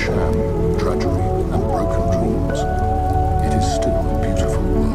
sham, drudgery, and broken dreams, it is still a beautiful world.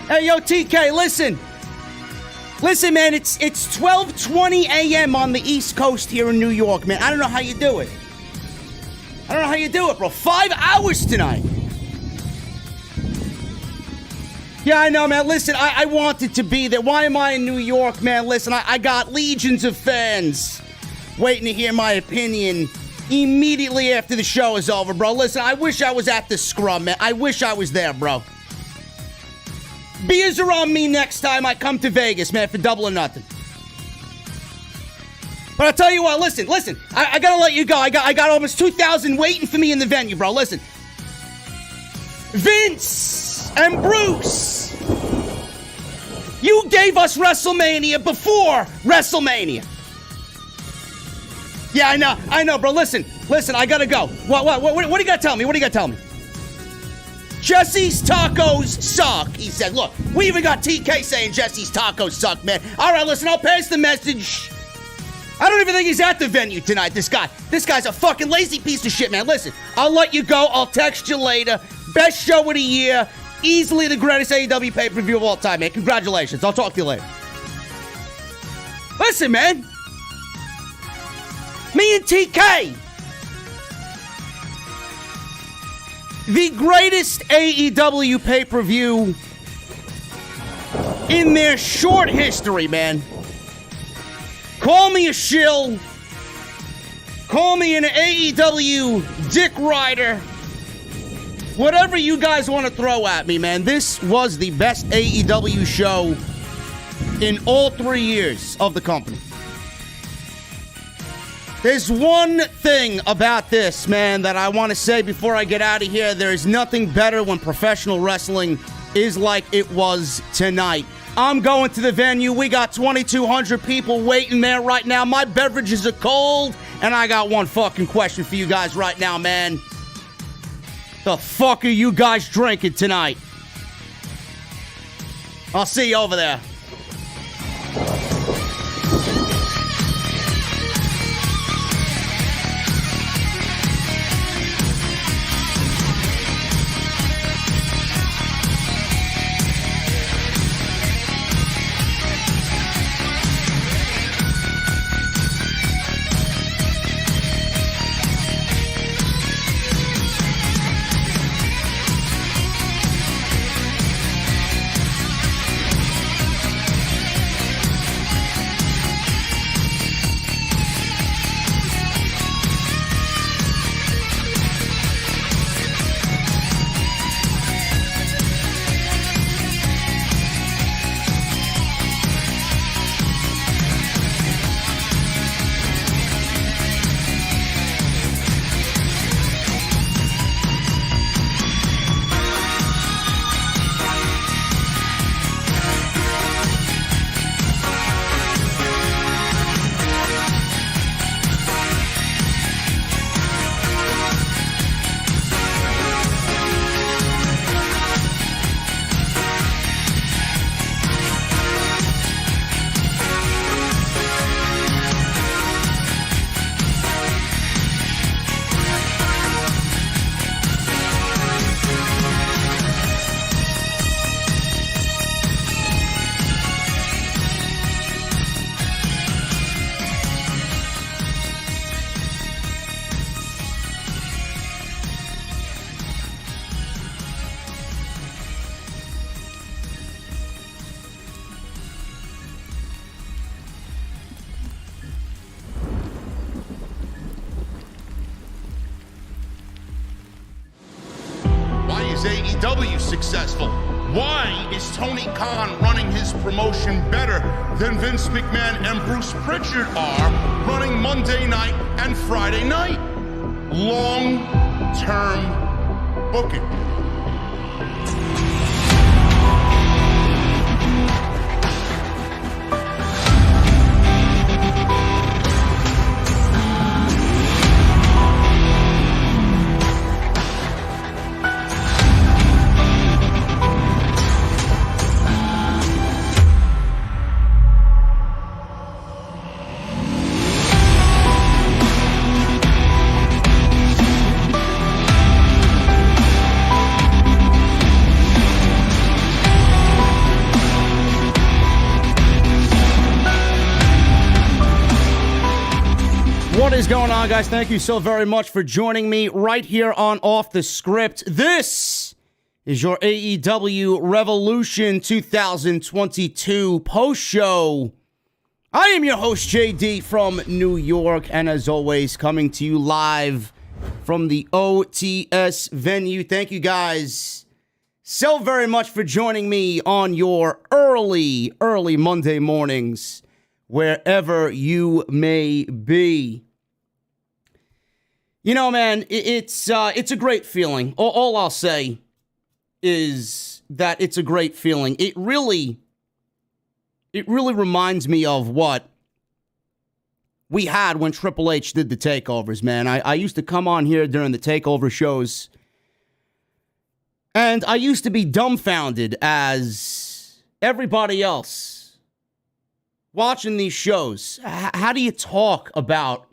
Hey, yo, TK, listen. Listen, man, it's 12:20 a.m. on the East Coast here in New York, man. I don't know how you do it. I don't know how you do it, bro. 5 hours tonight. Yeah, I know, man. Listen, I wanted to be there. Why am I in New York, man? Listen, I got legions of fans waiting to hear my opinion immediately after the show is over, bro. Listen, I wish I was at the scrum, man. I wish I was there, bro. Beers are on me next time I come to Vegas, man, for Double or Nothing. But I'll tell you what, listen. I gotta let you go. I got almost 2,000 waiting for me in the venue, bro. Listen. Vince and Bruce, you gave us WrestleMania before WrestleMania. Yeah, I know, bro. Listen, I gotta go. What do you gotta tell me? What do you gotta tell me? Jesse's tacos suck, he said. Look, we even got TK saying Jesse's tacos suck, man. All right, listen, I'll pass the message. I don't even think he's at the venue tonight, this guy. This guy's a fucking lazy piece of shit, man. Listen, I'll let you go. I'll text you later. Best show of the year. Easily the greatest AEW pay-per-view of all time, man. Congratulations. I'll talk to you later. Listen, man. Me and TK. The greatest AEW pay-per-view in their short history, man. Call me a shill. Call me an AEW dick rider. Whatever you guys want to throw at me, man, this was the best AEW show in all 3 years of the company. There's one thing about this, man, that I want to say before I get out of here. There is nothing better when professional wrestling is like it was tonight. I'm going to the venue. We got 2,200 people waiting there right now. My beverages are cold, and I got one fucking question for you guys right now, man. The fuck are you guys drinking tonight? I'll see you over there. Is AEW successful? Why is Tony Khan running his promotion better than Vince McMahon and Bruce Pritchard are running Monday night and Friday night? Long-term booking. What is going on, guys? Thank you so very much for joining me right here on Off the Script. This is your AEW Revolution 2022 post-show. I am your host, JD from New York, and as always, coming to you live from the OTS venue. Thank you guys so very much for joining me on your early Monday mornings, wherever you may be. You know, man, it's a great feeling. All I'll say is that it's a great feeling. It really reminds me of what we had when Triple H did the takeovers, man. I used to come on here during the takeover shows, and I used to be dumbfounded as everybody else watching these shows. How do you talk about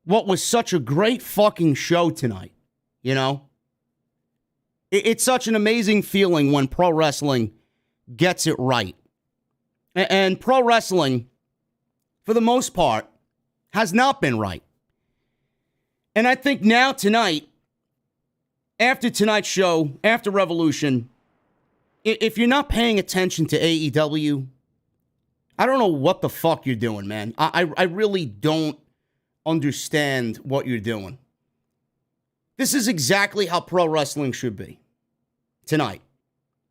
what was such a great fucking show tonight, you know? It's such an amazing feeling when pro wrestling gets it right. And pro wrestling, for the most part, has not been right. And I think now, tonight, after tonight's show, after Revolution, if you're not paying attention to AEW, I don't know what the fuck you're doing, man. I really don't understand what you're doing. This is exactly how pro wrestling should be tonight.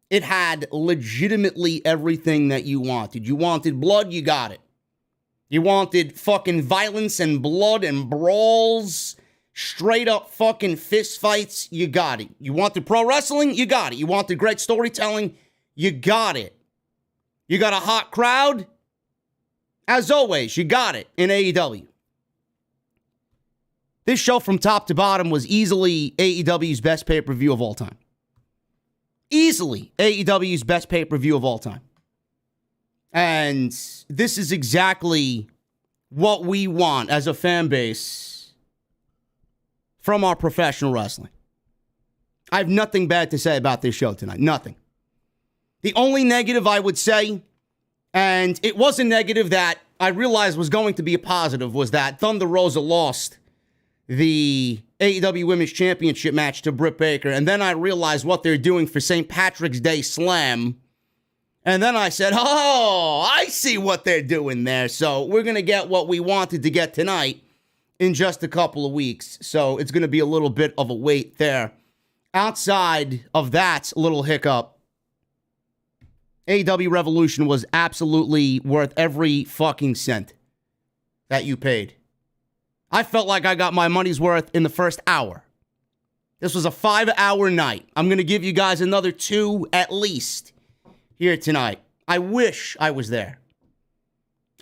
It had legitimately everything that you wanted. You wanted blood, you got it. You wanted fucking violence and blood and brawls, straight up fucking fist fights, you got it. You wanted pro wrestling, you got it. You wanted great storytelling, you got it. You got a hot crowd, as always, you got it in AEW. This show from top to bottom was easily AEW's best pay-per-view of all time. Easily AEW's best pay-per-view of all time. And this is exactly what we want as a fan base from our professional wrestling. I have nothing bad to say about this show tonight. Nothing. The only negative I would say, and it was a negative that I realized was going to be a positive, was that Thunder Rosa lost the AEW Women's Championship match to Britt Baker. And then I realized what they're doing for St. Patrick's Day Slam. And then I said, oh, I see what they're doing there. So we're going to get what we wanted to get tonight in just a couple of weeks. So it's going to be a little bit of a wait there. Outside of that little hiccup, AEW Revolution was absolutely worth every fucking cent that you paid. I felt like I got my money's worth in the first hour. This was a 5-hour night. I'm going to give you guys another 2 at least here tonight. I wish I was there.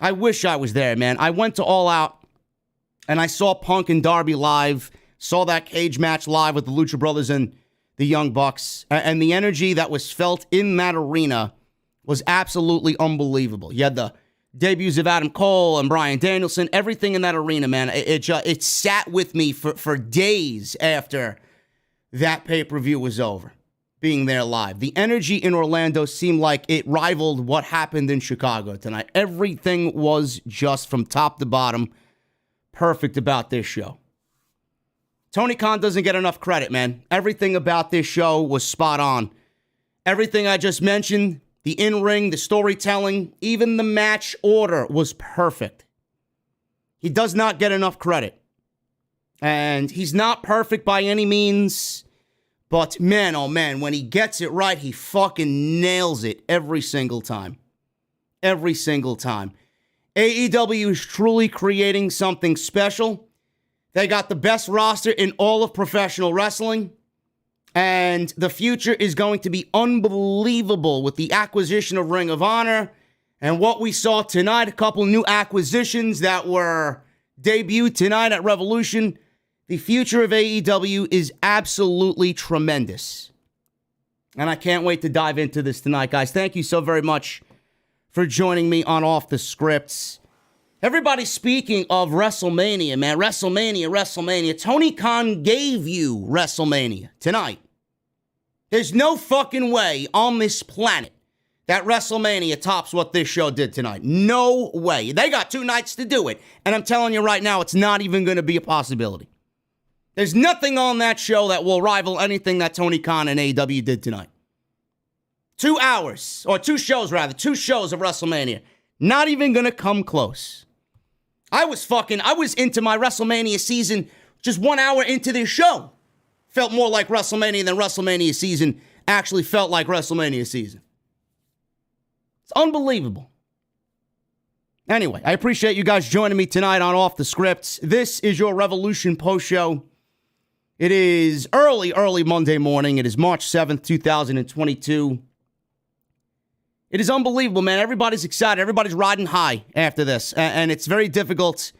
I wish I was there, man. I went to All Out and I saw Punk and Darby live, saw that cage match live with the Lucha Brothers and the Young Bucks, and the energy that was felt in that arena was absolutely unbelievable. You had the debuts of Adam Cole and Bryan Danielson, everything in that arena, man. It sat with me for days after that pay-per-view was over, being there live. The energy in Orlando seemed like it rivaled what happened in Chicago tonight. Everything was just from top to bottom perfect about this show. Tony Khan doesn't get enough credit, man. Everything about this show was spot on. Everything I just mentioned, the in-ring, the storytelling, even the match order was perfect. He does not get enough credit. And he's not perfect by any means. But man, oh man, when he gets it right, he fucking nails it every single time. Every single time. AEW is truly creating something special. They got the best roster in all of professional wrestling. And the future is going to be unbelievable with the acquisition of Ring of Honor. And what we saw tonight, a couple new acquisitions that were debuted tonight at Revolution. The future of AEW is absolutely tremendous. And I can't wait to dive into this tonight, guys. Thank you so very much for joining me on Off the Scripts. Everybody speaking of WrestleMania, man. WrestleMania. Tony Khan gave you WrestleMania tonight. There's no fucking way on this planet that WrestleMania tops what this show did tonight. No way. They got 2 nights to do it. And I'm telling you right now, it's not even going to be a possibility. There's nothing on that show that will rival anything that Tony Khan and AEW did tonight. 2 hours, or 2 shows rather, 2 shows of WrestleMania. Not even going to come close. I was into my WrestleMania season just 1 hour into this show. Felt more like WrestleMania than WrestleMania season actually felt like WrestleMania season. It's unbelievable. Anyway, I appreciate you guys joining me tonight on Off the Scripts. This is your Revolution post show. It is early Monday morning. It is March 7th, 2022. It is unbelievable, man. Everybody's excited. Everybody's riding high after this. And it's very difficult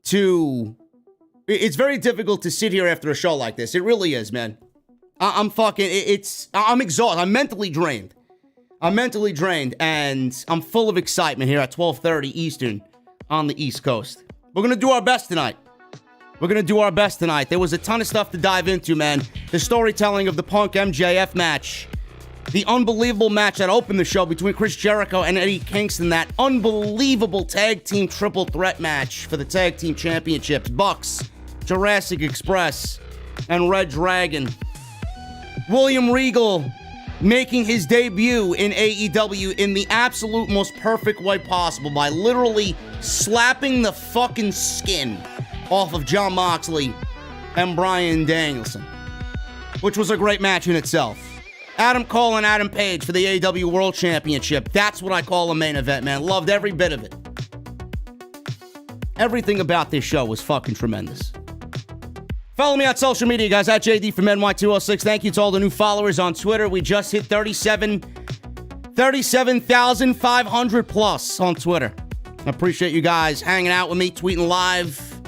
to sit here after a show like this. It really is, man. I'm exhausted. I'm mentally drained. And I'm full of excitement here at 12:30 Eastern on the East Coast. We're going to do our best tonight. There was a ton of stuff to dive into, man. The storytelling of the Punk MJF match. The unbelievable match that opened the show between Chris Jericho and Eddie Kingston. That unbelievable tag team triple threat match for the tag team championships. Bucks, Jurassic Express, and reDRagon. William Regal making his debut in AEW in the absolute most perfect way possible by literally slapping the fucking skin off of Jon Moxley and Bryan Danielson, which was a great match in itself. Adam Cole and Adam Page for the AEW World Championship. That's what I call a main event, man. Loved every bit of it. Everything about this show was fucking tremendous. Follow me on social media, guys, at JDfromNY206. Thank you to all the new followers on Twitter. We just hit 37,500 plus on Twitter. I appreciate you guys hanging out with me, tweeting live.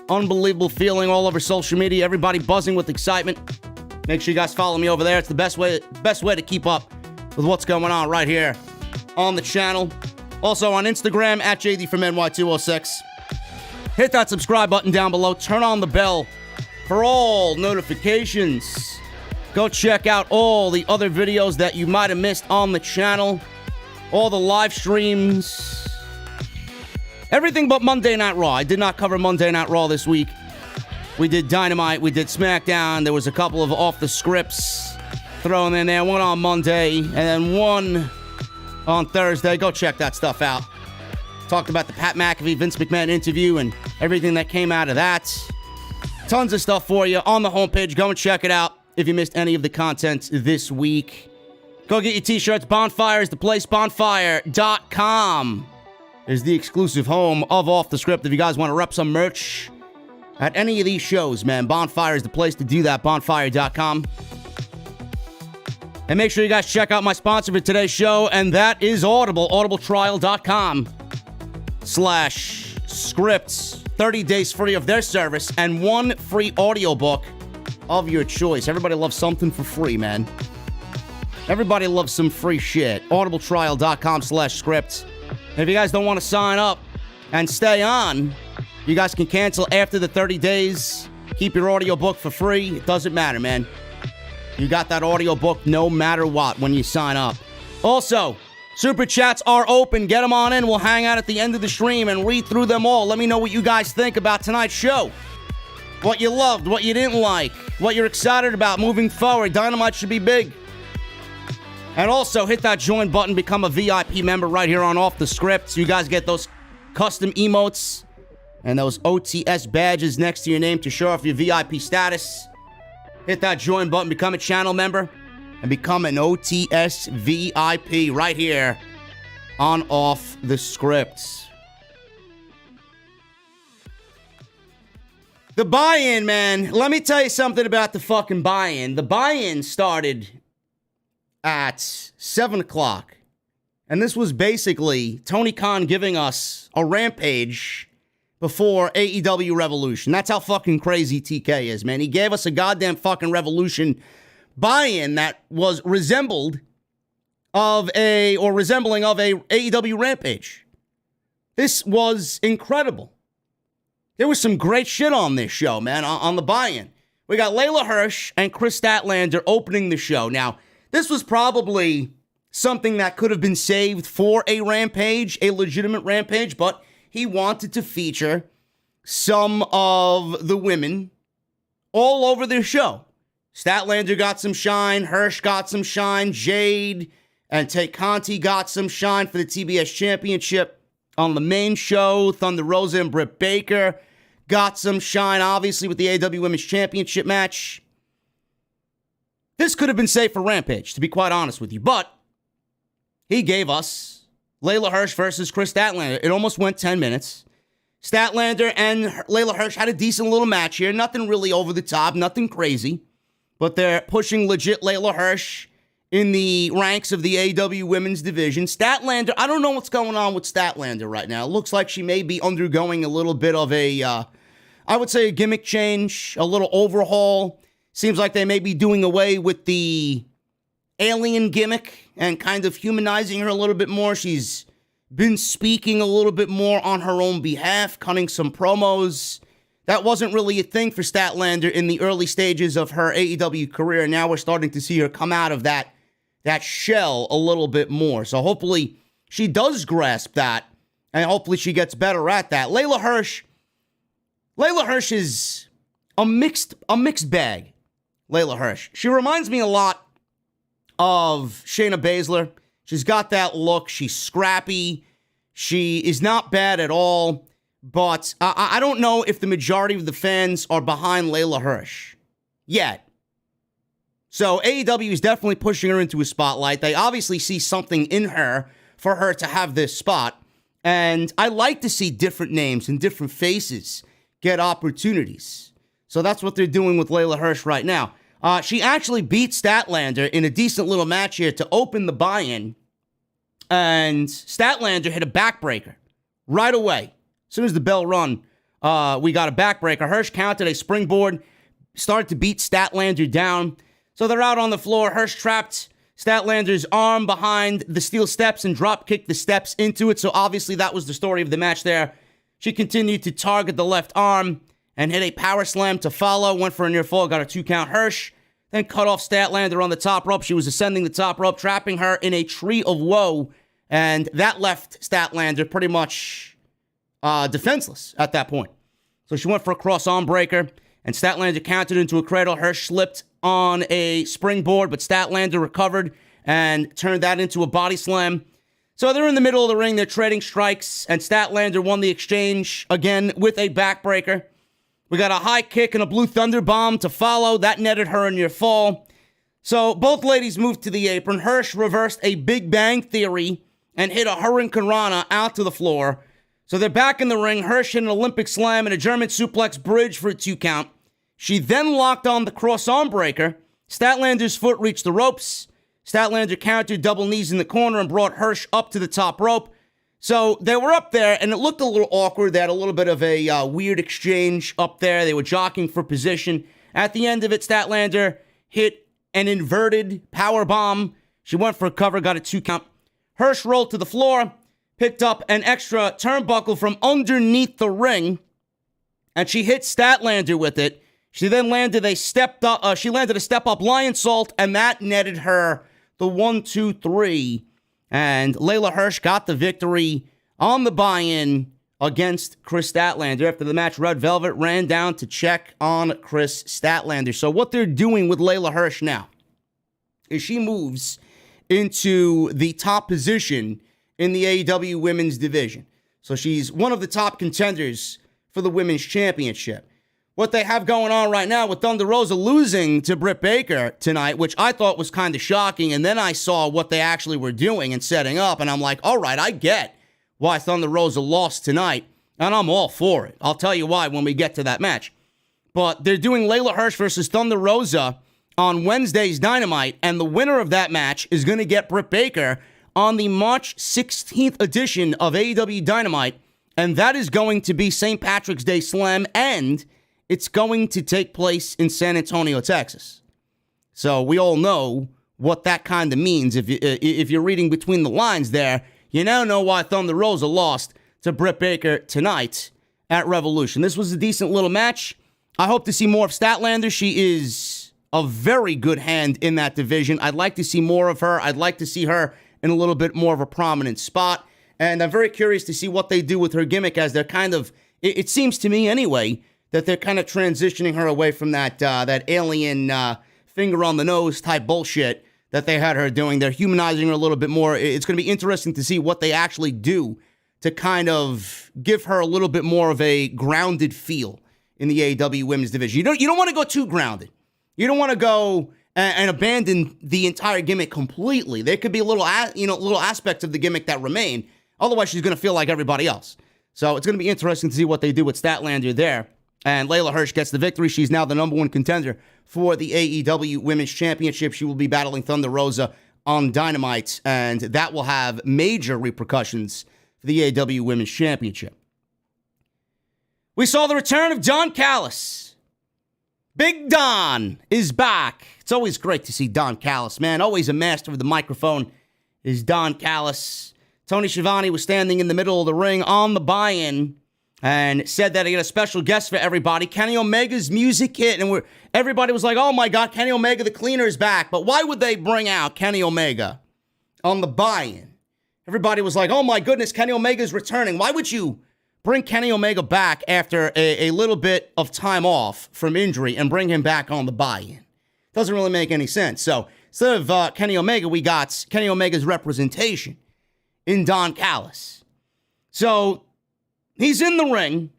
Unbelievable feeling all over social media. Everybody buzzing with excitement. Make sure you guys follow me over there. It's the best way to keep up with what's going on right here on the channel. Also on Instagram, at JDfromNY206. Hit that subscribe button down below. Turn on the bell for all notifications. Go check out all the other videos that you might have missed on the channel. All the live streams. Everything but Monday Night Raw. I did not cover Monday Night Raw this week. We did Dynamite. We did SmackDown. There was a couple of off the scripts thrown in there. One on Monday and then one on Thursday. Go check that stuff out. Talked about the Pat McAfee, Vince McMahon interview and everything that came out of that. Tons of stuff for you on the homepage. Go and check it out if you missed any of the content this week. Go get your t-shirts. Bonfire is the place. Bonfire.com is the exclusive home of Off the Script. If you guys want to rep some merch at any of these shows, man, Bonfire is the place to do that. Bonfire.com. And make sure you guys check out my sponsor for today's show, and that is Audible. Audibletrial.com/scripts. 30 days free of their service and one free audiobook of your choice. Everybody loves something for free, man. Everybody loves some free shit. Audibletrial.com/scripts. If you guys don't want to sign up and stay on, you guys can cancel after the 30 days. Keep your audiobook for free. It doesn't matter, man. You got that audiobook no matter what when you sign up. Also, Super Chats are open. Get them on in. We'll hang out at the end of the stream and read through them all. Let me know what you guys think about tonight's show. What you loved, what you didn't like, what you're excited about moving forward. Dynamite should be big. And also, hit that join button. Become a VIP member right here on Off the Script. So you guys get those custom emotes and those OTS badges next to your name to show off your VIP status. Hit that join button. Become a channel member. And become an OTS VIP right here on Off the Script. The buy-in, man. Let me tell you something about the fucking buy-in. The buy-in started at 7 o'clock. And this was basically Tony Khan giving us a rampage before AEW Revolution. That's how fucking crazy TK is, man. He gave us a goddamn fucking Revolution buy-in that was resembling of a AEW Rampage. This was incredible. There was some great shit on this show, man, on the buy-in. We got Layla Hirsch and Chris Statlander opening the show. Now, this was probably something that could have been saved for a Rampage, a legitimate Rampage, but he wanted to feature some of the women all over their show. Statlander got some shine, Hirsch got some shine, Jade and Conti got some shine for the TBS Championship on the main show. Thunder Rosa and Britt Baker got some shine, obviously, with the AEW Women's Championship match. This could have been safe for Rampage, to be quite honest with you, but he gave us Layla Hirsch versus Chris Statlander. It almost went 10 minutes. Statlander and Layla Hirsch had a decent little match here. Nothing really over the top, nothing crazy. But they're pushing legit Layla Hirsch in the ranks of the AEW women's division. Statlander, I don't know what's going on with Statlander right now. It looks like she may be undergoing a little bit of a, I would say a gimmick change, a little overhaul. Seems like they may be doing away with the alien gimmick and kind of humanizing her a little bit more. She's been speaking a little bit more on her own behalf, cutting some promos. That wasn't really a thing for Statlander in the early stages of her AEW career. Now we're starting to see her come out of that shell a little bit more. So hopefully she does grasp that, and hopefully she gets better at that. Layla Hirsch is a mixed bag. Layla Hirsch. She reminds me a lot of Shayna Baszler. She's got that look. She's scrappy. She is not bad at all. But I don't know if the majority of the fans are behind Layla Hirsch yet. So AEW is definitely pushing her into a spotlight. They obviously see something in her for her to have this spot. And I like to see different names and different faces get opportunities. So that's what they're doing with Layla Hirsch right now. She actually beat Statlander in a decent little match here to open the buy-in. And Statlander hit a backbreaker right away. As soon as the bell rung, we got a backbreaker. Hirsch counted a springboard, started to beat Statlander down. So they're out on the floor. Hirsch trapped Statlander's arm behind the steel steps and drop kicked the steps into it. So obviously that was the story of the match there. She continued to target the left arm and hit a power slam to follow. Went for a near fall, got a 2 count. Hirsch then cut off Statlander on the top rope. She was ascending the top rope, trapping her in a tree of woe. And that left Statlander pretty much defenseless at that point. So she went for a cross arm breaker, and Statlander countered into a cradle. Hirsch slipped on a springboard, but Statlander recovered and turned that into a body slam. So they're in the middle of the ring. They're trading strikes, and Statlander won the exchange again with a backbreaker. We got a high kick and a blue thunder bomb to follow. That netted her a near fall. So both ladies moved to the apron. Hirsch reversed a Big Bang Theory and hit a Hurricane Rana out to the floor. So they're back in the ring. Hirsch hit an Olympic slam and a German suplex bridge for a 2 count. She then locked on the cross arm breaker. Statlander's foot reached the ropes. Statlander countered double knees in the corner and brought Hirsch up to the top rope. So they were up there, and it looked a little awkward. They had a little bit of a weird exchange up there. They were jockeying for position. At the end of it, Statlander hit an inverted power bomb. She went for a cover, got a 2 count. Hirsch rolled to the floor, picked up an extra turnbuckle from underneath the ring, and she hit Statlander with it. She then landed a step-up Lionsault, and that netted her the 1-2-3. And Layla Hirsch got the victory on the buy-in against Chris Statlander. After the match, Red Velvet ran down to check on Chris Statlander. So what they're doing with Layla Hirsch now is she moves into the top position in the AEW women's division. So she's one of the top contenders for the women's championship. What they have going on right now with Thunder Rosa losing to Britt Baker tonight, which I thought was kind of shocking, and then I saw what they actually were doing and setting up, and I'm like, all right, I get why Thunder Rosa lost tonight, and I'm all for it. I'll tell you why when we get to that match. But they're doing Layla Hirsch versus Thunder Rosa on Wednesday's Dynamite, and the winner of that match is going to get Britt Baker on the March 16th edition of AEW Dynamite, and that is going to be St. Patrick's Day Slam, and it's going to take place in San Antonio, Texas. So we all know what that kind of means. If you're reading between the lines there, you now know why Thunder Rosa lost to Britt Baker tonight at Revolution. This was a decent little match. I hope to see more of Statlander. She is a very good hand in that division. I'd like to see more of her. I'd like to see her in a little bit more of a prominent spot. And I'm very curious to see what they do with her gimmick, as they're kind of, it seems to me anyway, that they're kind of transitioning her away from that alien finger on the nose type bullshit that they had her doing. They're humanizing her a little bit more. It's going to be interesting to see what they actually do to kind of give her a little bit more of a grounded feel in the AEW women's division. You don't want to go too grounded. You don't want to go and abandon the entire gimmick completely. There could be little aspects of the gimmick that remain. Otherwise, she's going to feel like everybody else. So it's going to be interesting to see what they do with Statlander there. And Layla Hirsch gets the victory. She's now the number 1 contender for the AEW Women's Championship. She will be battling Thunder Rosa on Dynamite, and that will have major repercussions for the AEW Women's Championship. We saw the return of Don Callis. Big Don is back. It's always great to see Don Callis, man. Always a master of the microphone is Don Callis. Tony Schiavone was standing in the middle of the ring on the buy-in and said that he had a special guest for everybody. Kenny Omega's music hit, and everybody was like, oh my God, Kenny Omega the Cleaner is back. But why would they bring out Kenny Omega on the buy-in? Everybody was like, oh my goodness, Kenny Omega's returning. Why would you bring Kenny Omega back after a little bit of time off from injury and bring him back on the buy-in? Doesn't really make any sense. So instead of Kenny Omega, we got Kenny Omega's representation in Don Callis. So he's in the ring,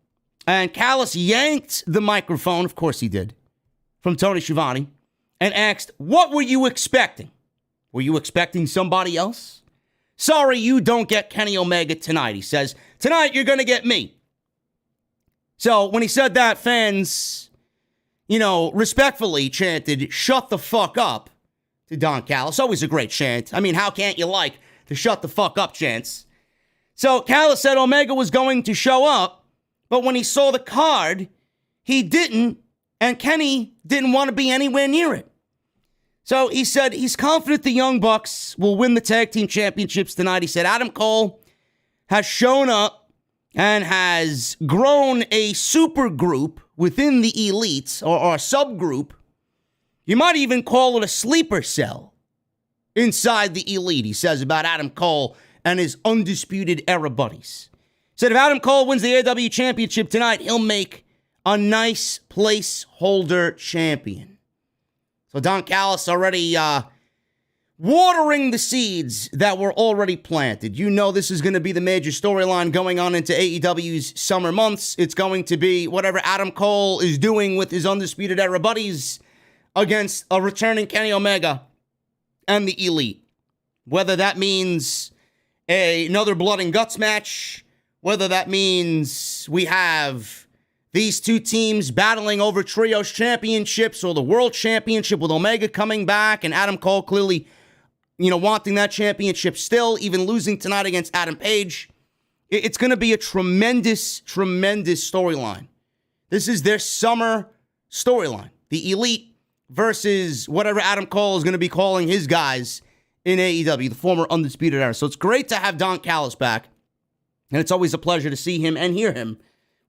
and Callis yanked the microphone, of course he did, from Tony Schiavone, and asked, what were you expecting? Were you expecting somebody else? Sorry, you don't get Kenny Omega tonight, he says. Tonight, you're going to get me. So when he said that, fans, respectfully chanted, shut the fuck up to Don Callis. Always a great chant. I mean, how can't you like the shut the fuck up chants? So Callis said Omega was going to show up, but when he saw the card, he didn't, and Kenny didn't want to be anywhere near it. So he said he's confident the Young Bucks will win the tag team championships tonight. He said Adam Cole has shown up and has grown a super group within the Elite, or a subgroup. You might even call it a sleeper cell inside the Elite, he says about Adam Cole and his Undisputed Era buddies. He said if Adam Cole wins the AEW championship tonight, he'll make a nice placeholder champion. So Don Callis already watering the seeds that were already planted. You know this is going to be the major storyline going on into AEW's summer months. It's going to be whatever Adam Cole is doing with his Undisputed Era buddies against a returning Kenny Omega and the Elite. Whether that means another blood and guts match, whether that means we have these two teams battling over trios championships or the world championship with Omega coming back and Adam Cole clearly, wanting that championship still, even losing tonight against Adam Page. It's going to be a tremendous, tremendous storyline. This is their summer storyline. The Elite versus whatever Adam Cole is going to be calling his guys in AEW, the former Undisputed Era. So it's great to have Don Callis back. And it's always a pleasure to see him and hear him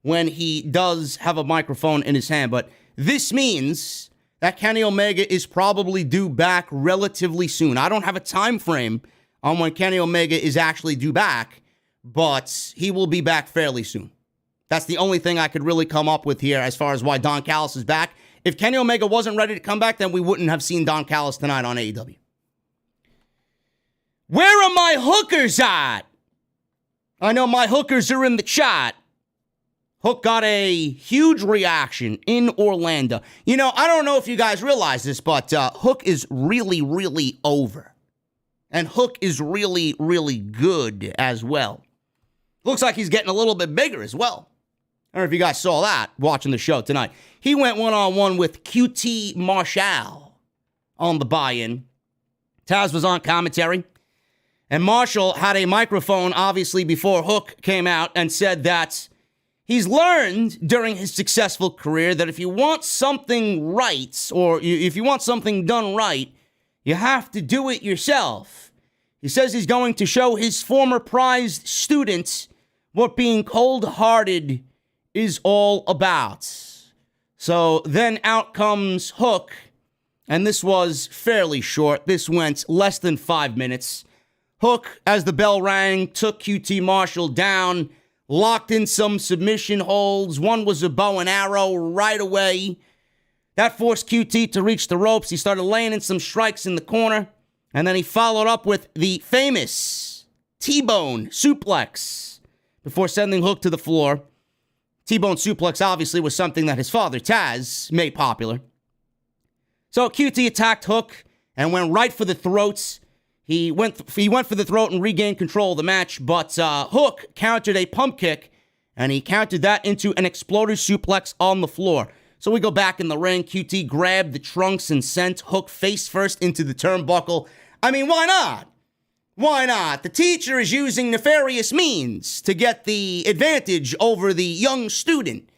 when he does have a microphone in his hand. But this means that Kenny Omega is probably due back relatively soon. I don't have a time frame on when Kenny Omega is actually due back, but he will be back fairly soon. That's the only thing I could really come up with here as far as why Don Callis is back. If Kenny Omega wasn't ready to come back, then we wouldn't have seen Don Callis tonight on AEW. Where are my hookers at? I know my hookers are in the chat. Hook got a huge reaction in Orlando. I don't know if you guys realize this, but Hook is really, really over. And Hook is really, really good as well. Looks like he's getting a little bit bigger as well. I don't know if you guys saw that watching the show tonight. He went one-on-one with QT Marshall on the buy-in. Taz was on commentary. And Marshall had a microphone, obviously, before Hook came out and said that he's learned during his successful career that if you want something right, or if you want something done right, you have to do it yourself. He says he's going to show his former prized students what being cold-hearted is all about. So then out comes Hook, and this was fairly short. This went less than 5 minutes. Hook, as the bell rang, took QT Marshall down, locked in some submission holds. One was a bow and arrow right away. That forced QT to reach the ropes. He started laying in some strikes in the corner, and then he followed up with the famous T-bone suplex before sending Hook to the floor. T-bone suplex obviously was something that his father, Taz, made popular. So QT attacked Hook and went right for the throats. He went for the throat and regained control of the match, but Hook countered a pump kick, and he countered that into an exploder suplex on the floor. So we go back in the ring. QT grabbed the trunks and sent Hook face first into the turnbuckle. I mean, why not? Why not? The teacher is using nefarious means to get the advantage over the young student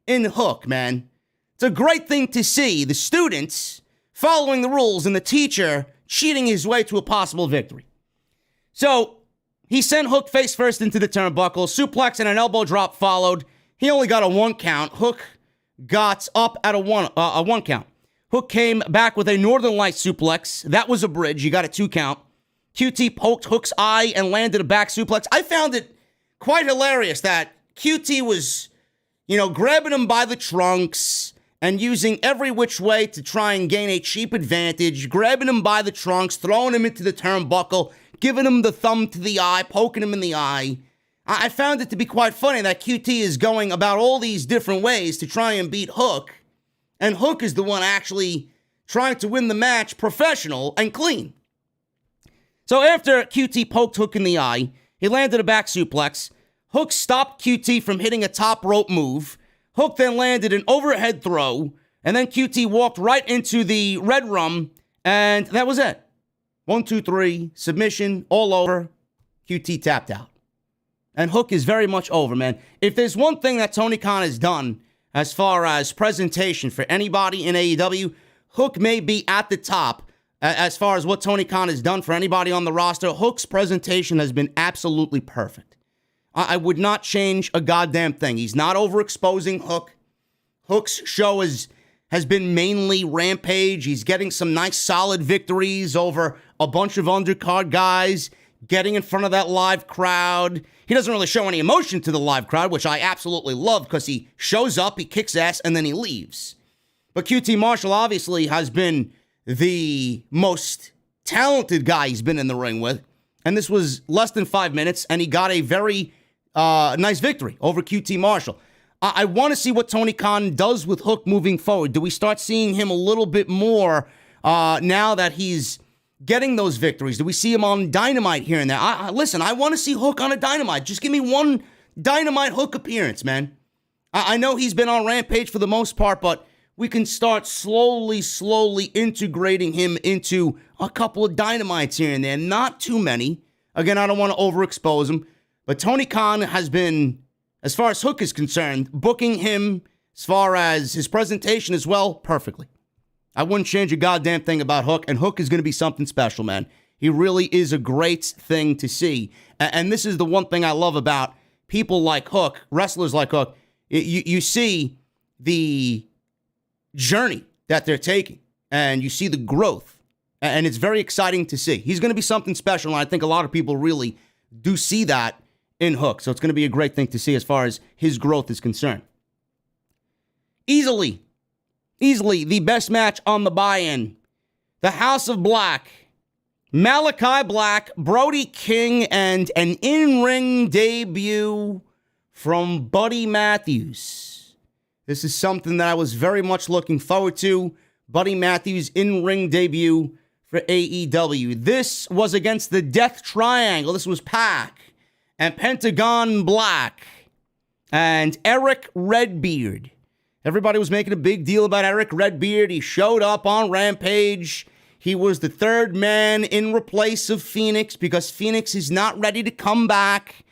in Hook, man. It's a great thing to see. The students following the rules and the teacher cheating his way to a possible victory. So he sent Hook face first into the turnbuckle. Suplex and an elbow drop followed. He only got a 1 count. Hook got up at a one count. Hook came back with a Northern Lights suplex. That was a bridge. You got a 2 count. QT poked Hook's eye and landed a back suplex. I found it quite hilarious that QT was, grabbing him by the trunks and using every which way to try and gain a cheap advantage, grabbing him by the trunks, throwing him into the turnbuckle, giving him the thumb to the eye, poking him in the eye. I found it to be quite funny that QT is going about all these different ways to try and beat Hook, and Hook is the one actually trying to win the match professional and clean. So after QT poked Hook in the eye, he landed a back suplex. Hook stopped QT from hitting a top rope move. Hook then landed an overhead throw, and then QT walked right into the red rum, and that was it. 1, 2, 3, submission, all over. QT tapped out. And Hook is very much over, man. If there's one thing that Tony Khan has done as far as presentation for anybody in AEW, Hook may be at the top as far as what Tony Khan has done for anybody on the roster. Hook's presentation has been absolutely perfect. I would not change a goddamn thing. He's not overexposing Hook. Hook's show has been mainly Rampage. He's getting some nice solid victories over a bunch of undercard guys, getting in front of that live crowd. He doesn't really show any emotion to the live crowd, which I absolutely love because he shows up, he kicks ass, and then he leaves. But QT Marshall obviously has been the most talented guy he's been in the ring with. And this was less than 5 minutes, and he got a very nice victory over QT Marshall. I want to see what Tony Khan does with Hook moving forward. Do we start seeing him a little bit more now that he's getting those victories? Do we see him on Dynamite here and there? Listen, I want to see Hook on a Dynamite. Just give me one Dynamite Hook appearance, man. I know he's been on Rampage for the most part, but we can start slowly integrating him into a couple of Dynamites here and there. Not too many. Again, I don't want to overexpose him. But Tony Khan has been, as far as Hook is concerned, booking him as far as his presentation as well, perfectly. I wouldn't change a goddamn thing about Hook, and Hook is going to be something special, man. He really is a great thing to see. And this is the one thing I love about people like Hook, wrestlers like Hook. You see the journey that they're taking, and you see the growth, and it's very exciting to see. He's going to be something special, and I think a lot of people really do see that in Hook, so it's going to be a great thing to see as far as his growth is concerned. Easily the best match on the buy-in. The House of Black, Malachi Black, Brody King, and an in-ring debut from Buddy Matthews. This is something that I was very much looking forward to. Buddy Matthews' in-ring debut for AEW. This was against the Death Triangle. This was Pac and Pentagon Black and Eric Redbeard. Everybody was making a big deal about Eric Redbeard. He showed up on Rampage. He was the third man in replace of Phoenix because Phoenix is not ready to come back.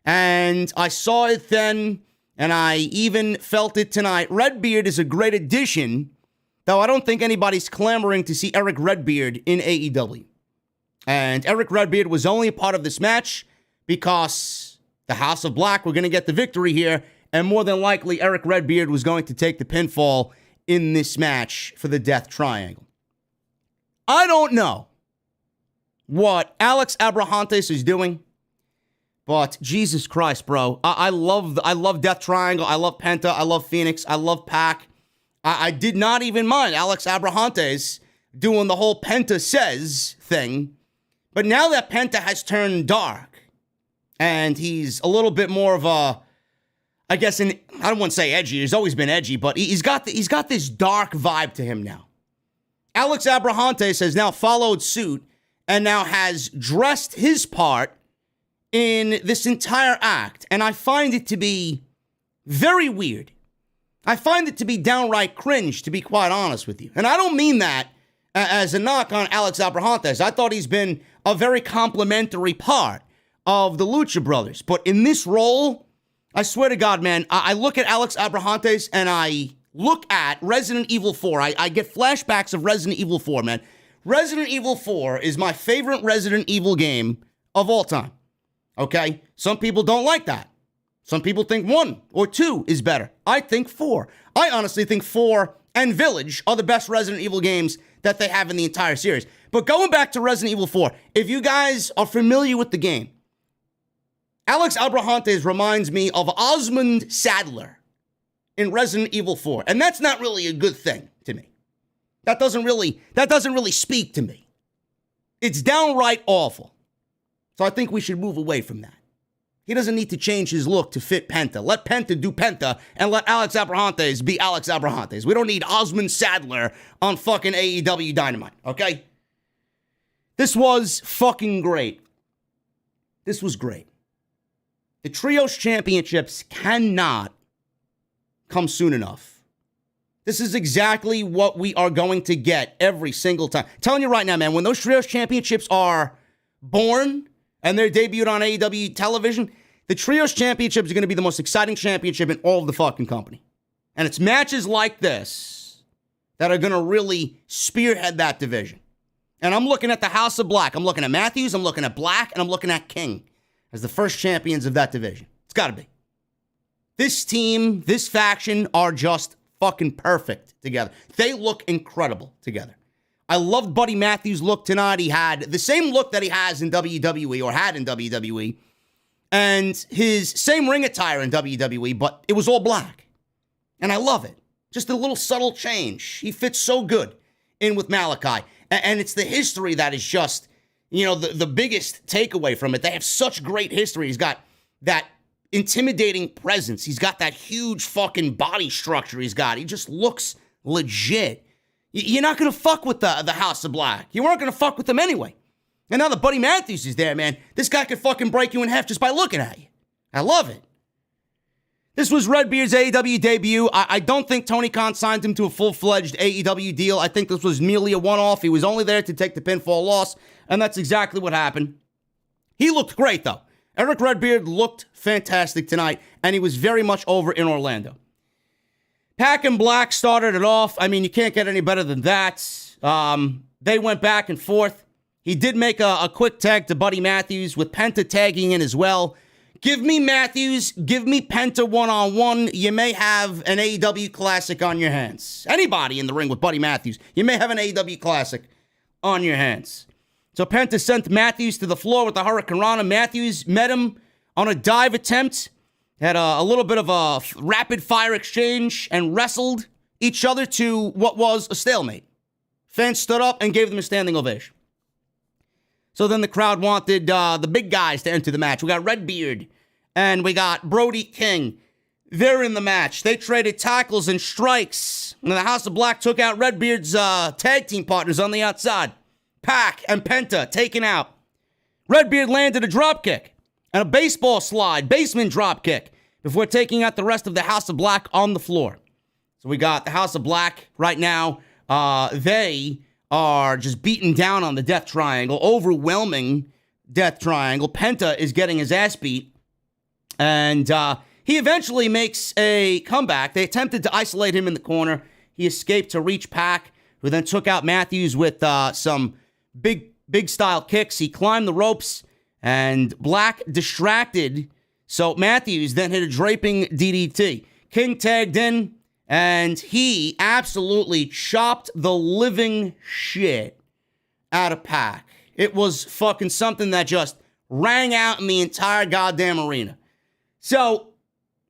And I saw it then, and I even felt it tonight. Redbeard is a great addition, though I don't think anybody's clamoring to see Eric Redbeard in AEW. And Eric Redbeard was only a part of this match because the House of Black were going to get the victory here, and more than likely Eric Redbeard was going to take the pinfall in this match for the Death Triangle. I don't know what Alex Abrahantes is doing, but Jesus Christ, bro. I love Death Triangle. I love Penta. I love Phoenix. I love Pac. I did not even mind Alex Abrahantes doing the whole Penta says thing. But now that Penta has turned dark, and he's a little bit more of a, I guess, I don't want to say edgy. He's always been edgy, but he's got this dark vibe to him now. Alex Abrahantes has now followed suit and now has dressed his part in this entire act. And I find it to be very weird. I find it to be downright cringe, to be quite honest with you. And I don't mean that as a knock on Alex Abrahantes. I thought he's been a very complimentary part of the Lucha Brothers. But in this role, I swear to God, man, I look at Alex Abrahantes and I look at Resident Evil 4. I get flashbacks of Resident Evil 4, man. Resident Evil 4 is my favorite Resident Evil game of all time. Okay? Some people don't like that. Some people think 1 or 2 is better. I think 4. I honestly think 4 and Village are the best Resident Evil games that they have in the entire series. But going back to Resident Evil 4, if you guys are familiar with the game, Alex Abrahantes reminds me of Osmond Sadler in Resident Evil 4. And that's not really a good thing to me. That doesn't really speak to me. It's downright awful. So I think we should move away from that. He doesn't need to change his look to fit Penta. Let Penta do Penta and let Alex Abrahantes be Alex Abrahantes. We don't need Osmond Sadler on fucking AEW Dynamite, okay? This was fucking great. This was great. The Trios Championships cannot come soon enough. This is exactly what we are going to get every single time. I'm telling you right now, man, when those Trios Championships are born and they're debuted on AEW television, the Trios Championship is going to be the most exciting championship in all of the fucking company. And it's matches like this that are going to really spearhead that division. And I'm looking at the House of Black. I'm looking at Matthews, I'm looking at Black, and I'm looking at King as the first champions of that division. It's got to be. This team, this faction are just fucking perfect together. They look incredible together. I loved Buddy Matthews' look tonight. He had the same look that he has in WWE, or had in WWE, and his same ring attire in WWE, but it was all black. And I love it. Just a little subtle change. He fits so good in with Malachi. And it's the history that is just, you know, the biggest takeaway from it. They have such great history. He's got that intimidating presence. He's got that huge fucking body structure he's got. He just looks legit. You're not going to fuck with the House of Black. You weren't going to fuck with them anyway. And now that Buddy Matthews is there, man, this guy could fucking break you in half just by looking at you. I love it. This was Redbeard's AEW debut. I don't think Tony Khan signed him to a full-fledged AEW deal. I think this was merely a one-off. He was only there to take the pinfall loss, and that's exactly what happened. He looked great, though. Eric Redbeard looked fantastic tonight, and he was very much over in Orlando. Pac and Black started it off. I mean, you can't get any better than that. They went back and forth. He did make a quick tag to Buddy Matthews with Penta tagging in as well. Give me Matthews, give me Penta one-on-one. You may have an AEW Classic on your hands. Anybody in the ring with Buddy Matthews, you may have an AEW Classic on your hands. So Penta sent Matthews to the floor with the Hurricane Rana. Matthews met him on a dive attempt, had a little bit of a rapid-fire exchange, and wrestled each other to what was a stalemate. Fans stood up and gave them a standing ovation. So then the crowd wanted the big guys to enter the match. We got Redbeard and we got Brody King. They're in the match. They traded tackles and strikes. And the House of Black took out Redbeard's tag team partners on the outside. Pac and Penta taken out. Redbeard landed a dropkick and a baseball slide, basement dropkick, before taking out the rest of the House of Black on the floor. So we got the House of Black right now. They are just beating down on the Death Triangle, overwhelming Death Triangle. Penta is getting his ass beat, and he eventually makes a comeback. They attempted to isolate him in the corner. He escaped to reach Pac, who then took out Matthews with some big style kicks. He climbed the ropes, and Black distracted, so Matthews then hit a draping DDT. King tagged in, and he absolutely chopped the living shit out of Pac. It was fucking something that just rang out in the entire goddamn arena. So,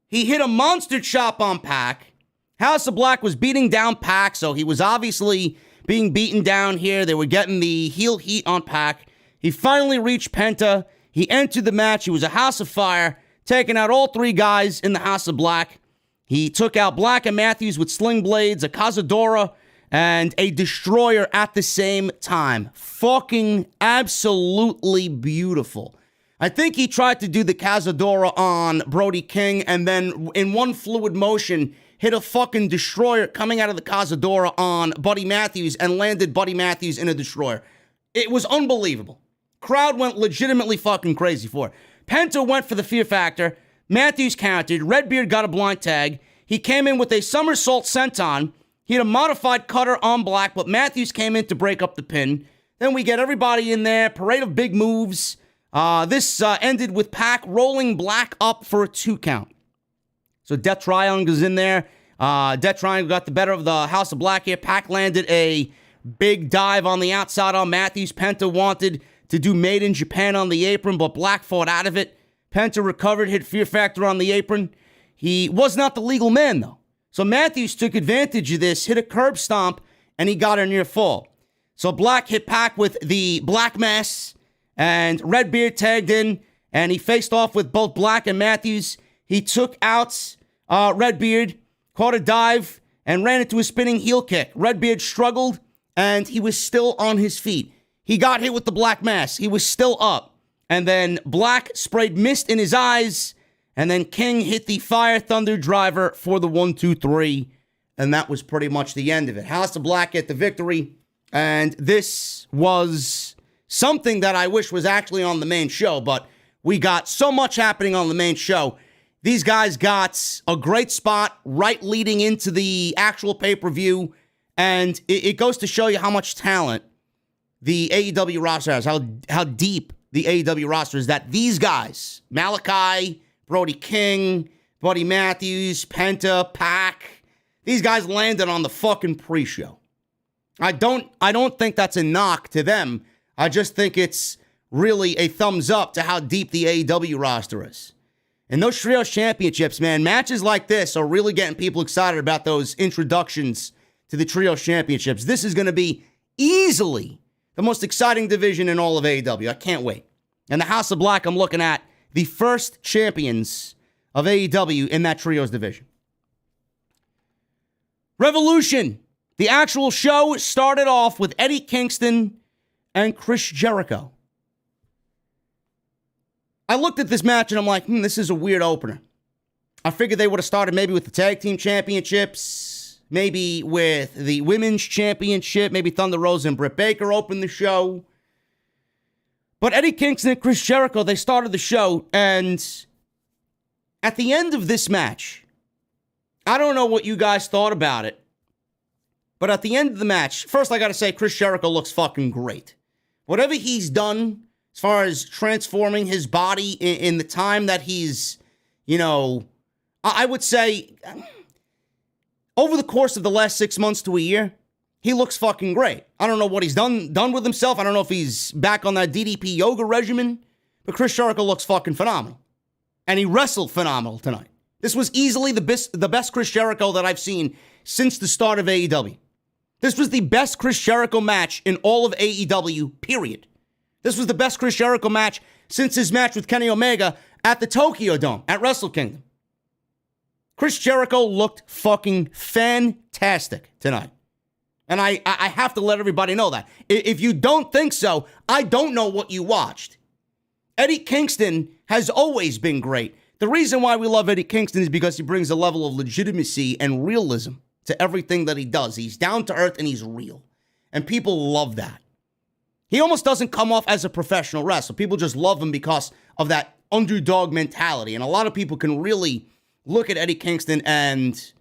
he hit a monster chop on Pac. House of Black was beating down Pac, so he was obviously being beaten down here. They were getting the heel heat on Pac. He finally reached Penta. He entered the match. He was a House of Fire, taking out all three guys in the House of Black. He took out Black and Matthews with sling blades, a Cazadora, and a Destroyer at the same time. Fucking absolutely beautiful. I think he tried to do the Cazadora on Brody King, and then in one fluid motion, hit a fucking Destroyer coming out of the Cazadora on Buddy Matthews and landed Buddy Matthews in a Destroyer. It was unbelievable. Crowd went legitimately fucking crazy for it. Penta went for the Fear Factor. Matthews countered. Redbeard got a blind tag. He came in with a somersault senton. He had a modified cutter on Black, but Matthews came in to break up the pin. Then we get everybody in there. Parade of big moves. This ended with Pac rolling Black up for a 2 count. So Death Triangle's in there. Death Triangle got the better of the House of Black here. Pac landed a big dive on the outside on Matthews. Penta wanted to do Made in Japan on the apron, but Black fought out of it. Penta recovered, hit Fear Factor on the apron. He was not the legal man, though. So Matthews took advantage of this, hit a curb stomp, and he got a near fall. So Black hit Pac with the Black Mass, and Redbeard tagged in, and he faced off with both Black and Matthews. He took out Redbeard, caught a dive, and ran into a spinning heel kick. Redbeard struggled, and he was still on his feet. He got hit with the Black Mass. He was still up. And then Black sprayed mist in his eyes, and then King hit the Fire Thunder Driver for the 1-2-3, and that was pretty much the end of it. House of Black get the victory, and this was something that I wish was actually on the main show, but we got so much happening on the main show. These guys got a great spot right leading into the actual pay-per-view, and it goes to show you how much talent the AEW roster has, how deep the AEW roster is, that these guys, Malachi, Brody King, Buddy Matthews, Penta, Pac, these guys landed on the fucking pre-show. I don't think that's a knock to them. I just think it's really a thumbs up to how deep the AEW roster is. And those Trios Championships, man, matches like this are really getting people excited about those introductions to the Trios Championships. This is going to be easily the most exciting division in all of AEW. I can't wait. And the House of Black, I'm looking at the first champions of AEW in that Trios division. Revolution. The actual show started off with Eddie Kingston and Chris Jericho. I looked at this match and I'm like, this is a weird opener. I figured they would have started maybe with the Tag Team Championships, maybe with the Women's Championship, maybe Thunder Rosa and Britt Baker opened the show. But Eddie Kingston and Chris Jericho, they started the show, and at the end of this match, I don't know what you guys thought about it, but at the end of the match, first I gotta say, Chris Jericho looks fucking great. Whatever he's done as far as transforming his body in the time that he's, I would say, over the course of the last 6 months to a year, he looks fucking great. I don't know what he's done with himself. I don't know if he's back on that DDP yoga regimen, but Chris Jericho looks fucking phenomenal. And he wrestled phenomenal tonight. This was easily the best Chris Jericho that I've seen since the start of AEW. This was the best Chris Jericho match in all of AEW, period. This was the best Chris Jericho match since his match with Kenny Omega at the Tokyo Dome at Wrestle Kingdom. Chris Jericho looked fucking fantastic tonight. And I have to let everybody know that. If you don't think so, I don't know what you watched. Eddie Kingston has always been great. The reason why we love Eddie Kingston is because he brings a level of legitimacy and realism to everything that he does. He's down to earth and he's real. And people love that. He almost doesn't come off as a professional wrestler. People just love him because of that underdog mentality. And a lot of people can really look at Eddie Kingston and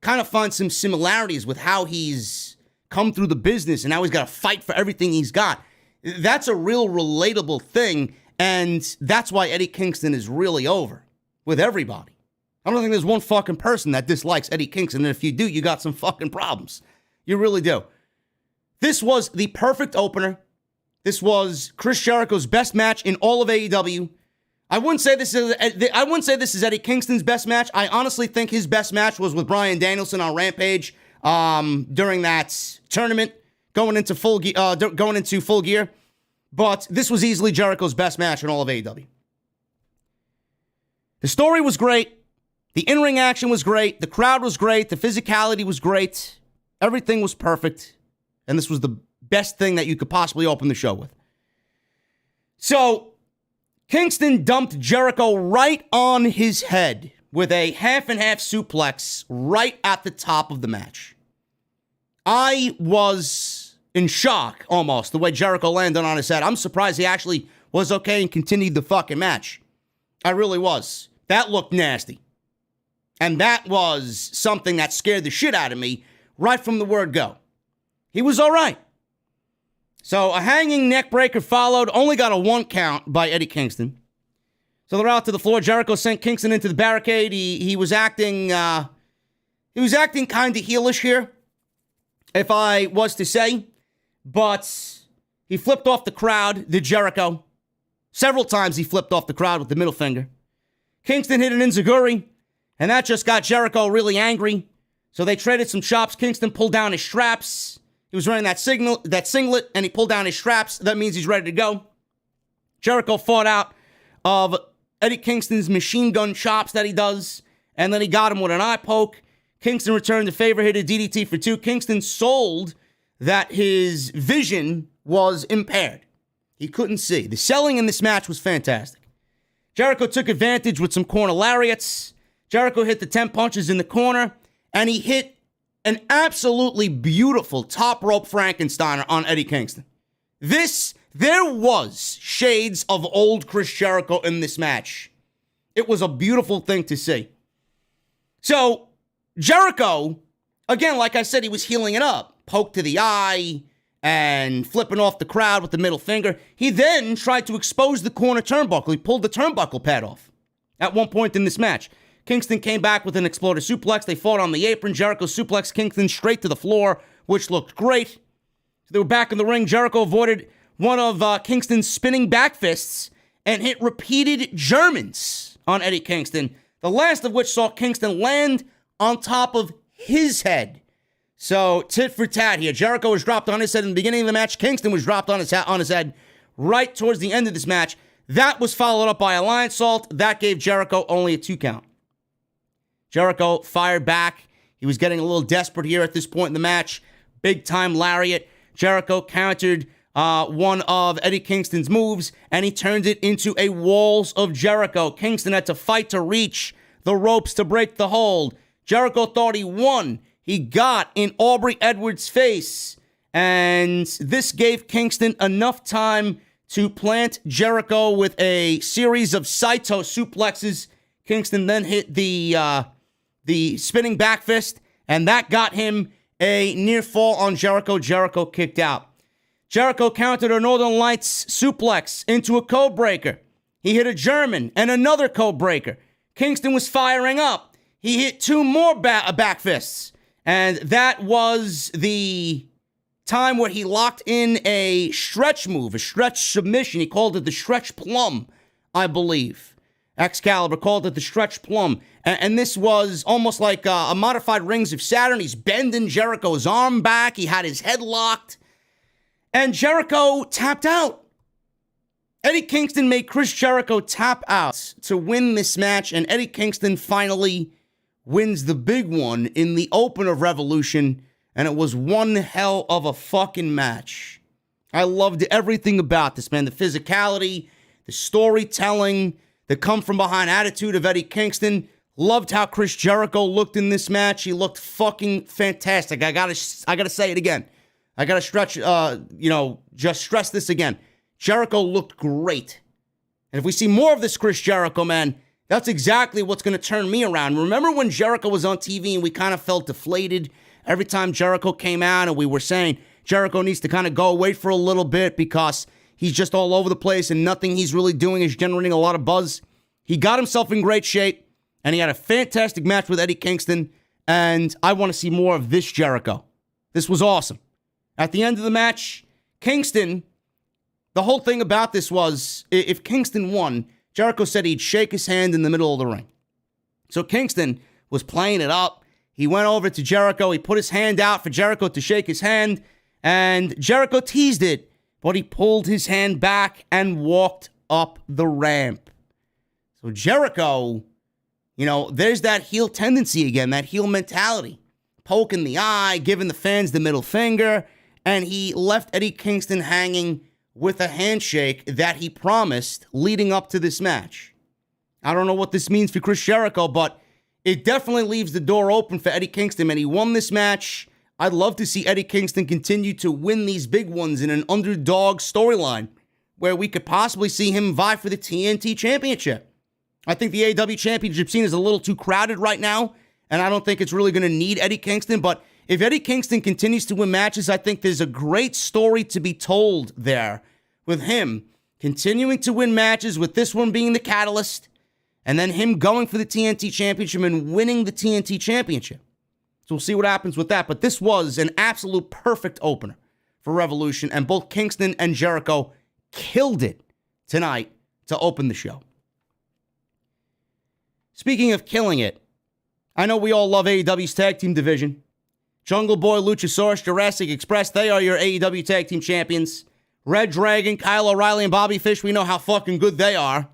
kind of find some similarities with how he's come through the business and now he's got to fight for everything he's got. That's a real relatable thing, and that's why Eddie Kingston is really over with everybody. I don't think there's one fucking person that dislikes Eddie Kingston, and if you do, you got some fucking problems. You really do. This was the perfect opener. This was Chris Jericho's best match in all of AEW. I wouldn't say this is Eddie Kingston's best match. I honestly think his best match was with Bryan Danielson on Rampage during that tournament going into full gear. But this was easily Jericho's best match in all of AEW. The story was great. The in-ring action was great. The crowd was great. The physicality was great. Everything was perfect. And this was the best thing that you could possibly open the show with. So, Kingston dumped Jericho right on his head with a half-and-half suplex right at the top of the match. I was in shock, almost, the way Jericho landed on his head. I'm surprised he actually was okay and continued the fucking match. I really was. That looked nasty. And that was something that scared the shit out of me right from the word go. He was all right. So a hanging neck breaker followed, only got a 1 count by Eddie Kingston. So they're out to the floor. Jericho sent Kingston into the barricade. He was acting kind of heelish here, if I was to say. But he flipped off the crowd, did Jericho. Several times he flipped off the crowd with the middle finger. Kingston hit an enziguri, and that just got Jericho really angry. So they traded some chops. Kingston pulled down his straps. He was wearing that singlet, and he pulled down his straps. That means he's ready to go. Jericho fought out of Eddie Kingston's machine gun chops that he does, and then he got him with an eye poke. Kingston returned the favor, hit a DDT for 2. Kingston sold that his vision was impaired. He couldn't see. The selling in this match was fantastic. Jericho took advantage with some corner lariats. Jericho hit the 10 punches in the corner, and he hit an absolutely beautiful top rope Frankensteiner on Eddie Kingston. There was shades of old Chris Jericho in this match. It was a beautiful thing to see. So, Jericho, again, like I said, he was healing it up. Poke to the eye and flipping off the crowd with the middle finger. He then tried to expose the corner turnbuckle. He pulled the turnbuckle pad off at one point in this match. Kingston came back with an exploder suplex. They fought on the apron. Jericho suplexed Kingston straight to the floor, which looked great. They were back in the ring. Jericho avoided one of Kingston's spinning back fists and hit repeated Germans on Eddie Kingston, the last of which saw Kingston land on top of his head. So, tit for tat here. Jericho was dropped on his head in the beginning of the match. Kingston was dropped on his head right towards the end of this match. That was followed up by a lion salt. That gave Jericho only a 2 count. Jericho fired back. He was getting a little desperate here at this point in the match. Big time lariat. Jericho countered one of Eddie Kingston's moves, and he turned it into a Walls of Jericho. Kingston had to fight to reach the ropes to break the hold. Jericho thought he won. He got in Aubrey Edwards' face, and this gave Kingston enough time to plant Jericho with a series of Saito suplexes. Kingston then hit the spinning back fist, and that got him a near fall on Jericho. Jericho kicked out. Jericho countered a Northern Lights suplex into a code breaker. He hit a German and another code breaker. Kingston was firing up. He hit 2 more back fists. And that was the time where he locked in a stretch move, a stretch submission. He called it the stretch plum, I believe. Excalibur called it the stretch plum. And this was almost like a modified Rings of Saturn. He's bending Jericho's arm back. He had his head locked. And Jericho tapped out. Eddie Kingston made Chris Jericho tap out to win this match. And Eddie Kingston finally wins the big one in the open of Revolution, and it was one hell of a fucking match. I loved everything about this, man. The physicality, the storytelling, the come-from-behind attitude of Eddie Kingston. Loved how Chris Jericho looked in this match. He looked fucking fantastic. I gotta say it again. I gotta just stress this again. Jericho looked great. And if we see more of this Chris Jericho, man, that's exactly what's going to turn me around. Remember when Jericho was on TV and we kind of felt deflated every time Jericho came out, and we were saying Jericho needs to kind of go away for a little bit because he's just all over the place and nothing he's really doing is generating a lot of buzz. He got himself in great shape, and he had a fantastic match with Eddie Kingston, and I want to see more of this Jericho. This was awesome. At the end of the match, Kingston, the whole thing about this was, if Kingston won, Jericho said he'd shake his hand in the middle of the ring. So Kingston was playing it up. He went over to Jericho. He put his hand out for Jericho to shake his hand. And Jericho teased it, but he pulled his hand back and walked up the ramp. So Jericho, there's that heel tendency again, that heel mentality. Poking the eye, giving the fans the middle finger. And he left Eddie Kingston hanging with a handshake that he promised leading up to this match. I don't know what this means for Chris Jericho, but it definitely leaves the door open for Eddie Kingston, and he won this match. I'd love to see Eddie Kingston continue to win these big ones in an underdog storyline where we could possibly see him vie for the TNT Championship. I think the AEW Championship scene is a little too crowded right now, and I don't think it's really going to need Eddie Kingston, but if Eddie Kingston continues to win matches, I think there's a great story to be told there with him continuing to win matches, with this one being the catalyst, and then him going for the TNT Championship and winning the TNT Championship. So we'll see what happens with that. But this was an absolute perfect opener for Revolution, and both Kingston and Jericho killed it tonight to open the show. Speaking of killing it, I know we all love AEW's tag team division. Jungle Boy, Luchasaurus, Jurassic Express, they are your AEW tag team champions. reDRagon, Kyle O'Reilly, and Bobby Fish, we know how fucking good they are.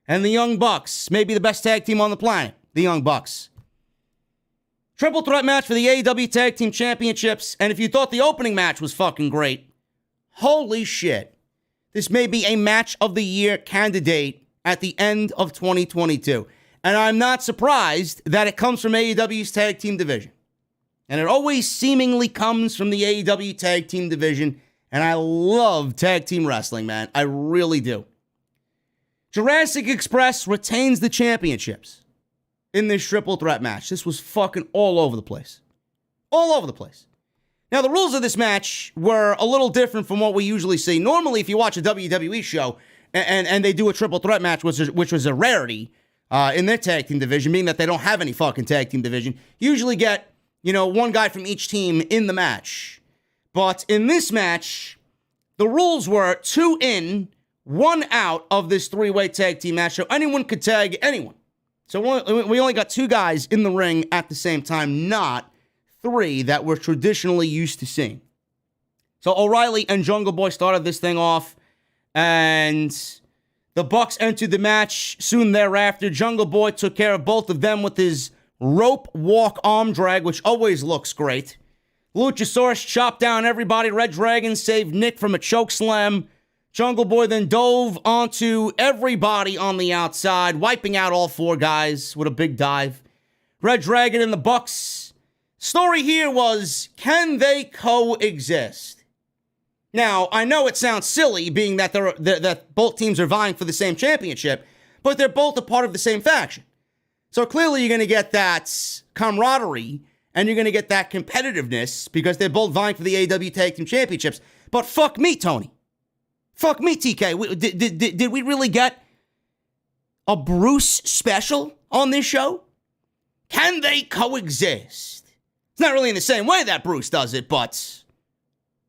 and the Young Bucks, maybe the best tag team on the planet, the Young Bucks. Triple threat match for the AEW Tag Team Championships, and if you thought the opening match was fucking great, holy shit. This may be a match of the year candidate at the end of 2022. And I'm not surprised that it comes from AEW's tag team division. And it always seemingly comes from the AEW tag team division. And I love tag team wrestling, man. I really do. Jurassic Express retains the championships in this triple threat match. This was fucking all over the place. All over the place. Now, the rules of this match were a little different from what we usually see. Normally, if you watch a WWE show and they do a triple threat match, which was a rarity in their tag team division, meaning that they don't have any fucking tag team division, usually get, one guy from each team in the match. But in this match, the rules were 2 in, 1 out of this 3-way tag team match, so anyone could tag anyone. So we only got 2 guys in the ring at the same time, not 3 that we're traditionally used to seeing. So O'Reilly and Jungle Boy started this thing off, and the Bucks entered the match soon thereafter. Jungle Boy took care of both of them with his rope walk arm drag, which always looks great. Luchasaurus chopped down everybody. reDRagon saved Nick from a choke slam. Jungle Boy then dove onto everybody on the outside, wiping out all 4 guys with a big dive. reDRagon and the Bucks. Story here was, can they coexist? Now, I know it sounds silly, being that that both teams are vying for the same championship, but they're both a part of the same faction. So clearly you're going to get that camaraderie, and you're going to get that competitiveness, because they're both vying for the AEW Tag Team Championships. But fuck me, Tony. Fuck me, TK. Did we really get a Bruce special on this show? Can they coexist? It's not really in the same way that Bruce does it, but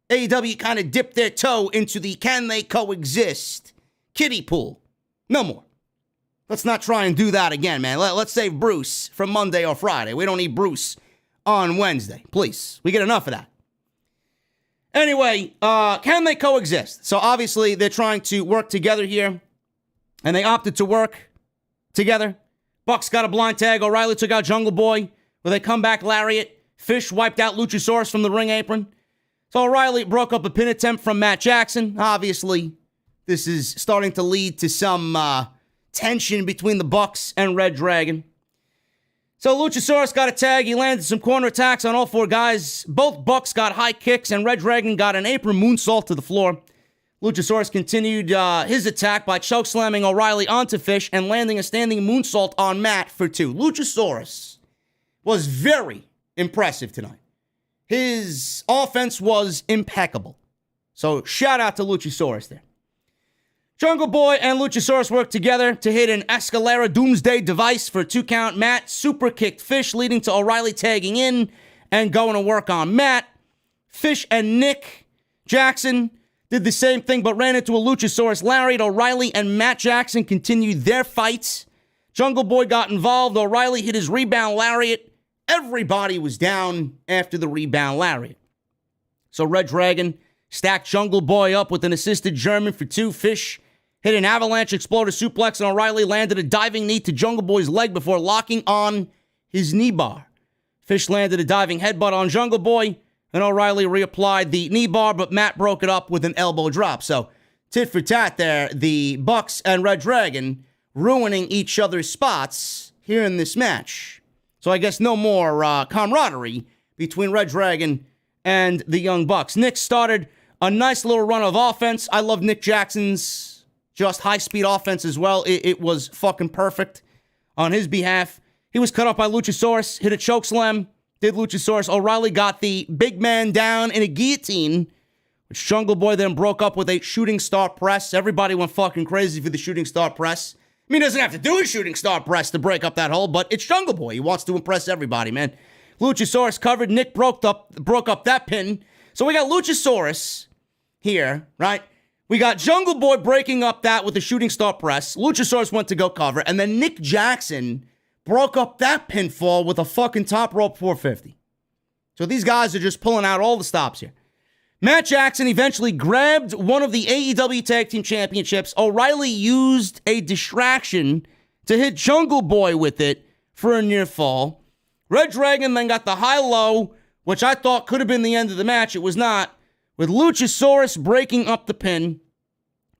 AEW kind of dipped their toe into the can they coexist kiddie pool. No more. Let's not try and do that again, man. Let's save Bruce from Monday or Friday. We don't need Bruce on Wednesday. Please. We get enough of that. Anyway, can they coexist? So obviously they're trying to work together here, and they opted to work together. Bucks got a blind tag. O'Reilly took out Jungle Boy with a comeback lariat. Fish wiped out Luchasaurus from the ring apron. So O'Reilly broke up a pin attempt from Matt Jackson. Obviously, this is starting to lead to some tension between the Bucks and reDRagon. So Luchasaurus got a tag. He landed some corner attacks on all 4 guys. Both Bucks got high kicks, and reDRagon got an apron moonsault to the floor. Luchasaurus continued his attack by chokeslamming O'Reilly onto Fish and landing a standing moonsault on Matt for 2. Luchasaurus was very impressive tonight. His offense was impeccable. So shout out to Luchasaurus there. Jungle Boy and Luchasaurus worked together to hit an Escalera Doomsday device for a 2 count. Matt super kicked Fish, leading to O'Reilly tagging in and going to work on Matt. Fish and Nick Jackson did the same thing, but ran into a Luchasaurus lariat. O'Reilly and Matt Jackson continued their fights. Jungle Boy got involved. O'Reilly hit his rebound lariat. Everybody was down after the rebound lariat. So reDRagon stacked Jungle Boy up with an assisted German for 2. Fish hit an avalanche exploder suplex, and O'Reilly landed a diving knee to Jungle Boy's leg before locking on his knee bar. Fish landed a diving headbutt on Jungle Boy, and O'Reilly reapplied the knee bar, but Matt broke it up with an elbow drop. So tit for tat there, the Bucks and reDRagon ruining each other's spots here in this match. So I guess no more camaraderie between reDRagon and the Young Bucks. Nick started a nice little run of offense. I love Nick Jackson's just high-speed offense as well. It was fucking perfect on his behalf. He was cut off by Luchasaurus, hit a chokeslam, did Luchasaurus. O'Reilly got the big man down in a guillotine, which Jungle Boy then broke up with a shooting star press. Everybody went fucking crazy for the shooting star press. I mean, he doesn't have to do a shooting star press to break up that hole, but it's Jungle Boy. He wants to impress everybody, man. Luchasaurus covered. Nick broke up that pin. So we got Luchasaurus here, right? We got Jungle Boy breaking up that with a shooting star press. Luchasaurus went to go cover, and then Nick Jackson broke up that pinfall with a fucking top rope 450. So these guys are just pulling out all the stops here. Matt Jackson eventually grabbed one of the AEW Tag Team Championships. O'Reilly used a distraction to hit Jungle Boy with it for a near fall. reDRagon then got the high-low, which I thought could have been the end of the match. It was not, with Luchasaurus breaking up the pin.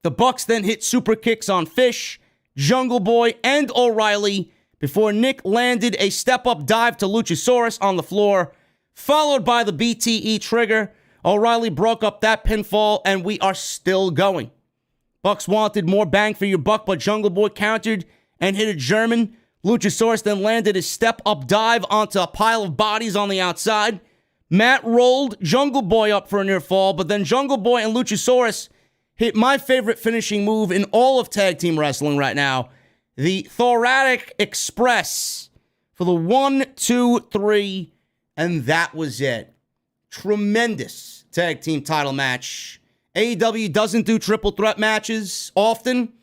The Bucks then hit super kicks on Fish, Jungle Boy, and O'Reilly before Nick landed a step-up dive to Luchasaurus on the floor, followed by the BTE trigger. O'Reilly broke up that pinfall, and we are still going. Bucks wanted more bang for your buck, but Jungle Boy countered and hit a German. Luchasaurus then landed his step-up dive onto a pile of bodies on the outside. Matt rolled Jungle Boy up for a near fall, but then Jungle Boy and Luchasaurus hit my favorite finishing move in all of tag team wrestling right now, the Thoracic Express for the 1, 2, 3, and that was it. Tremendous tag team title match. AEW doesn't do triple threat matches often.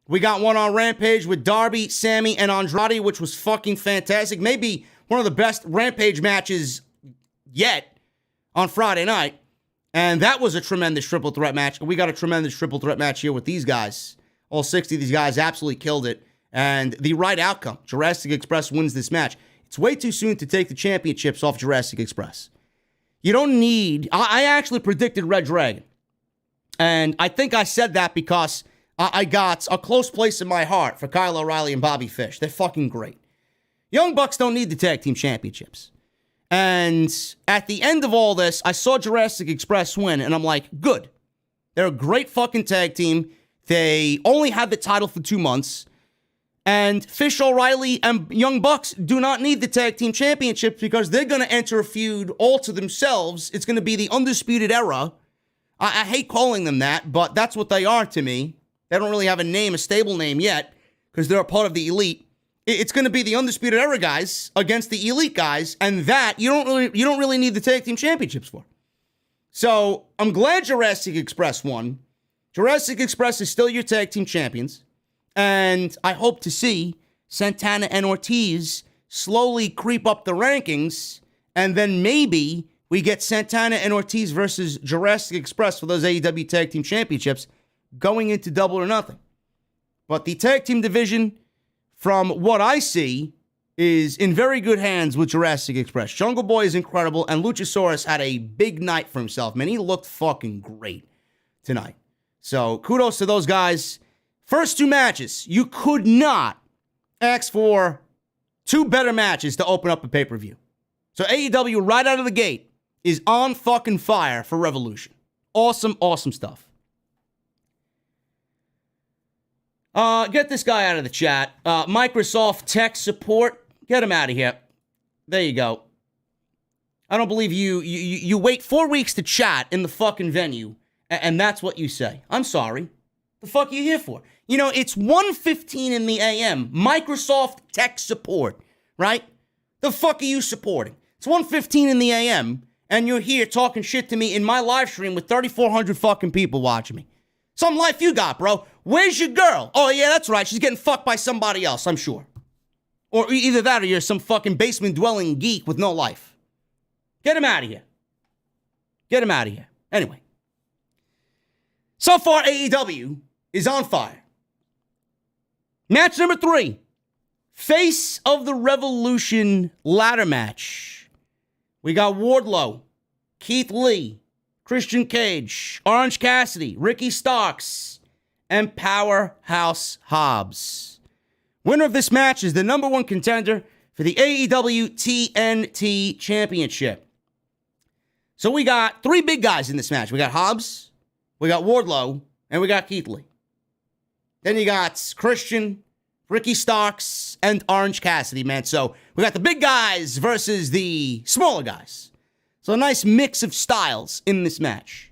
We got one on Rampage with Darby, Sammy, and Andrade, which was fucking fantastic. Maybe one of the best Rampage matches yet on Friday night. And that was a tremendous triple threat match. We got a tremendous triple threat match here with these guys. All 60 of these guys absolutely killed it. And the right outcome. Jurassic Express wins this match. It's way too soon to take the championships off Jurassic Express. You don't need... I actually predicted reDRagon. And I think I said that because I got a close place in my heart for Kyle O'Reilly and Bobby Fish. They're fucking great. Young Bucks don't need the tag team championships. And at the end of all this, I saw Jurassic Express win, and I'm like, good. They're a great fucking tag team. They only had the title for 2 months. And Fish, O'Reilly, and Young Bucks do not need the tag team championships because they're going to enter a feud all to themselves. It's going to be the Undisputed Era. I hate calling them that, but that's what they are to me. They don't really have a name, a stable name yet, because they're a part of the Elite. It's going to be the Undisputed Era guys against the Elite guys, and that you don't really need the tag team championships for. So I'm glad Jurassic Express won. Jurassic Express is still your tag team champions. And I hope to see Santana and Ortiz slowly creep up the rankings. And then maybe we get Santana and Ortiz versus Jurassic Express for those AEW Tag Team Championships going into Double or Nothing. But the tag team division, from what I see, is in very good hands with Jurassic Express. Jungle Boy is incredible. And Luchasaurus had a big night for himself. Man, he looked fucking great tonight. So kudos to those guys. First 2 matches, you could not ask for 2 better matches to open up a pay-per-view. So AEW right out of the gate is on fucking fire for Revolution. Awesome, awesome stuff. Get this guy out of the chat. Microsoft tech support. Get him out of here. There you go. I don't believe you wait 4 weeks to chat in the fucking venue, and that's what you say. I'm sorry. The fuck are you here for? You know, it's 1:15 in the a.m. Microsoft tech support, right? The fuck are you supporting? It's 1:15 in the a.m. and you're here talking shit to me in my live stream with 3,400 fucking people watching me. Some life you got, bro. Where's your girl? Oh, yeah, that's right. She's getting fucked by somebody else, I'm sure. Or either that or you're some fucking basement-dwelling geek with no life. Get him out of here. Get him out of here. Anyway. So far, AEW is on fire. Match number 3. Face of the Revolution ladder match. We got Wardlow, Keith Lee, Christian Cage, Orange Cassidy, Ricky Starks, and Powerhouse Hobbs. Winner of this match is the #1 contender for the AEW TNT Championship. So we got 3 big guys in this match. We got Hobbs, we got Wardlow, and we got Keith Lee. Then you got Christian, Ricky Starks, and Orange Cassidy, man. So we got the big guys versus the smaller guys. So a nice mix of styles in this match.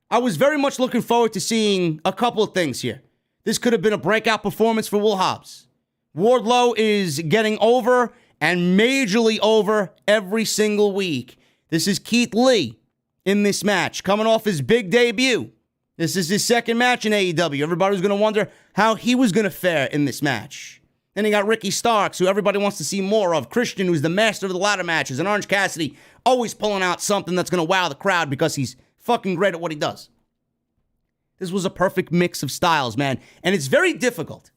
I was very much looking forward to seeing a couple of things here. This could have been a breakout performance for Will Hobbs. Wardlow is getting over and majorly over every single week. This is Keith Lee in this match, coming off his big debut. This is his second match in AEW. Everybody was going to wonder how he was going to fare in this match. Then you got Ricky Starks, who everybody wants to see more of. Christian, who's the master of the ladder matches. And Orange Cassidy, always pulling out something that's going to wow the crowd because he's fucking great at what he does. This was a perfect mix of styles, man. And it's very difficult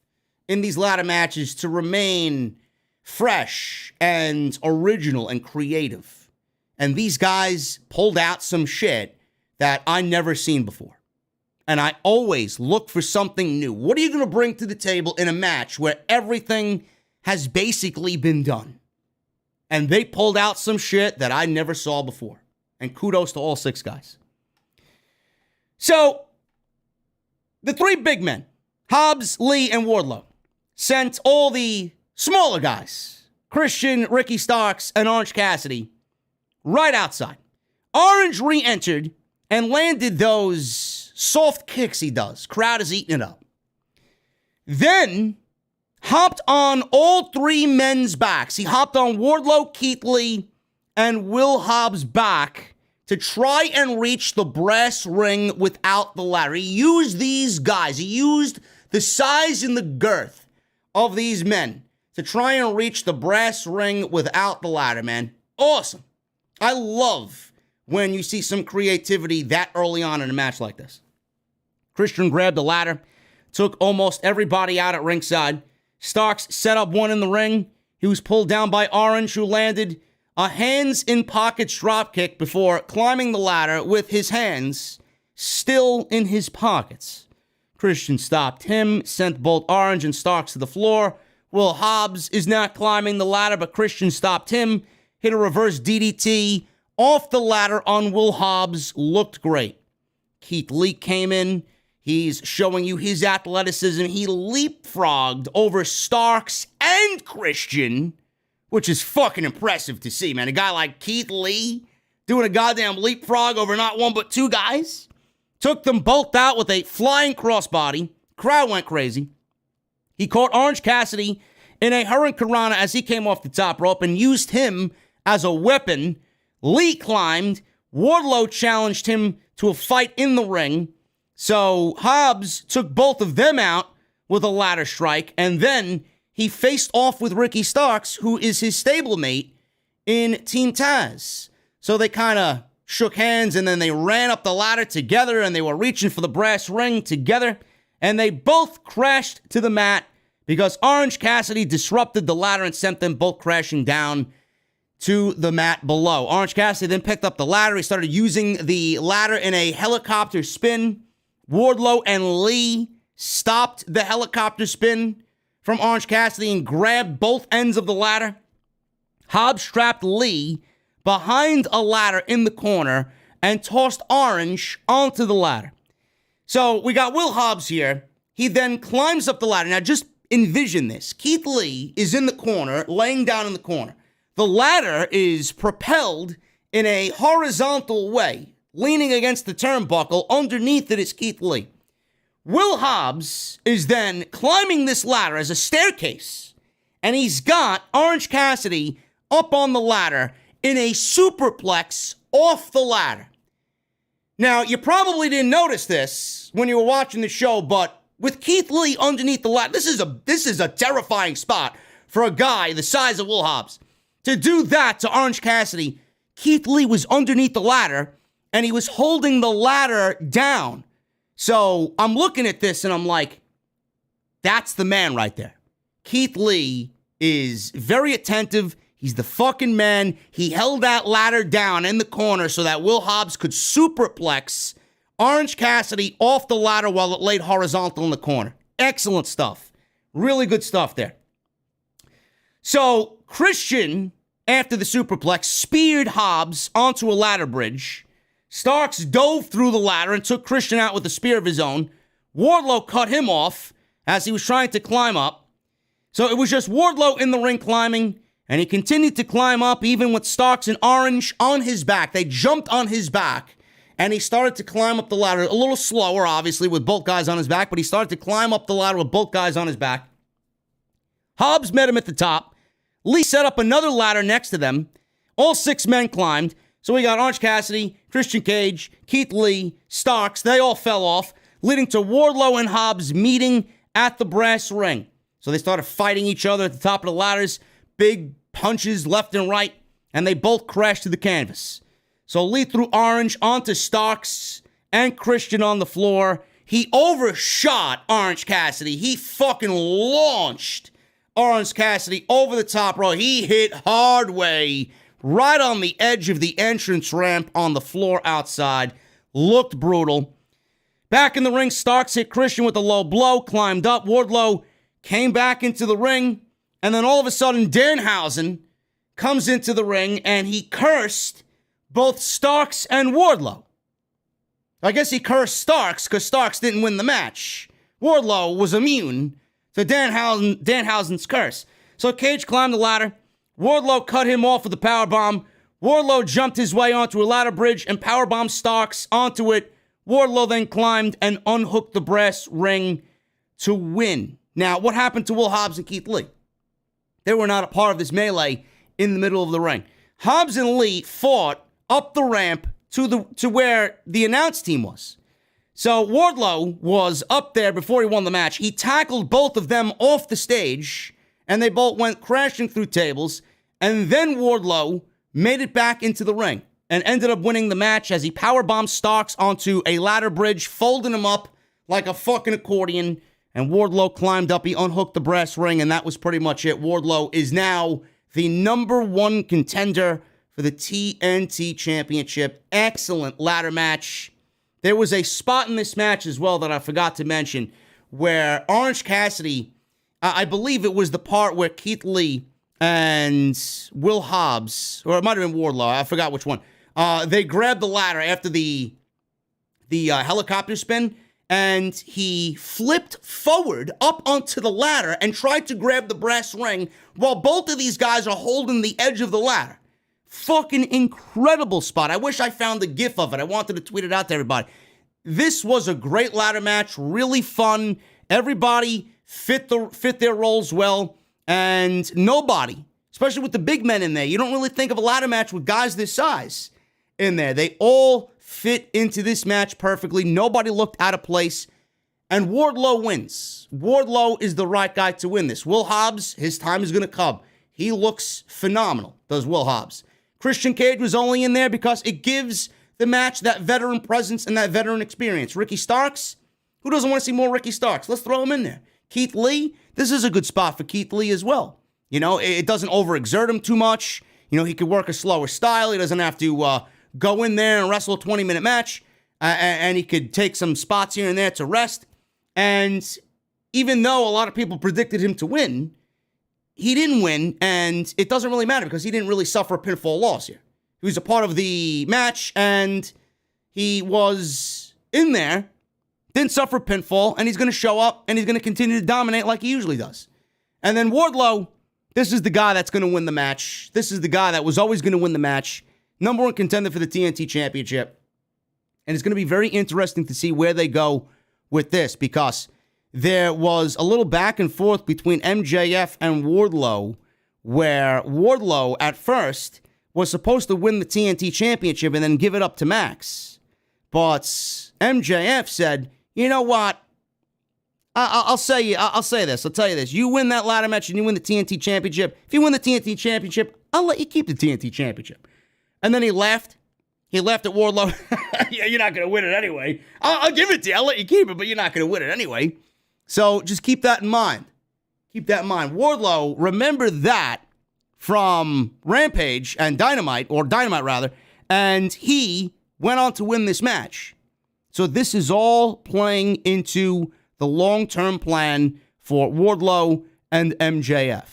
in these ladder matches to remain fresh and original and creative. And these guys pulled out some shit that I never seen before. And I always look for something new. What are you going to bring to the table in a match where everything has basically been done? And they pulled out some shit that I never saw before. And kudos to all 6 guys. So, the 3 big men, Hobbs, Lee, and Wardlow, sent all the smaller guys, Christian, Ricky Starks, and Orange Cassidy, right outside. Orange re-entered and landed those soft kicks he does. Crowd is eating it up. Then hopped on all 3 men's backs. He hopped on Wardlow, Keith Lee, and Will Hobbs' back to try and reach the brass ring without the ladder. He used these guys. He used the size and the girth of these men to try and reach the brass ring without the ladder, man. Awesome. I love when you see some creativity that early on in a match like this. Christian grabbed the ladder, took almost everybody out at ringside. Starks set up one in the ring. He was pulled down by Orange, who landed a hands-in-pockets dropkick before climbing the ladder with his hands still in his pockets. Christian stopped him, sent both Orange and Starks to the floor. Will Hobbs is now climbing the ladder, but Christian stopped him, hit a reverse DDT off the ladder on Will Hobbs. Looked great. Keith Lee came in. He's showing you his athleticism. He leapfrogged over Starks and Christian, which is fucking impressive to see, man. A guy like Keith Lee doing a goddamn leapfrog over not 1 but 2 guys. Took them both out with a flying crossbody. Crowd went crazy. He caught Orange Cassidy in a hurricanrana as he came off the top rope and used him as a weapon. Lee climbed. Wardlow challenged him to a fight in the ring. So Hobbs took both of them out with a ladder strike, and then he faced off with Ricky Starks, who is his stablemate in Team Taz. So they kind of shook hands, and then they ran up the ladder together, and they were reaching for the brass ring together, and they both crashed to the mat because Orange Cassidy disrupted the ladder and sent them both crashing down to the mat below. Orange Cassidy then picked up the ladder. He started using the ladder in a helicopter spin. Wardlow and Lee stopped the helicopter spin from Orange Cassidy and grabbed both ends of the ladder. Hobbs trapped Lee behind a ladder in the corner and tossed Orange onto the ladder. So we got Will Hobbs here. He then climbs up the ladder. Now just envision this. Keith Lee is in the corner, laying down in the corner. The ladder is propelled in a horizontal way, leaning against the turnbuckle. Underneath it is Keith Lee. Will Hobbs is then climbing this ladder as a staircase, and he's got Orange Cassidy up on the ladder in a superplex off the ladder. Now, you probably didn't notice this when you were watching the show, but with Keith Lee underneath the ladder, this is a terrifying spot for a guy the size of Will Hobbs. To do that to Orange Cassidy, Keith Lee was underneath the ladder, and he was holding the ladder down. So I'm looking at this and I'm like, that's the man right there. Keith Lee is very attentive. He's the fucking man. He held that ladder down in the corner so that Will Hobbs could superplex Orange Cassidy off the ladder while it laid horizontal in the corner. Excellent stuff. Really good stuff there. So Christian, after the superplex, speared Hobbs onto a ladder bridge. Starks dove through the ladder and took Christian out with a spear of his own. Wardlow cut him off as he was trying to climb up. So it was just Wardlow in the ring climbing, and he continued to climb up even with Starks and Orange on his back. They jumped on his back, and he started to climb up the ladder a little slower, obviously, with both guys on his back, but he started to climb up the ladder with both guys on his back. Hobbs met him at the top. Lee set up another ladder next to them. All 6 men climbed. So we got Orange Cassidy, Christian Cage, Keith Lee, Starks. They all fell off, leading to Wardlow and Hobbs meeting at the brass ring. So they started fighting each other at the top of the ladders, big punches left and right, and they both crashed to the canvas. So Lee threw Orange onto Starks and Christian on the floor. He overshot Orange Cassidy. He fucking launched Orange Cassidy over the top rope. He hit hard way right on the edge of the entrance ramp on the floor outside. Looked brutal. Back in the ring, Starks hit Christian with a low blow, climbed up. Wardlow came back into the ring, and then all of a sudden, Danhausen comes into the ring, and he cursed both Starks and Wardlow. I guess he cursed Starks because Starks didn't win the match. Wardlow was immune to Danhausen's curse. So Cage climbed the ladder. Wardlow cut him off with a powerbomb. Wardlow jumped his way onto a ladder bridge and powerbombed Starks onto it. Wardlow then climbed and unhooked the brass ring to win. Now, what happened to Will Hobbs and Keith Lee? They were not a part of this melee in the middle of the ring. Hobbs and Lee fought up the ramp to where the announce team was. So Wardlow was up there before he won the match. He tackled both of them off the stage, and they both went crashing through tables. And then Wardlow made it back into the ring and ended up winning the match as he powerbombed Starks onto a ladder bridge, folding him up like a fucking accordion. And Wardlow climbed up. He unhooked the brass ring, and that was pretty much it. Wardlow is now the number one contender for the TNT Championship. Excellent ladder match. There was a spot in this match as well that I forgot to mention where Orange Cassidy, I believe it was the part where Keith Lee and Will Hobbs, or it might have been Wardlow, I forgot which one, they grabbed the ladder after the helicopter spin, and he flipped forward up onto the ladder and tried to grab the brass ring while both of these guys are holding the edge of the ladder. Fucking incredible spot. I wish I found the gif of it. I wanted to tweet it out to everybody. This was a great ladder match, really fun. Everybody fit their roles well, and nobody, especially with the big men in there, you don't really think of a ladder match with guys this size in there. They all fit into this match perfectly. Nobody looked out of place, and Wardlow wins. Wardlow is the right guy to win this. Will Hobbs, his time is going to come. He looks phenomenal, does Will Hobbs. Christian Cage was only in there because it gives the match that veteran presence and that veteran experience. Ricky Starks, who doesn't want to see more Ricky Starks? Let's throw him in there. Keith Lee, this is a good spot for Keith Lee as well. You know, it doesn't overexert him too much. You know, he could work a slower style. He doesn't have to go in there and wrestle a 20-minute match. And he could take some spots here and there to rest. And even though a lot of people predicted him to win, he didn't win, and it doesn't really matter because he didn't really suffer a pinfall loss here. He was a part of the match, and he was in there, didn't suffer a pinfall, and he's going to show up, and he's going to continue to dominate like he usually does. And then Wardlow, this is the guy that's going to win the match. This is the guy that was always going to win the match. Number one contender for the TNT Championship. And it's going to be very interesting to see where they go with this because there was a little back and forth between MJF and Wardlow, where Wardlow at first was supposed to win the TNT Championship and then give it up to Max. But MJF said, you know what? I'll tell you this. You win that ladder match and you win the TNT Championship. If you win the TNT Championship, I'll let you keep the TNT Championship. And then he left. He left at Wardlow. Yeah, you're not going to win it anyway. I'll give it to you. I'll let you keep it, but you're not going to win it anyway. So just keep that in mind. Keep that in mind. Wardlow, remember that from Rampage and Dynamite rather, and he went on to win this match. So this is all playing into the long-term plan for Wardlow and MJF.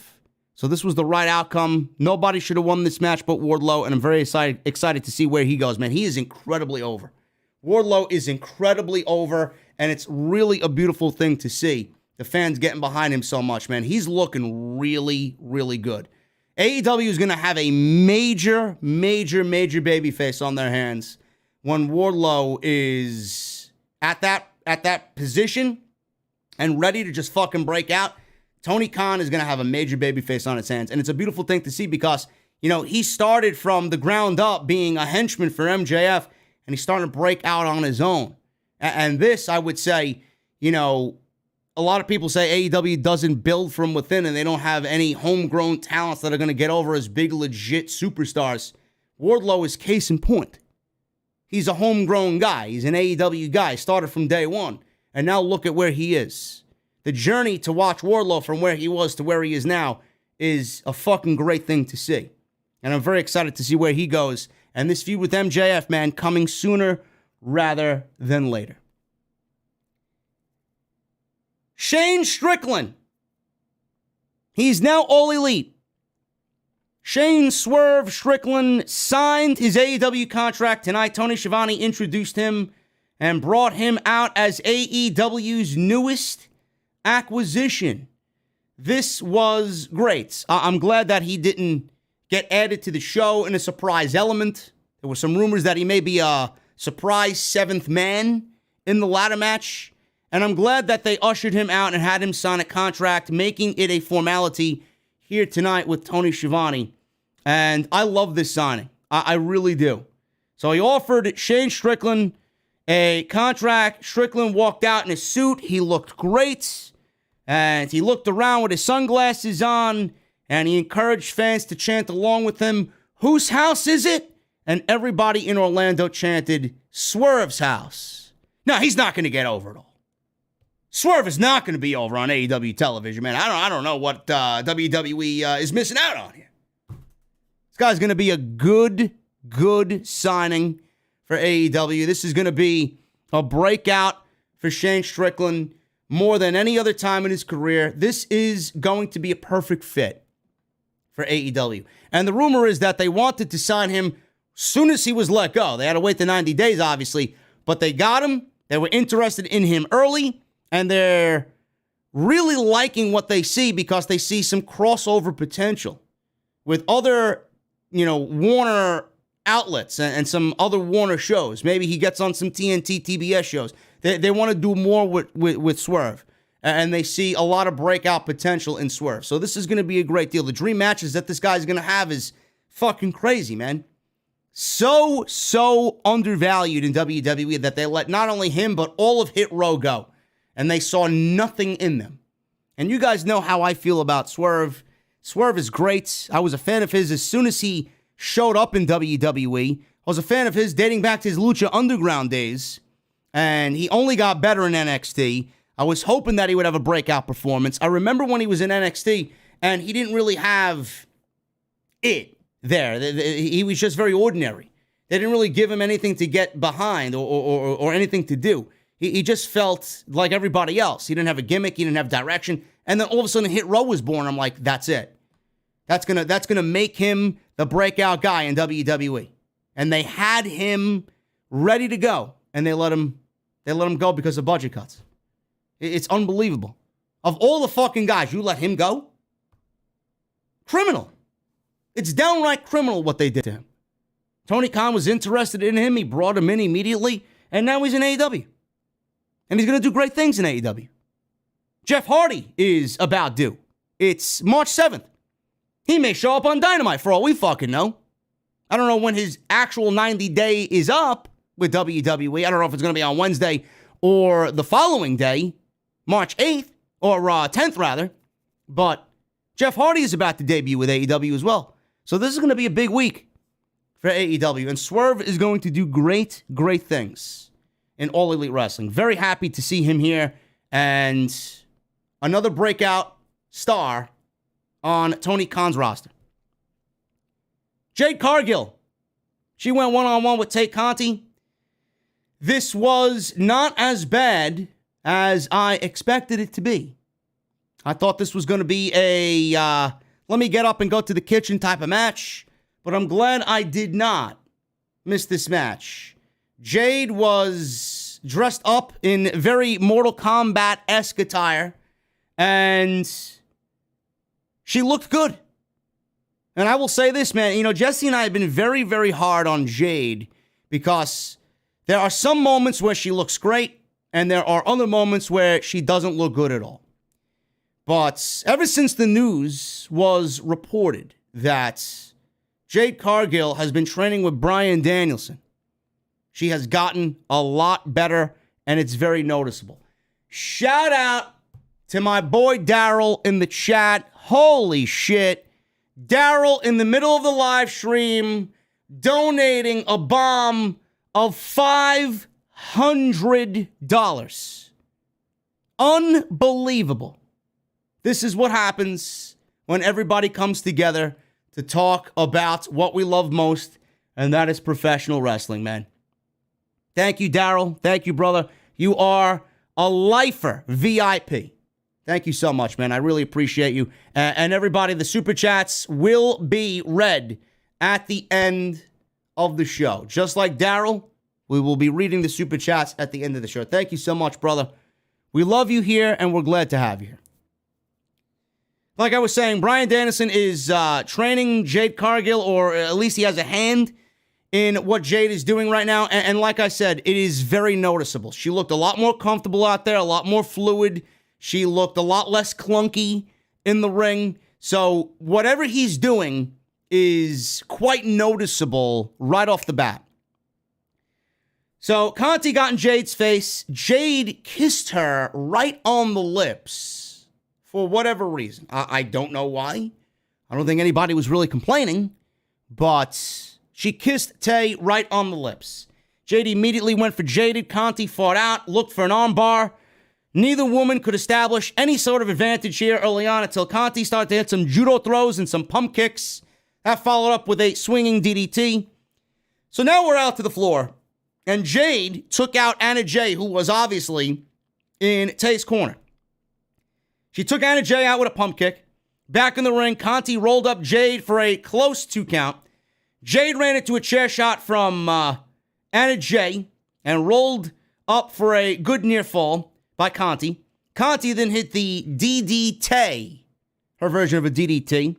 So this was the right outcome. Nobody should have won this match but Wardlow, and I'm very excited to see where he goes, man. He is incredibly over. Wardlow is incredibly over, and it's really a beautiful thing to see. The fans getting behind him so much, man. He's looking really, really good. AEW is going to have a major, major, major babyface on their hands when Wardlow is at that position and ready to just fucking break out. Tony Khan is going to have a major babyface on his hands, and it's a beautiful thing to see because, you know, he started from the ground up being a henchman for MJF, and he's starting to break out on his own. And this, I would say, you know, a lot of people say AEW doesn't build from within and they don't have any homegrown talents that are going to get over as big, legit superstars. Wardlow is case in point. he's a homegrown guy. He's an AEW guy. Started from day one. And now look at where he is. The journey to watch Wardlow from where he was to where he is now is a fucking great thing to see. And I'm very excited to see where he goes. And this feud with MJF, man, coming sooner rather than later. Shane Strickland. He's now All Elite. Shane Swerve Strickland signed his AEW contract tonight. Tony Schiavone introduced him and brought him out as AEW's newest acquisition. This was great. I'm glad that he didn't get added to the show in a surprise element. There were some rumors that he may be a surprise seventh man in the ladder match. And I'm glad that they ushered him out and had him sign a contract, making it a formality here tonight with Tony Schiavone. And I love this signing. I really do. So he offered Shane Strickland a contract. Strickland walked out in a suit. He looked great. And he looked around with his sunglasses on. And he encouraged fans to chant along with him, "Whose house is it?" And everybody in Orlando chanted, "Swerve's house." Now, he's not going to get over it all. Swerve is not going to be over on AEW television, man. I don't know what WWE is missing out on here. This guy's going to be a good signing for AEW. This is going to be a breakout for Shane Strickland more than any other time in his career. This is going to be a perfect fit for AEW. And the rumor is that they wanted to sign him soon as he was let go. They had to wait the 90 days, obviously, but they got him. They were interested in him early. And they're really liking what they see because they see some crossover potential with other, Warner outlets and some other Warner shows. Maybe he gets on some TNT, TBS shows. They want to do more with Swerve. And they see a lot of breakout potential in Swerve. So this is going to be a great deal. The dream matches that this guy's going to have is fucking crazy, man. So undervalued in WWE that they let not only him, but all of Hit Row go. And they saw nothing in them. And you guys know how I feel about Swerve. Swerve is great. I was a fan of his as soon as he showed up in WWE. I was a fan of his dating back to his Lucha Underground days. And he only got better in NXT. I was hoping that he would have a breakout performance. I remember when he was in NXT, and he didn't really have it there. He was just very ordinary. They didn't really give him anything to get behind or anything to do. He just felt like everybody else. He didn't have a gimmick. He didn't have direction. And then all of a sudden, Hit Row was born. I'm like, that's it. That's gonna make him the breakout guy in WWE. And they had him ready to go, and they let him go because of budget cuts. It's unbelievable. Of all the fucking guys, you let him go? Criminal. It's downright criminal what they did to him. Tony Khan was interested in him. He brought him in immediately, and now he's in AEW. And he's going to do great things in AEW. Jeff Hardy is about due. It's March 7th. He may show up on Dynamite for all we fucking know. I don't know when his actual 90-day is up with WWE. I don't know if it's going to be on Wednesday or the following day, March 8th, or 10th rather. But Jeff Hardy is about to debut with AEW as well. So this is going to be a big week for AEW. And Swerve is going to do great things in All Elite Wrestling. Very happy to see him here. And another breakout star on Tony Khan's roster. Jade Cargill. She went one-on-one with Conti. This was not as bad as I expected it to be. I thought this was going to be a let me get up and go to the kitchen type of match. But I'm glad I did not miss this match. Jade was dressed up in very Mortal Kombat-esque attire, and she looked good. And I will say this, man, Jesse and I have been very hard on Jade because there are some moments where she looks great, and there are other moments where she doesn't look good at all. But ever since the news was reported that Jade Cargill has been training with Bryan Danielson, she has gotten a lot better, and it's very noticeable. Shout out to my boy Daryl in the chat. Holy shit. Daryl in the middle of the live stream donating a bomb of $500. Unbelievable. This is what happens when everybody comes together to talk about what we love most, and that is professional wrestling, man. Thank you, Daryl. Thank you, brother. You are a lifer, VIP. Thank you so much, man. I really appreciate you. And everybody, the super chats will be read at the end of the show. Just like Daryl, we will be reading the super chats at the end of the show. Thank you so much, brother. We love you here, and we're glad to have you here. Like I was saying, Bryan Danielson is training Jade Cargill, or at least he has a hand in what Jade is doing right now. And like I said, it is very noticeable. She looked a lot more comfortable out there, a lot more fluid. She looked a lot less clunky in the ring. So whatever he's doing is quite noticeable right off the bat. So Conti got in Jade's face. Jade kissed her right on the lips for whatever reason. I don't know why. I don't think anybody was really complaining, but she kissed Tay right on the lips. Jade immediately went for Jaded. Conti fought out, looked for an armbar. Neither woman could establish any sort of advantage here early on until Conti started to hit some judo throws and some pump kicks. That followed up with a swinging DDT. So now we're out to the floor. And Jade took out Anna Jay, who was obviously in Tay's corner. She took Anna Jay out with a pump kick. Back in the ring, Conti rolled up Jade for a close 2 count. Jade ran into a chair shot from Anna Jay and rolled up for a good near fall by Conti. Conti then hit the DDT, her version of a DDT,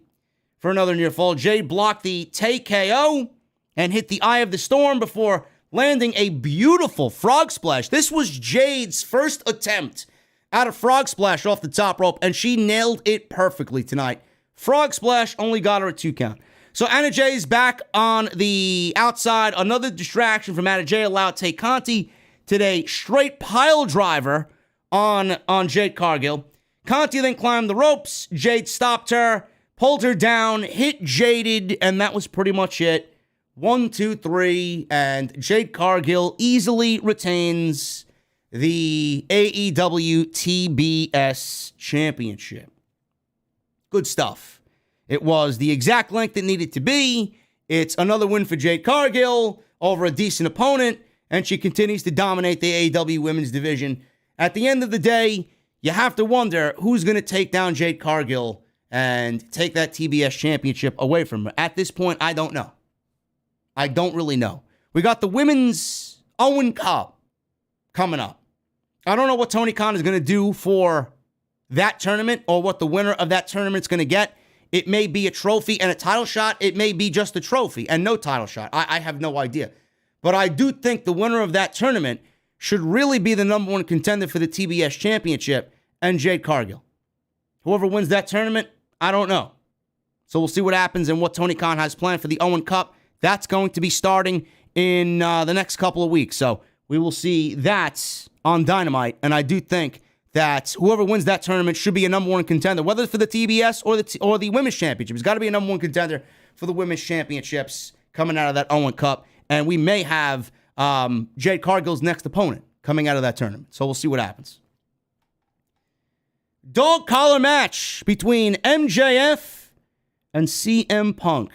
for another near fall. Jade blocked the Tay KO and hit the Eye of the Storm before landing a beautiful frog splash. This was Jade's first attempt at a frog splash off the top rope, and she nailed it perfectly tonight. Frog splash only got her a 2 count. So Anna Jay is back on the outside. Another distraction from Anna Jay allowed Tay Conti to a straight pile driver on Jade Cargill. Conti then climbed the ropes. Jade stopped her, pulled her down, hit Jaded, and that was pretty much it. 1, 2, 3, and Jade Cargill easily retains the AEW TBS Championship. Good stuff. It was the exact length it needed to be. It's another win for Jade Cargill over a decent opponent, and she continues to dominate the AEW women's division. At the end of the day, you have to wonder who's going to take down Jade Cargill and take that TBS Championship away from her. At this point, I don't know. I don't really know. We got the Women's Owen Cup coming up. I don't know what Tony Khan is going to do for that tournament or what the winner of that tournament's going to get. It may be a trophy and a title shot. It may be just a trophy and no title shot. I have no idea. But I do think the winner of that tournament should really be the number 1 contender for the TBS Championship and Jade Cargill. Whoever wins that tournament, I don't know. So we'll see what happens and what Tony Khan has planned for the Owen Cup. That's going to be starting in the next couple of weeks. So we will see that on Dynamite. And I do think that whoever wins that tournament should be a number 1 contender, whether it's for the TBS or the Women's Championship. It's got to be a number 1 contender for the Women's Championships coming out of that Owen Cup. And we may have Jade Cargill's next opponent coming out of that tournament. So we'll see what happens. Dog collar match between MJF and CM Punk.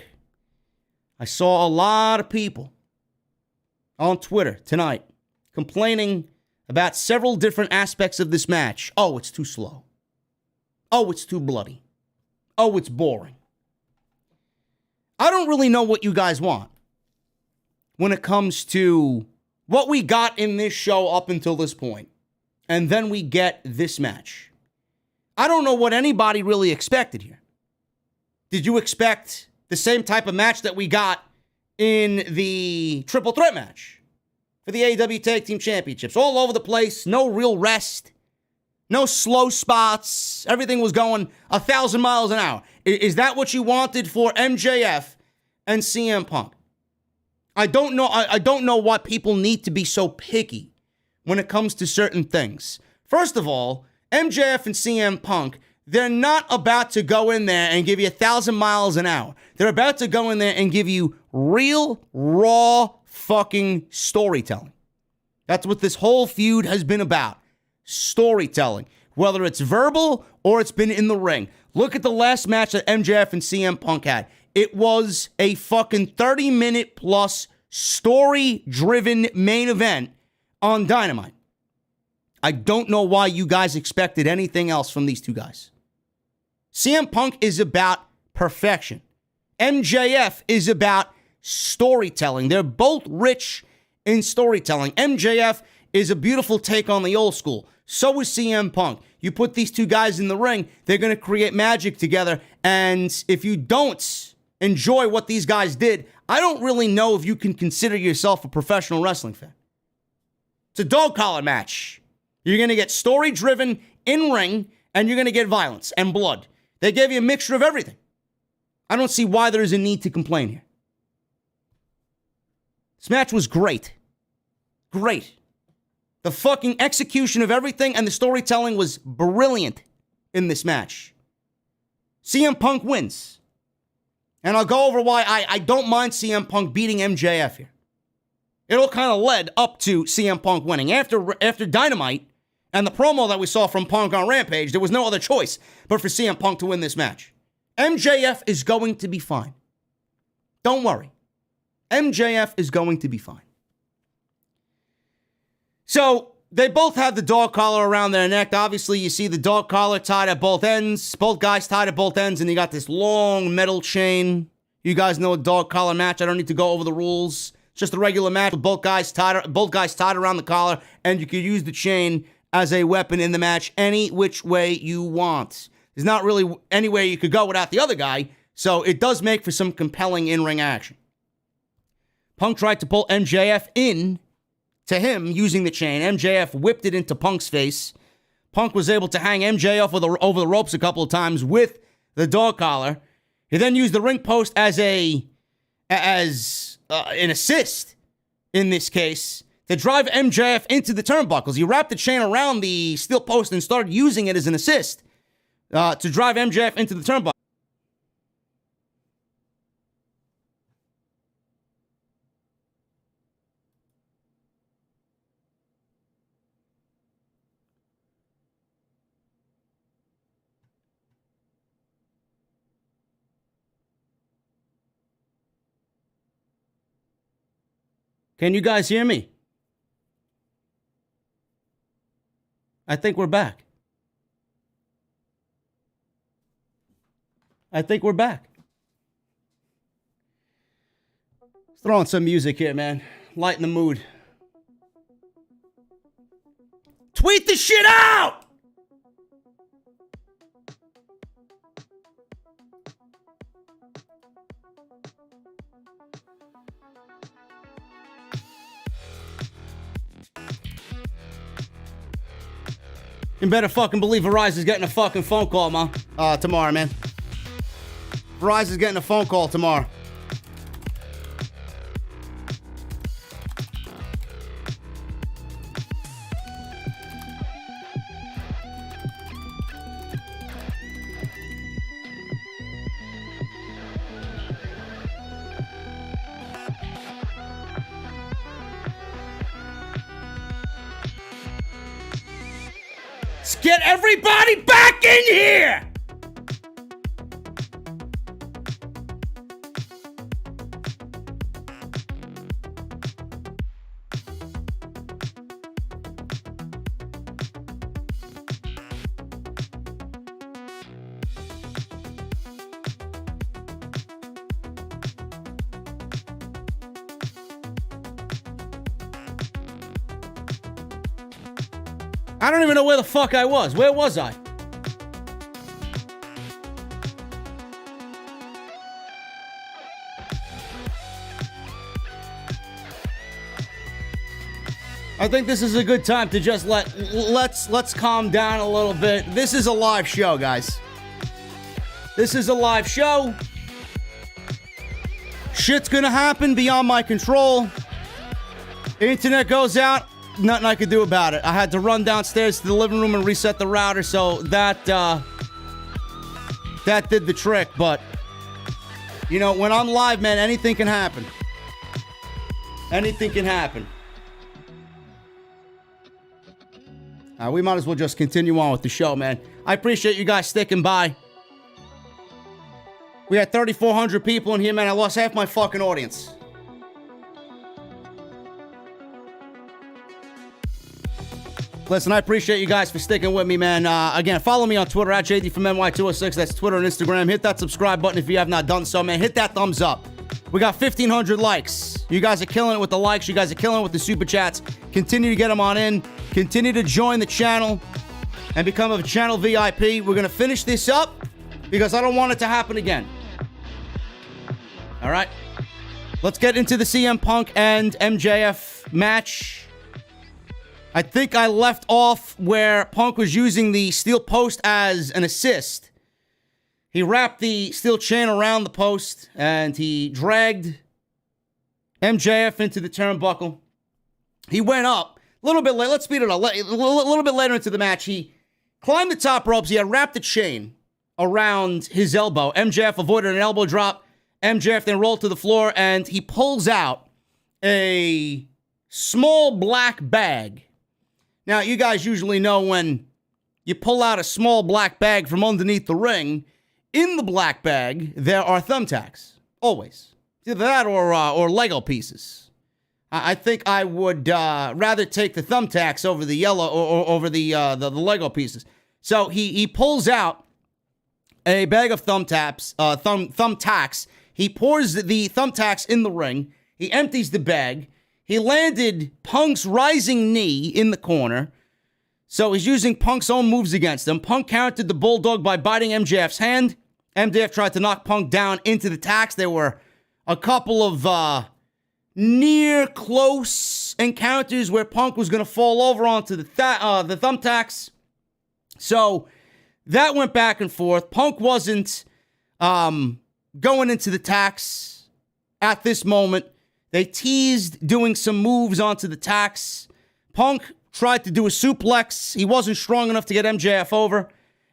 I saw a lot of people on Twitter tonight complaining about several different aspects of this match. Oh, it's too slow. Oh, it's too bloody. Oh, it's boring. I don't really know what you guys want when it comes to what we got in this show up until this point. And then we get this match. I don't know what anybody really expected here. Did you expect the same type of match that we got in the triple threat match for the AEW Tag Team Championships? All over the place, no real rest, no slow spots. Everything was going 1,000 miles an hour. Is that what you wanted for MJF and CM Punk? I don't know. I don't know why people need to be so picky when it comes to certain things. First of all, MJF and CM Punk, they're not about to go in there and give you 1,000 miles an hour. They're about to go in there and give you real, raw fucking storytelling. That's what this whole feud has been about. Storytelling. Whether it's verbal or it's been in the ring. Look at the last match that MJF and CM Punk had. It was a fucking 30-minute plus story-driven main event on Dynamite. I don't know why you guys expected anything else from these two guys. CM Punk is about perfection. MJF is about storytelling. They're both rich in storytelling. MJF is a beautiful take on the old school. So is CM Punk. You put these two guys in the ring, they're going to create magic together. And if you don't enjoy what these guys did, I don't really know if you can consider yourself a professional wrestling fan. It's a dog collar match. You're going to get story-driven in-ring, and you're going to get violence and blood. They gave you a mixture of everything. I don't see why there's a need to complain here. This match was great. Great. The fucking execution of everything and the storytelling was brilliant in this match. CM Punk wins. And I'll go over why I don't mind CM Punk beating MJF here. It all kind of led up to CM Punk winning. After Dynamite and the promo that we saw from Punk on Rampage, there was no other choice but for CM Punk to win this match. MJF is going to be fine. Don't worry. MJF is going to be fine. So, they both had the dog collar around their neck. Obviously, you see the dog collar tied at both ends. Both guys tied at both ends, and you got this long metal chain. You guys know a dog collar match. I don't need to go over the rules. It's just a regular match with both guys tied around the collar, and you could use the chain as a weapon in the match any which way you want. There's not really any way you could go without the other guy, so it does make for some compelling in-ring action. Punk tried to pull MJF in to him using the chain. MJF whipped it into Punk's face. Punk was able to hang MJF over the ropes a couple of times with the dog collar. He then used the ring post as an assist in this case to drive MJF into the turnbuckles. He wrapped the chain around the steel post and started using it as an assist to drive MJF into the turnbuckle. Can you guys hear me? I think we're back. Let's throw on some music here, man. Lighten the mood. Tweet the shit out! You better fucking believe Verizon's getting a fucking phone call, tomorrow, man. Verizon's getting a phone call tomorrow. Let's get everybody back in here! I don't even know where the fuck I was. Where was I? I think this is a good time to just let's calm down a little bit. This is a live show, guys. This is a live show. Shit's gonna happen beyond my control. Internet goes out. Nothing I could do about it. I had to run downstairs to the living room and reset the router, so that did the trick. But, you know, when I'm live, man, anything can happen. Anything can happen. We might as well just continue on with the show, man. I appreciate you guys sticking by. We had 3,400 people in here, man. I lost half my fucking audience. Listen, I appreciate you guys for sticking with me, man. Again, follow me on Twitter at JDfromNY206. That's Twitter and Instagram. Hit that subscribe button if you have not done so, man. Hit that thumbs up. We got 1,500 likes. You guys are killing it with the likes. You guys are killing it with the super chats. Continue to get them on in. Continue to join the channel and become a channel VIP. We're going to finish this up because I don't want it to happen again. All right. Let's get into the CM Punk and MJF match. I think I left off where Punk was using the steel post as an assist. He wrapped the steel chain around the post and he dragged MJF into the turnbuckle. He went up a little bit late. Let's speed it up. A little bit later into the match, he climbed the top ropes. He had wrapped the chain around his elbow. MJF avoided an elbow drop. MJF then rolled to the floor and he pulls out a small black bag. Now, you guys usually know when you pull out a small black bag from underneath the ring, in the black bag, there are thumbtacks. Always. Either that or Lego pieces. I think I would rather take the thumbtacks over the yellow or over the Lego pieces. So he pulls out a bag of thumbtacks. He pours the thumbtacks in the ring. He empties the bag. He landed Punk's rising knee in the corner. So he's using Punk's own moves against him. Punk countered the Bulldog by biting MJF's hand. MJF tried to knock Punk down into the tacks. There were a couple of near close encounters where Punk was going to fall over onto the thumbtacks. So that went back and forth. Punk wasn't going into the tacks at this moment. They teased doing some moves onto the tacks. Punk tried to do a suplex. He wasn't strong enough to get MJF over.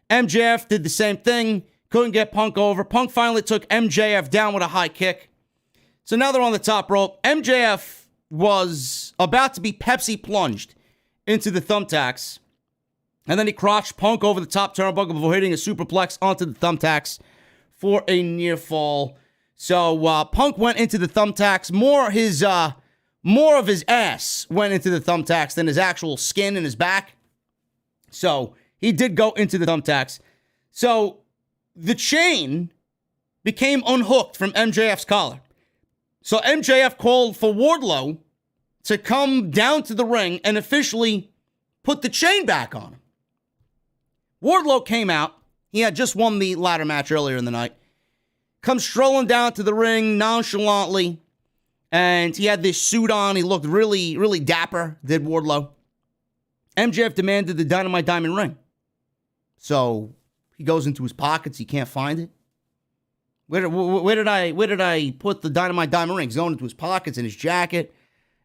MJF did the same thing. Couldn't get Punk over. Punk finally took MJF down with a high kick. So now they're on the top rope. MJF was about to be Pepsi plunged into the thumbtacks. And then he crotched Punk over the top turnbuckle before hitting a superplex onto the thumbtacks for a near fall. So Punk went into the thumbtacks. More of his ass went into the thumbtacks than his actual skin and his back. So he did go into the thumbtacks. So the chain became unhooked from MJF's collar. So MJF called for Wardlow to come down to the ring and officially put the chain back on him. Wardlow came out. He had just won the ladder match earlier in the night. Comes strolling down to the ring nonchalantly. And he had this suit on. He looked really, really dapper, did Wardlow. MJF demanded the Dynamite Diamond ring. So he goes into his pockets. He can't find it. Where did I put the Dynamite Diamond ring? He's going into his pockets in his jacket.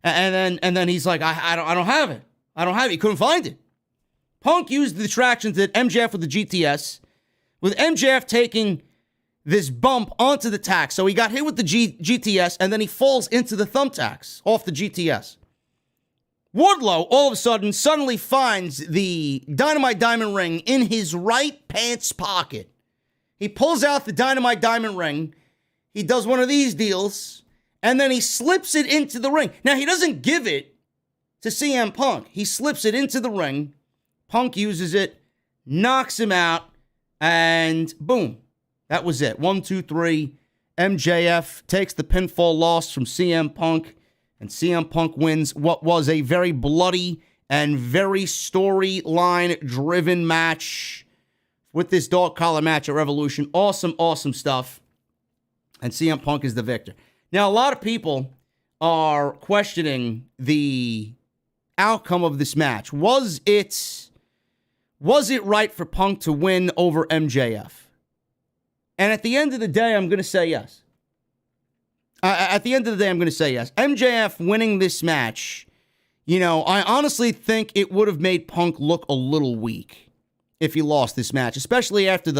And then he's like, I don't have it. I don't have it. He couldn't find it. Punk used the distractions at MJF with the GTS. With MJF taking this bump onto the tack. So he got hit with the GTS, and then he falls into the thumbtacks off the GTS. Wardlow, all of a sudden, suddenly finds the Dynamite Diamond ring in his right pants pocket. He pulls out the Dynamite Diamond ring. He does one of these deals, and then he slips it into the ring. Now, he doesn't give it to CM Punk. He slips it into the ring. Punk uses it, knocks him out, and boom. That was it. 1, 2, 3. MJF takes the pinfall loss from CM Punk, and CM Punk wins what was a very bloody and very storyline-driven match with this dog collar match at Revolution. Awesome, awesome stuff. And CM Punk is the victor. Now, a lot of people are questioning the outcome of this match. Was it right for Punk to win over MJF? And at the end of the day, I'm going to say yes. MJF winning this match, I honestly think it would have made Punk look a little weak if he lost this match, especially after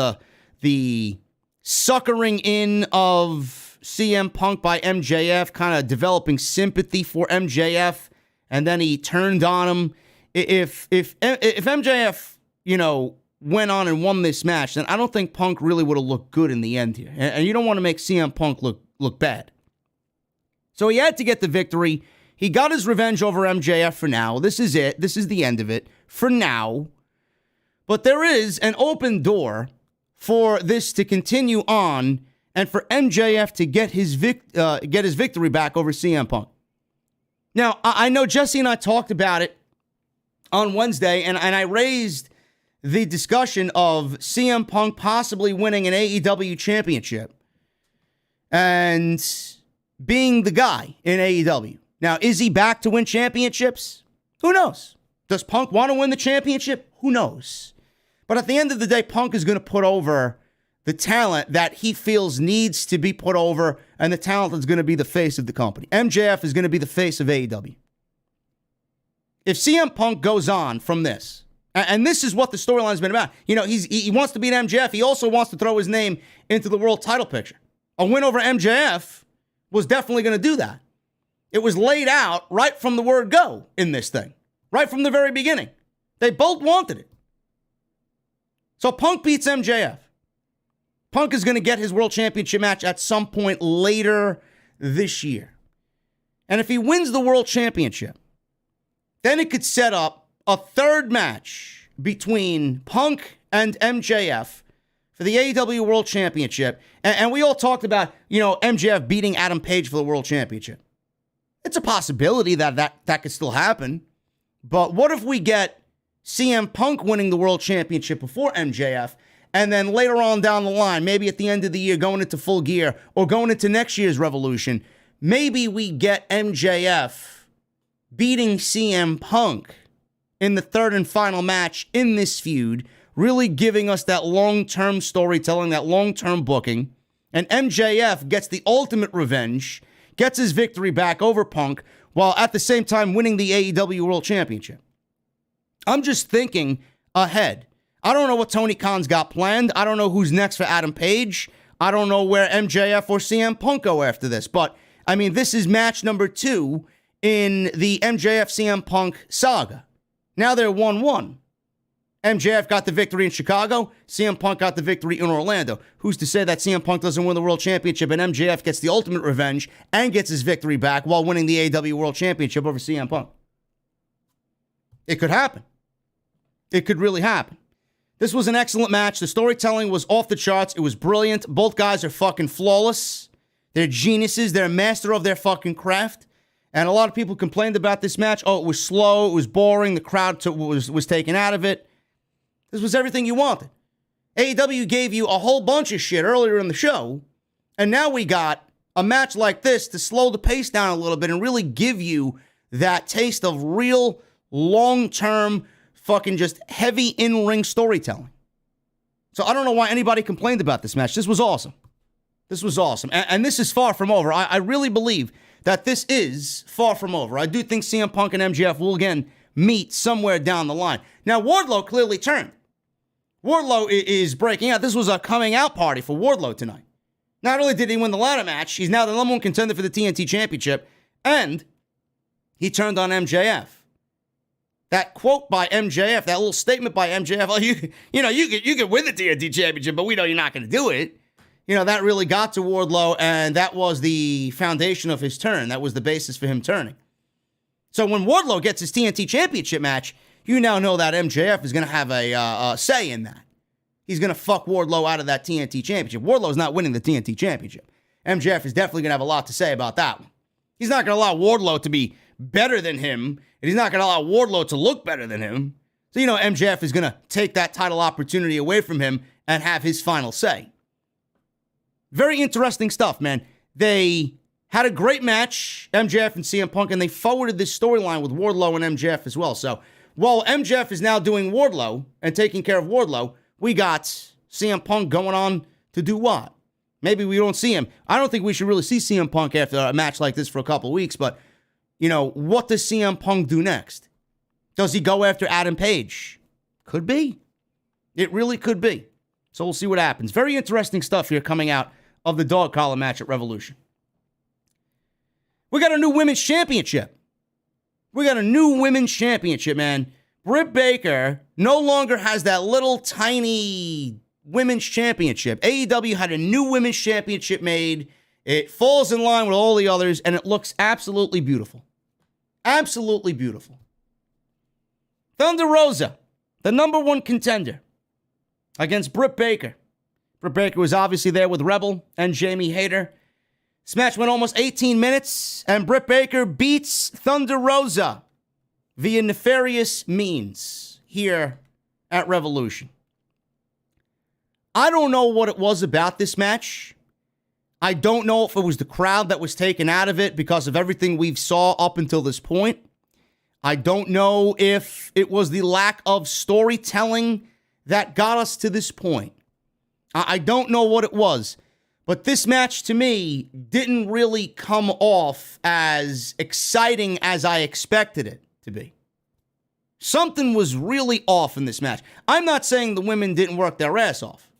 the suckering in of CM Punk by MJF, kind of developing sympathy for MJF, and then he turned on him. If MJF, went on and won this match, then I don't think Punk really would have looked good in the end here. And you don't want to make CM Punk look bad. So he had to get the victory. He got his revenge over MJF for now. This is it. This is the end of it for now. But there is an open door for this to continue on and for MJF to get his victory back over CM Punk. Now, I know Jesse and I talked about it on Wednesday, and I raised the discussion of CM Punk possibly winning an AEW championship and being the guy in AEW. Now, is he back to win championships? Who knows? Does Punk want to win the championship? Who knows? But at the end of the day, Punk is going to put over the talent that he feels needs to be put over, and the talent that's going to be the face of the company. MJF is going to be the face of AEW. If CM Punk goes on from this, and this is what the storyline's been about. He wants to beat MJF. He also wants to throw his name into the world title picture. A win over MJF was definitely going to do that. It was laid out right from the word go in this thing. Right from the very beginning. They both wanted it. So Punk beats MJF. Punk is going to get his world championship match at some point later this year. And if he wins the world championship, then it could set up a third match between Punk and MJF for the AEW World Championship. And we all talked about, MJF beating Adam Page for the World Championship. It's a possibility that could still happen. But what if we get CM Punk winning the World Championship before MJF, and then later on down the line, maybe at the end of the year, going into Full Gear, or going into next year's Revolution, maybe we get MJF beating CM Punk in the third and final match in this feud, really giving us that long-term storytelling, that long-term booking. And MJF gets the ultimate revenge, gets his victory back over Punk, while at the same time winning the AEW World Championship. I'm just thinking ahead. I don't know what Tony Khan's got planned. I don't know who's next for Adam Page. I don't know where MJF or CM Punk go after this. But, this is match number 2 in the MJF CM Punk saga. Now they're 1-1. MJF got the victory in Chicago. CM Punk got the victory in Orlando. Who's to say that CM Punk doesn't win the World Championship and MJF gets the ultimate revenge and gets his victory back while winning the AEW World Championship over CM Punk? It could happen. It could really happen. This was an excellent match. The storytelling was off the charts. It was brilliant. Both guys are fucking flawless. They're geniuses. They're a master of their fucking craft. And a lot of people complained about this match. Oh, it was slow. It was boring. The crowd was taken out of it. This was everything you wanted. AEW gave you a whole bunch of shit earlier in the show. And now we got a match like this to slow the pace down a little bit and really give you that taste of real, long-term, fucking just heavy in-ring storytelling. So I don't know why anybody complained about this match. This was awesome. This was awesome. And this is far from over. I really believe that this is far from over. I do think CM Punk and MJF will again meet somewhere down the line. Now, Wardlow clearly turned. Wardlow is breaking out. This was a coming out party for Wardlow tonight. Not only did he win the ladder match, he's now the number 1 contender for the TNT Championship, and he turned on MJF. That quote by MJF, that little statement by MJF, oh, you can win the TNT Championship, but we know you're not going to do it. That really got to Wardlow, and that was the foundation of his turn. That was the basis for him turning. So when Wardlow gets his TNT Championship match, you now know that MJF is going to have a say in that. He's going to fuck Wardlow out of that TNT Championship. Wardlow's not winning the TNT Championship. MJF is definitely going to have a lot to say about that one. He's not going to allow Wardlow to be better than him, and he's not going to allow Wardlow to look better than him. So MJF is going to take that title opportunity away from him and have his final say. Very interesting stuff, man. They had a great match, MJF and CM Punk, and they forwarded this storyline with Wardlow and MJF as well. So while MJF is now doing Wardlow and taking care of Wardlow, we got CM Punk going on to do what? Maybe we don't see him. I don't think we should really see CM Punk after a match like this for a couple of weeks, but, what does CM Punk do next? Does he go after Adam Page? Could be. It really could be. So we'll see what happens. Very interesting stuff here coming out of the dog collar match at Revolution. We got a new women's championship. Man. Britt Baker no longer has that little tiny women's championship. AEW had a new women's championship made. It falls in line with all the others, and it looks absolutely beautiful. Absolutely beautiful. Thunder Rosa, the number one contender, against Britt Baker. Britt Baker was obviously there with Rebel and Jamie Hayter. This match went almost 18 minutes, and Britt Baker beats Thunder Rosa via nefarious means here at Revolution. I don't know what it was about this match. I don't know if it was the crowd that was taken out of it because of everything we've saw up until this point. I don't know if it was the lack of storytelling that got us to this point. I don't know what it was. But this match, to me, didn't really come off as exciting as I expected it to be. Something was really off in this match. I'm not saying the women didn't work their ass off.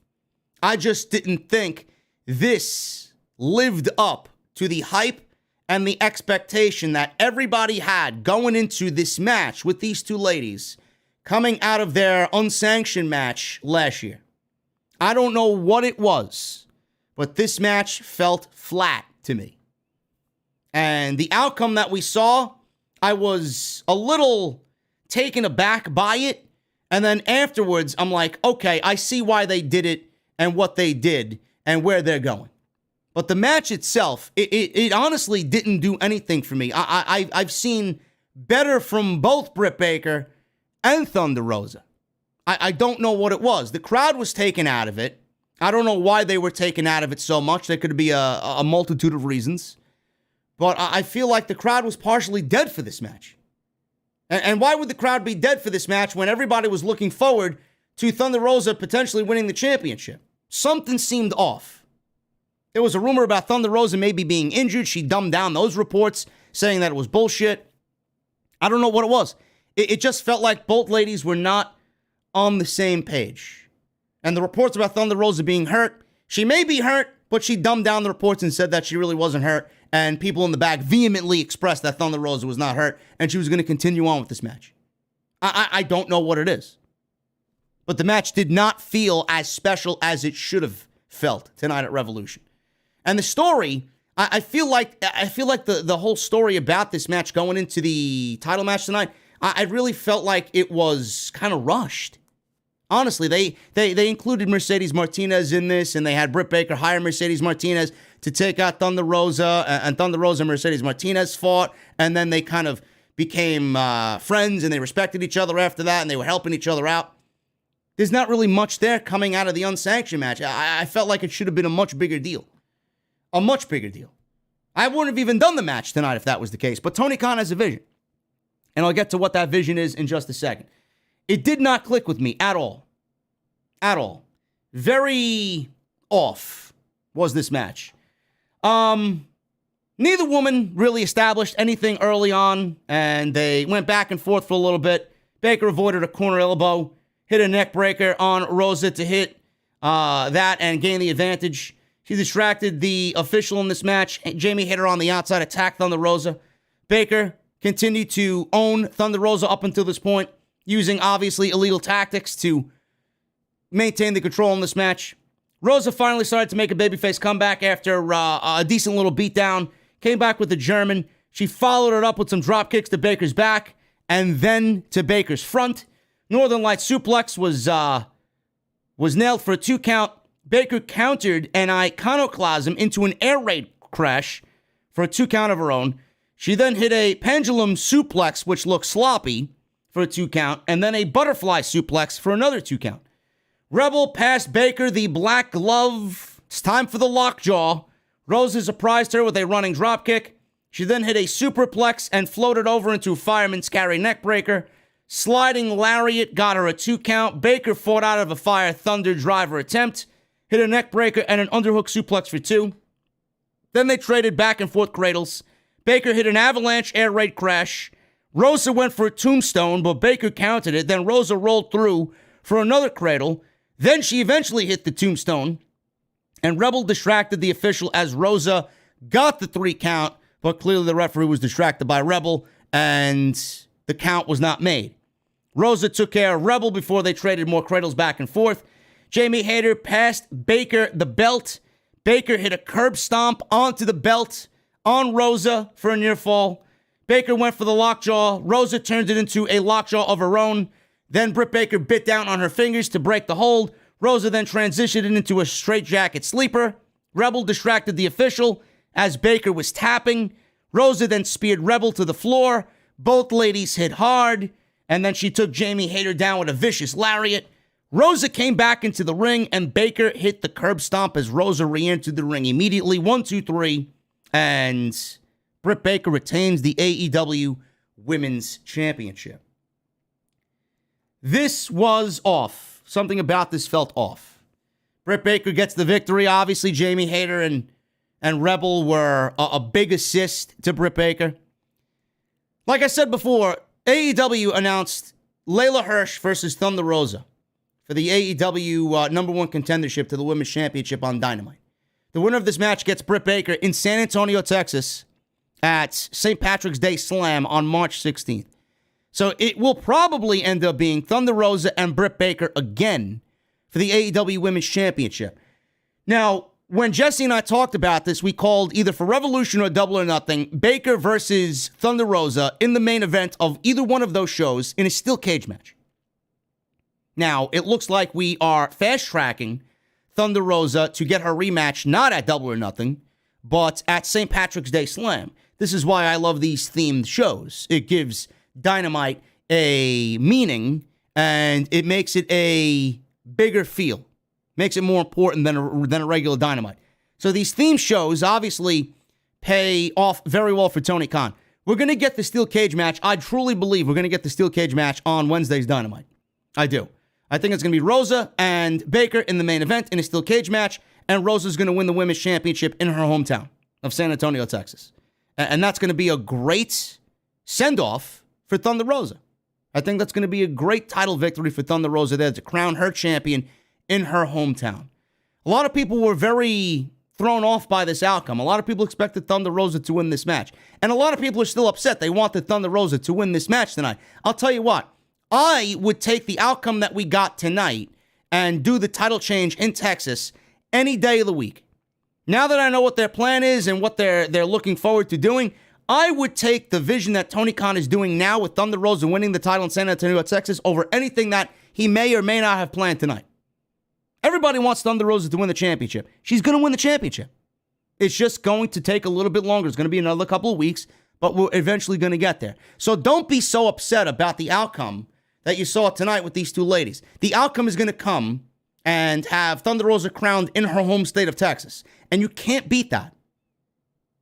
I just didn't think this lived up to the hype and the expectation that everybody had going into this match with these two ladies coming out of their unsanctioned match last year. I don't know what it was, but this match felt flat to me. And the outcome that we saw, I was a little taken aback by it. And then afterwards, I'm like, okay, I see why they did it and what they did and where they're going. But the match itself, it honestly didn't do anything for me. I've seen better from both Britt Baker and Thunder Rosa. I don't know what it was. The crowd was taken out of it. I don't know why they were taken out of it so much. There could be a multitude of reasons. But I feel like the crowd was partially dead for this match. And why would the crowd be dead for this match when everybody was looking forward to Thunder Rosa potentially winning the championship? Something seemed off. There was a rumor about Thunder Rosa maybe being injured. She dumbed down those reports, saying that it was bullshit. I don't know what it was. It just felt like both ladies were not on the same page. And the reports about Thunder Rosa being hurt, she may be hurt, but she dumbed down the reports and said that she really wasn't hurt. And people in the back vehemently expressed that Thunder Rosa was not hurt and she was going to continue on with this match. I don't know what it is. But the match did not feel as special as it should have felt tonight at Revolution. And the story, I feel like the whole story about this match going into the title match tonight, I really felt like it was kind of rushed. Honestly, they included Mercedes Martinez in this, and they had Britt Baker hire Mercedes Martinez to take out Thunder Rosa, and Thunder Rosa and Mercedes Martinez fought, and then they kind of became friends, and they respected each other after that, and they were helping each other out. There's not really much there coming out of the unsanctioned match. I felt like it should have been a much bigger deal. A much bigger deal. I wouldn't have even done the match tonight if that was the case, but Tony Khan has a vision. And I'll get to what that vision is in just a second. It did not click with me at all. At all. Very off was this match. Neither woman really established anything early on, and they went back and forth for a little bit. Baker avoided a corner elbow, hit a neck breaker on Rosa to hit that and gain the advantage. She distracted the official in this match. Jamie hit her on the outside, attacked Thunder Rosa. Baker continued to own Thunder Rosa up until this point, using obviously illegal tactics to maintain the control in this match. Rosa finally started to make a babyface comeback after a decent little beatdown. Came back with the German. She followed it up with some drop kicks to Baker's back and then to Baker's front. Northern Light suplex was nailed for a 2 count. Baker countered an iconoclasm into an air raid crash for a 2 count of her own. She then hit a pendulum suplex, which looked sloppy, for a 2 count, and then a butterfly suplex for another 2 count. Rebel passed Baker the black glove. It's time for the lockjaw. Rosa surprised her with a running dropkick. She then hit a superplex and floated over into a fireman's carry neckbreaker. Sliding lariat got her a 2 count. Baker fought out of a fire thunder driver attempt. Hit a neckbreaker and an underhook suplex for 2. Then they traded back and forth cradles. Baker hit an avalanche air raid crash. Rosa went for a tombstone, but Baker countered it. Then Rosa rolled through for another cradle. Then she eventually hit the tombstone. And Rebel distracted the official as Rosa got the 3 count, but clearly the referee was distracted by Rebel, and the count was not made. Rosa took care of Rebel before they traded more cradles back and forth. Jamie Hayter passed Baker the belt. Baker hit a curb stomp onto the belt on Rosa for a near fall. Baker went for the lockjaw. Rosa turned it into a lockjaw of her own. Then Britt Baker bit down on her fingers to break the hold. Rosa then transitioned it into a straitjacket sleeper. Rebel distracted the official as Baker was tapping. Rosa then speared Rebel to the floor. Both ladies hit hard. And then she took Jamie Hayter down with a vicious lariat. Rosa came back into the ring, and Baker hit the curb stomp as Rosa re-entered the ring immediately. 1, 2, 3. And Britt Baker retains the AEW Women's Championship. This was off. Something about this felt off. Britt Baker gets the victory. Obviously, Jamie Hayter and Rebel were a big assist to Britt Baker. Like I said before, AEW announced Layla Hirsch versus Thunder Rosa for the AEW number 1 contendership to the Women's Championship on Dynamite. The winner of this match gets Britt Baker in San Antonio, Texas at St. Patrick's Day Slam on March 16th. So it will probably end up being Thunder Rosa and Britt Baker again for the AEW Women's Championship. Now, when Jesse and I talked about this, we called either for Revolution or Double or Nothing, Baker versus Thunder Rosa in the main event of either one of those shows in a steel cage match. Now, it looks like we are fast-tracking Thunder Rosa to get her rematch not at Double or Nothing, but at St. Patrick's Day Slam. This is why I love these themed shows. It gives Dynamite a meaning, and it makes it a bigger feel. Makes it more important than a regular Dynamite. So these theme shows obviously pay off very well for Tony Khan. We're going to get the steel cage match. I truly believe we're going to get the steel cage match on Wednesday's Dynamite. I do. I think it's going to be Rosa and Baker in the main event in a steel cage match, and Rosa's going to win the Women's Championship in her hometown of San Antonio, Texas. And that's going to be a great send-off for Thunder Rosa. I think that's going to be a great title victory for Thunder Rosa there to crown her champion in her hometown. A lot of people were very thrown off by this outcome. A lot of people expected Thunder Rosa to win this match. And a lot of people are still upset. They wanted Thunder Rosa to win this match tonight. I'll tell you what. I would take the outcome that we got tonight and do the title change in Texas any day of the week. Now that I know what their plan is and what they're looking forward to doing, I would take the vision that Tony Khan is doing now with Thunder Rosa winning the title in San Antonio, Texas, over anything that he may or may not have planned tonight. Everybody wants Thunder Rosa to win the championship. She's going to win the championship. It's just going to take a little bit longer. It's going to be another couple of weeks, but we're eventually going to get there. So don't be so upset about the outcome that you saw tonight with these two ladies. The outcome is going to come and have Thunder Rosa crowned in her home state of Texas. And you can't beat that.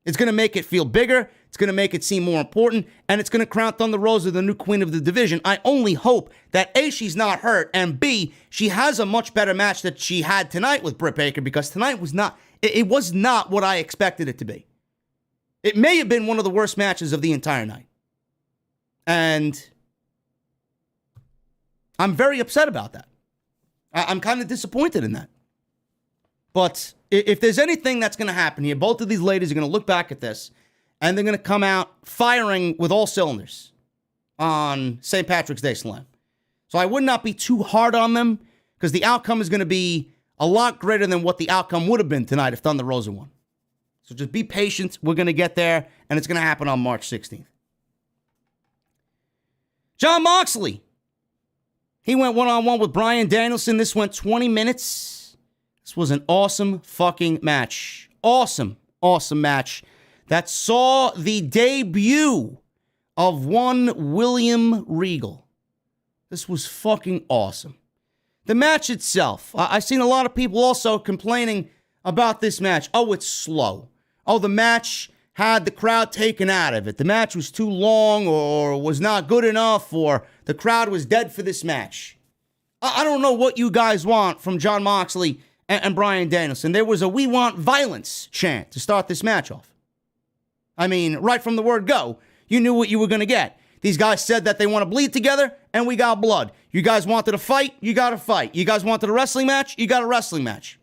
It's going to make it feel bigger. It's going to make it seem more important. And it's going to crown Thunder Rosa the new queen of the division. I only hope that A, she's not hurt, and B, she has a much better match that she had tonight with Britt Baker, because tonight was not, it was not what I expected it to be. It may have been one of the worst matches of the entire night. And I'm very upset about that. I'm kind of disappointed in that. But if there's anything that's going to happen here, both of these ladies are going to look back at this and they're going to come out firing with all cylinders on St. Patrick's Day Slam. So I would not be too hard on them, because the outcome is going to be a lot greater than what the outcome would have been tonight if Thunder Rosa won. So just be patient. We're going to get there, and it's going to happen on March 16th. Jon Moxley. He went one-on-one with Bryan Danielson. This went 20 minutes. This was an awesome fucking match. Awesome match that saw the debut of one William Regal. This was fucking awesome. The match itself, I've seen a lot of people also complaining about this match. Oh, it's slow. Oh, the match had the crowd taken out of it. The match was too long, or was not good enough, or the crowd was dead for this match. I don't know what you guys want from Jon Moxley and Bryan Danielson. There was a "we want violence" chant to start this match off. I mean, right from the word go, you knew what you were going to get. These guys said that they want to bleed together, and we got blood. You guys wanted a fight, you got a fight. You guys wanted a wrestling match, you got a wrestling match.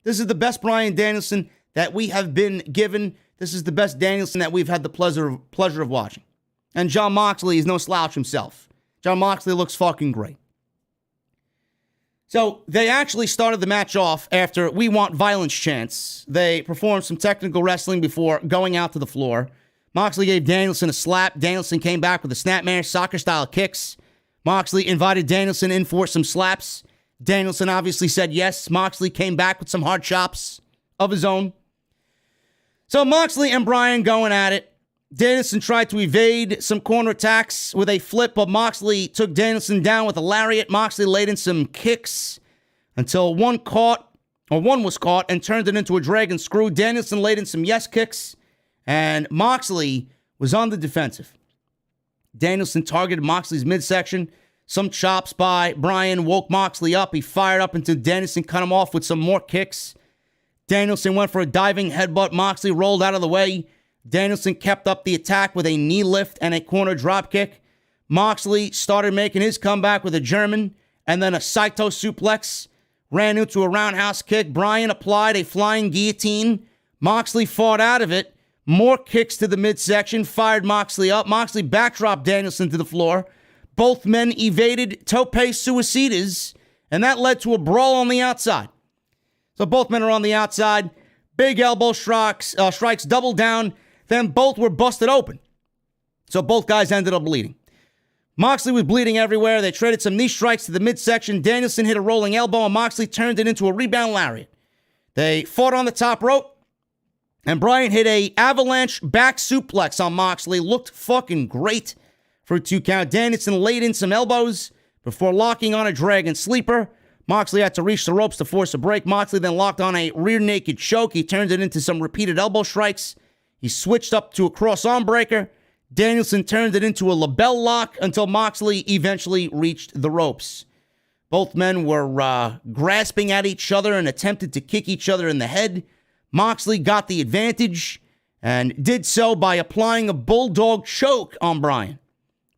This is the best Bryan Danielson that we have been given. This is the best Danielson that we've had the pleasure of watching. And Jon Moxley is no slouch himself. Jon Moxley looks fucking great. So they actually started the match off after "We Want Violence" chants. They performed some technical wrestling before going out to the floor. Moxley gave Danielson a slap. Danielson came back with a snapmare, soccer-style kicks. Moxley invited Danielson in for some slaps. Danielson obviously said yes. Moxley came back with some hard chops of his own. So Moxley and Bryan going at it. Danielson tried to evade some corner attacks with a flip, but Moxley took Danielson down with a lariat. Moxley laid in some kicks until one was caught and turned it into a dragon screw. Danielson laid in some yes kicks, and Moxley was on the defensive. Danielson targeted Moxley's midsection. Some chops by Bryan woke Moxley up. He fired up until Danielson cut him off with some more kicks. Danielson went for a diving headbutt. Moxley rolled out of the way. Danielson kept up the attack with a knee lift and a corner drop kick. Moxley started making his comeback with a German and then a Saito suplex. Ran into a roundhouse kick. Bryan applied a flying guillotine. Moxley fought out of it. More kicks to the midsection. Fired Moxley up. Moxley backdropped Danielson to the floor. Both men evaded tope suicidas, and that led to a brawl on the outside. So both men are on the outside. Big elbow strikes, double down. Then both were busted open. So both guys ended up bleeding. Moxley was bleeding everywhere. They traded some knee strikes to the midsection. Danielson hit a rolling elbow, and Moxley turned it into a rebound lariat. They fought on the top rope, and Bryan hit a avalanche back suplex on Moxley. Looked fucking great for a 2 count. Danielson laid in some elbows before locking on a dragon sleeper. Moxley had to reach the ropes to force a break. Moxley then locked on a rear naked choke. He turned it into some repeated elbow strikes. He switched up to a cross arm breaker. Danielson turned it into a label lock until Moxley eventually reached the ropes. Both men were grasping at each other and attempted to kick each other in the head. Moxley got the advantage and did so by applying a bulldog choke on Bryan.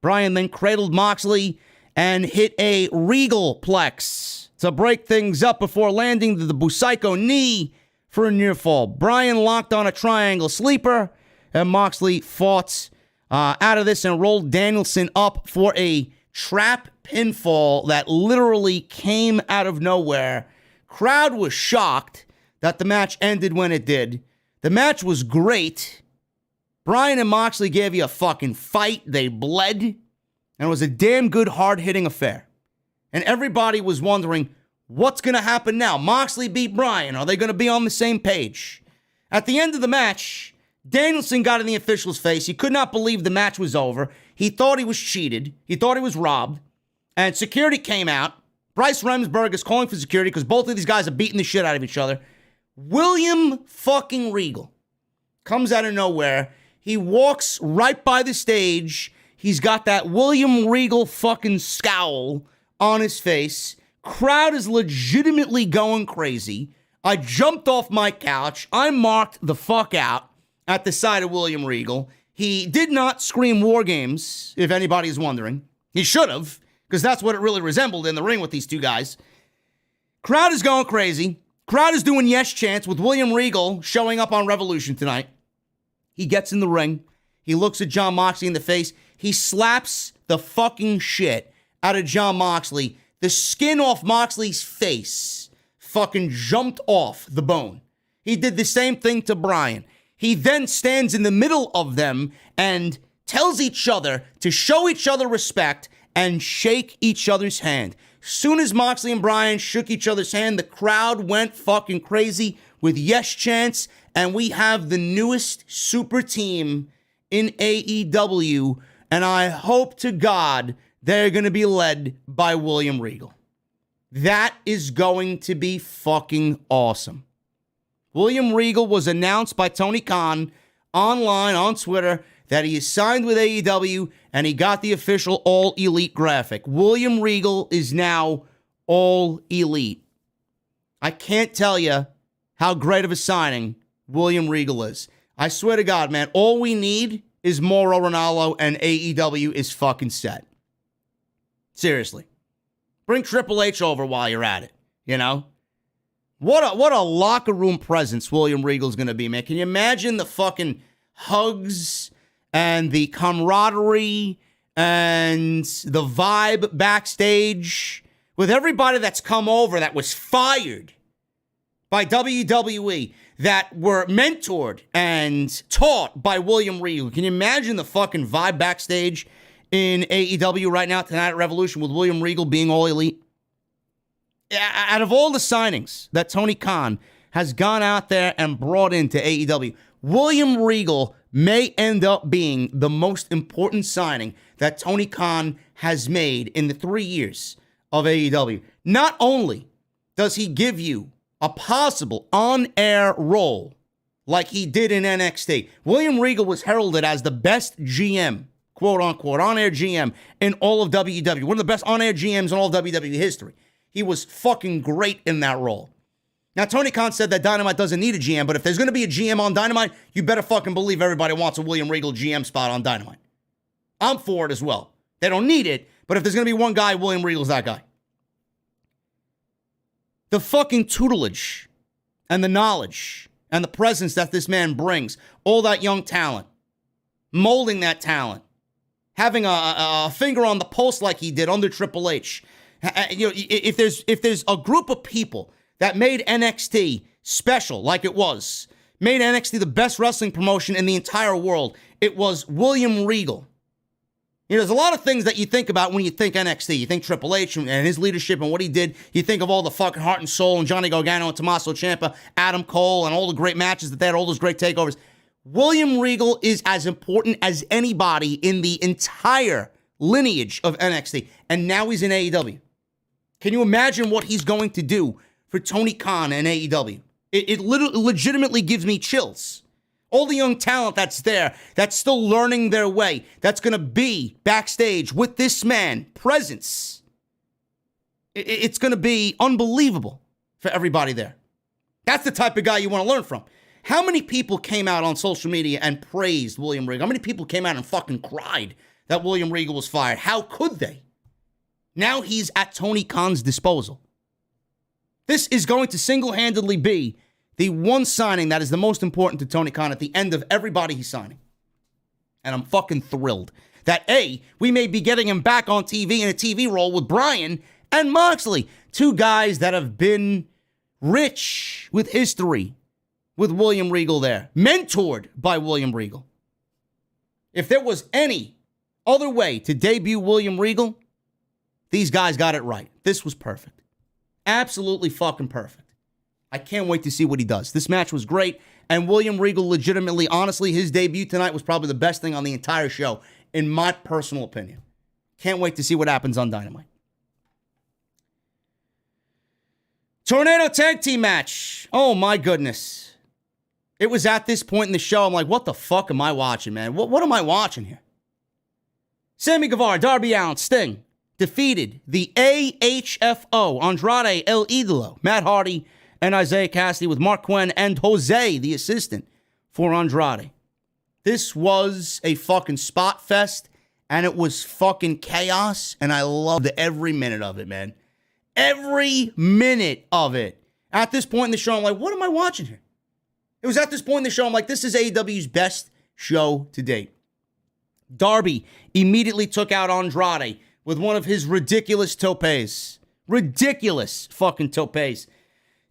Bryan then cradled Moxley and hit a Regal plex to break things up before landing the Busaiku knee for a near fall. Bryan locked on a triangle sleeper, and Moxley fought out of this and rolled Danielson up for a trap pinfall that literally came out of nowhere. Crowd was shocked that the match ended when it did. The match was great. Bryan and Moxley gave you a fucking fight. They bled. And it was a damn good, hard-hitting affair. And everybody was wondering, what's going to happen now? Moxley beat Bryan. Are they going to be on the same page? At the end of the match, Danielson got in the official's face. He could not believe the match was over. He thought he was cheated. He thought he was robbed. And security came out. Bryce Remsburg is calling for security because both of these guys are beating the shit out of each other. William fucking Regal comes out of nowhere. He walks right by the stage. He's got that William Regal fucking scowl on his face. Crowd is legitimately going crazy. I jumped off my couch. I marked the fuck out at the side of William Regal. He did not scream War Games, if anybody's wondering. He should have, because that's what it really resembled in the ring with these two guys. Crowd is going crazy. Crowd is doing yes chants with William Regal showing up on Revolution tonight. He gets in the ring. He looks at Jon Moxley in the face. He slaps the fucking shit out of Jon Moxley. The skin off Moxley's face fucking jumped off the bone. He did the same thing to Bryan. He then stands in the middle of them and tells each other to show each other respect and shake each other's hand. Soon as Moxley and Bryan shook each other's hand, the crowd went fucking crazy with yes chants, and we have the newest super team in AEW, and I hope to God they're going to be led by William Regal. That is going to be fucking awesome. William Regal was announced by Tony Khan online on Twitter that he is signed with AEW and he got the official All Elite graphic. William Regal is now All Elite. I can't tell you how great of a signing William Regal is. I swear to God, man, all we need is Mauro Ranallo and AEW is fucking set. Seriously. Bring Triple H over while you're at it, you know? What a locker room presence William Regal's going to be, man. Can you imagine the fucking hugs and the camaraderie and the vibe backstage with everybody that's come over that was fired by WWE, that were mentored and taught by William Regal? Can you imagine the fucking vibe backstage in AEW right now tonight at Revolution with William Regal being all elite? Out of all the signings that Tony Khan has gone out there and brought into AEW, William Regal may end up being the most important signing that Tony Khan has made in the 3 years of AEW. Not only does he give you a possible on-air role like he did in NXT, William Regal was heralded as the best GM, quote-unquote, on-air GM in all of WWE. One of the best on-air GMs in all of WWE history. He was fucking great in that role. Now, Tony Khan said that Dynamite doesn't need a GM, but if there's going to be a GM on Dynamite, you better fucking believe everybody wants a William Regal GM spot on Dynamite. I'm for it as well. They don't need it, but if there's going to be one guy, William Regal's that guy. The fucking tutelage and the knowledge and the presence that this man brings, all that young talent, molding that talent, having a finger on the pulse like he did under Triple H. You know, if there's a group of people that made NXT special like it was, made NXT the best wrestling promotion in the entire world, it was William Regal. You know, there's a lot of things that you think about when you think NXT. You think Triple H and his leadership and what he did. You think of all the fucking heart and soul and Johnny Gargano and Tommaso Ciampa, Adam Cole, and all the great matches that they had, all those great takeovers. William Regal is as important as anybody in the entire lineage of NXT. And now he's in AEW. Can you imagine what he's going to do for Tony Khan and AEW? It legitimately gives me chills. All the young talent that's there, that's still learning their way, that's going to be backstage with this man, presence. It's going to be unbelievable for everybody there. That's the type of guy you want to learn from. How many people came out on social media and praised William Regal? How many people came out and fucking cried that William Regal was fired? How could they? Now he's at Tony Khan's disposal. This is going to single-handedly be the one signing that is the most important to Tony Khan at the end of everybody he's signing. And I'm fucking thrilled that, A, we may be getting him back on TV in a TV role with Bryan and Moxley, two guys that have been rich with history with William Regal there, mentored by William Regal. If there was any other way to debut William Regal, these guys got it right. This was perfect. Absolutely fucking perfect. I can't wait to see what he does. This match was great, and William Regal legitimately, honestly, his debut tonight was probably the best thing on the entire show, in my personal opinion. Can't wait to see what happens on Dynamite. Tornado Tag Team match. Oh, my goodness. It was at this point in the show, I'm like, what the fuck am I watching, man? What am I watching here? Sammy Guevara, Darby Allin, Sting defeated the AHFO, Andrade El Idolo, Matt Hardy, and Isaiah Cassidy with Mark Quinn and Jose, the assistant for Andrade. This was a fucking spot fest, and it was fucking chaos, and I loved every minute of it, man. Every minute of it. At this point in the show, I'm like, what am I watching here? It was at this point in the show, I'm like, this is AEW's best show to date. Darby immediately took out Andrade with one of his ridiculous topes. Ridiculous fucking topes.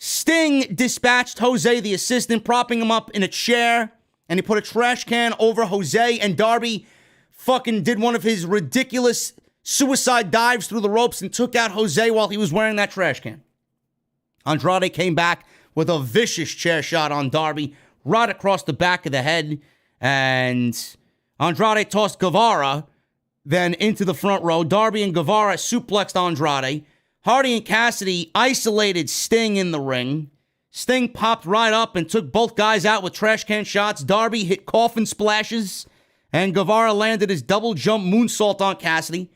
Sting dispatched Jose, the assistant, propping him up in a chair, and he put a trash can over Jose, and Darby fucking did one of his ridiculous suicide dives through the ropes and took out Jose while he was wearing that trash can. Andrade came back with a vicious chair shot on Darby right across the back of the head, and Andrade tossed Guevara then into the front row. Darby and Guevara suplexed Andrade. Hardy and Cassidy isolated Sting in the ring. Sting popped right up and took both guys out with trash can shots. Darby hit coffin splashes, and Guevara landed his double jump moonsault on Cassidy.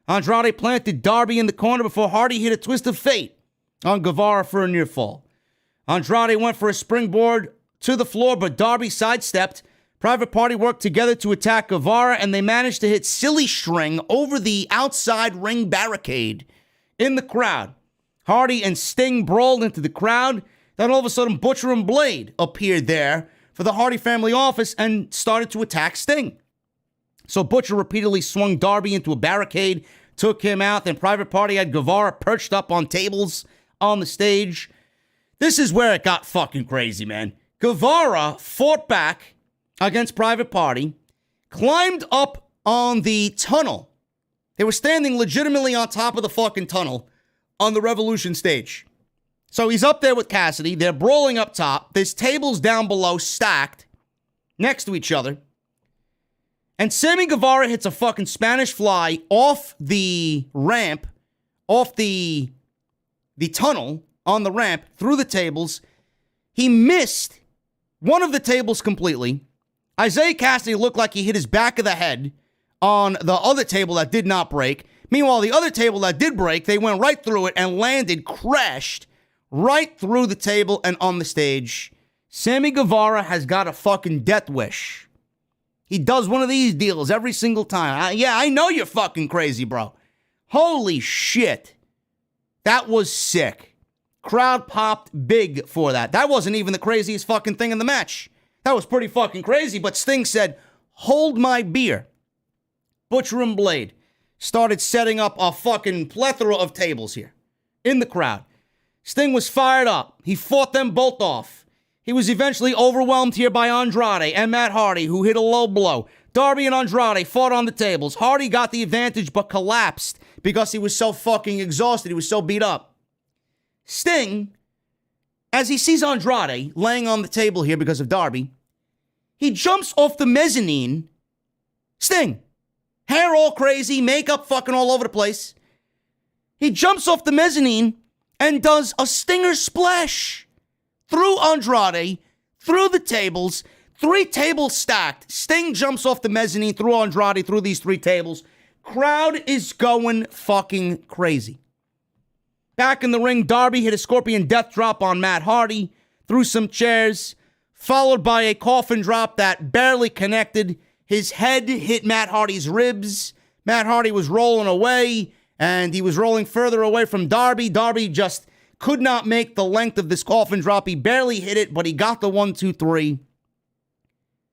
Andrade planted Darby in the corner before Hardy hit a twist of fate on Guevara for a near fall. Andrade went for a springboard to the floor, but Darby sidestepped. Private Party worked together to attack Guevara, and they managed to hit Silly String over the outside ring barricade in the crowd. Hardy and Sting brawled into the crowd. Then all of a sudden, Butcher and Blade appeared there for the Hardy family office and started to attack Sting. So Butcher repeatedly swung Darby into a barricade, took him out. Then Private Party had Guevara perched up on tables on the stage. This is where it got fucking crazy, man. Guevara fought back against Private Party, climbed up on the tunnel. They were standing legitimately on top of the fucking tunnel on the Revolution stage. So he's up there with Cassidy. They're brawling up top. There's tables down below stacked next to each other. And Sammy Guevara hits a fucking Spanish fly off the ramp, off the tunnel on the ramp through the tables. He missed one of the tables completely. Isaiah Cassidy looked like he hit his back of the head on the other table that did not break. Meanwhile, the other table that did break, they went right through it and landed, crashed right through the table and on the stage. Sammy Guevara has got a fucking death wish. He does one of these deals every single time. I know you're fucking crazy, bro. Holy shit. That was sick. Crowd popped big for that. That wasn't even the craziest fucking thing in the match. That was pretty fucking crazy, but Sting said, hold my beer. Butcher and Blade started setting up a fucking plethora of tables here in the crowd. Sting was fired up. He fought them both off. He was eventually overwhelmed here by Andrade and Matt Hardy, who hit a low blow. Darby and Andrade fought on the tables. Hardy got the advantage but collapsed because he was so fucking exhausted. He was so beat up. Sting, as he sees Andrade laying on the table here because of Darby, he jumps off the mezzanine. Sting, hair all crazy, makeup fucking all over the place. He jumps off the mezzanine and does a Stinger splash through Andrade, through the tables, 3 tables stacked. Sting jumps off the mezzanine through Andrade, through these 3 tables. Crowd is going fucking crazy. Back in the ring, Darby hit a Scorpion Death Drop on Matt Hardy, through some chairs, followed by a coffin drop that barely connected. His head hit Matt Hardy's ribs. Matt Hardy was rolling away, and he was rolling further away from Darby. Darby just could not make the length of this coffin drop. He barely hit it, but he got the 1, 2, 3.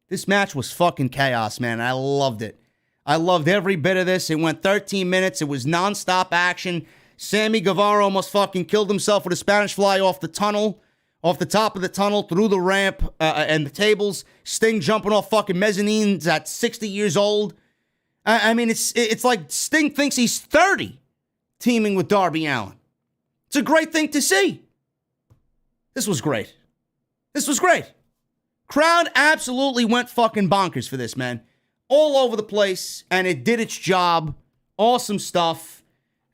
This match was fucking chaos, man. I loved it. I loved every bit of this. It went 13 minutes. It was nonstop action. Sammy Guevara almost fucking killed himself with a Spanish fly off the tunnel, off the top of the tunnel, through the ramp and the tables. Sting jumping off fucking mezzanines at 60 years old. I mean, it's like Sting thinks he's 30 teaming with Darby Allin. It's a great thing to see. This was great. This was great. Crowd absolutely went fucking bonkers for this, man. All over the place, and it did its job. Awesome stuff.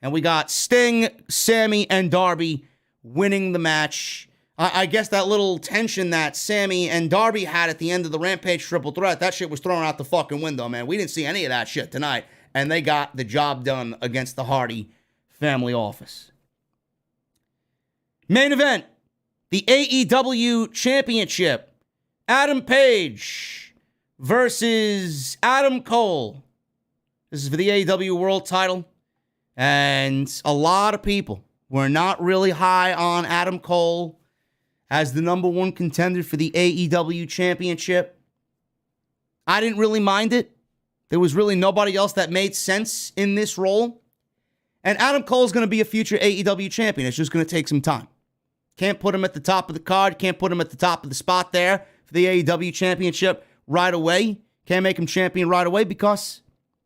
And we got Sting, Sammy, and Darby winning the match. I guess that little tension that Sammy and Darby had at the end of the Rampage triple threat, that shit was thrown out the fucking window, man. We didn't see any of that shit tonight. And they got the job done against the Hardy family office. Main event, the AEW Championship. Adam Page versus Adam Cole. This is for the AEW World title. And a lot of people were not really high on Adam Cole as the number 1 contender for the AEW Championship. I didn't really mind it. There was really nobody else that made sense in this role. And Adam Cole's going to be a future AEW champion. It's just going to take some time. Can't put him at the top of the card. Can't put him at the top of the spot there for the AEW Championship right away. Can't make him champion right away because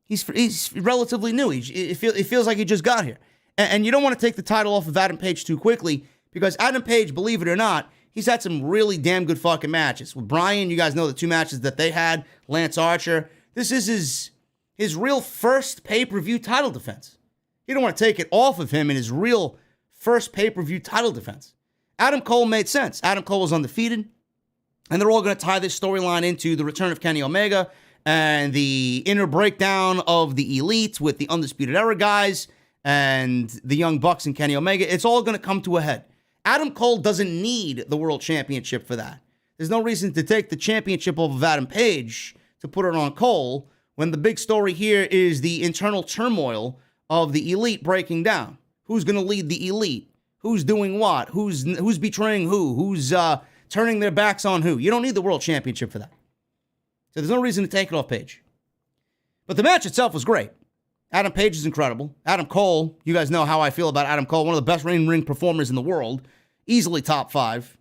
he's relatively new. It feels like he just got here. And you don't want to take the title off of Adam Page too quickly because Adam Page, believe it or not, he's had some really damn good fucking matches. With Bryan, you guys know the 2 matches that they had. Lance Archer. This is his real first pay-per-view title defense. You don't want to take it off of him in his real first pay-per-view title defense. Adam Cole made sense. Adam Cole was undefeated. And they're all going to tie this storyline into the return of Kenny Omega and the inner breakdown of the Elite with the Undisputed Era guys and the Young Bucks and Kenny Omega. It's all going to come to a head. Adam Cole doesn't need the World Championship for that. There's no reason to take the championship off of Adam Page to put it on Cole when the big story here is the internal turmoil of the Elite breaking down. Who's going to lead the Elite? who's doing what, who's betraying who's turning their backs on who. You don't need the World Championship for that. So there's no reason to take it off Page. But the match itself was great. Adam Page is incredible. Adam Cole, you guys know how I feel about Adam Cole, one of the best ring performers in the world. Easily top 5.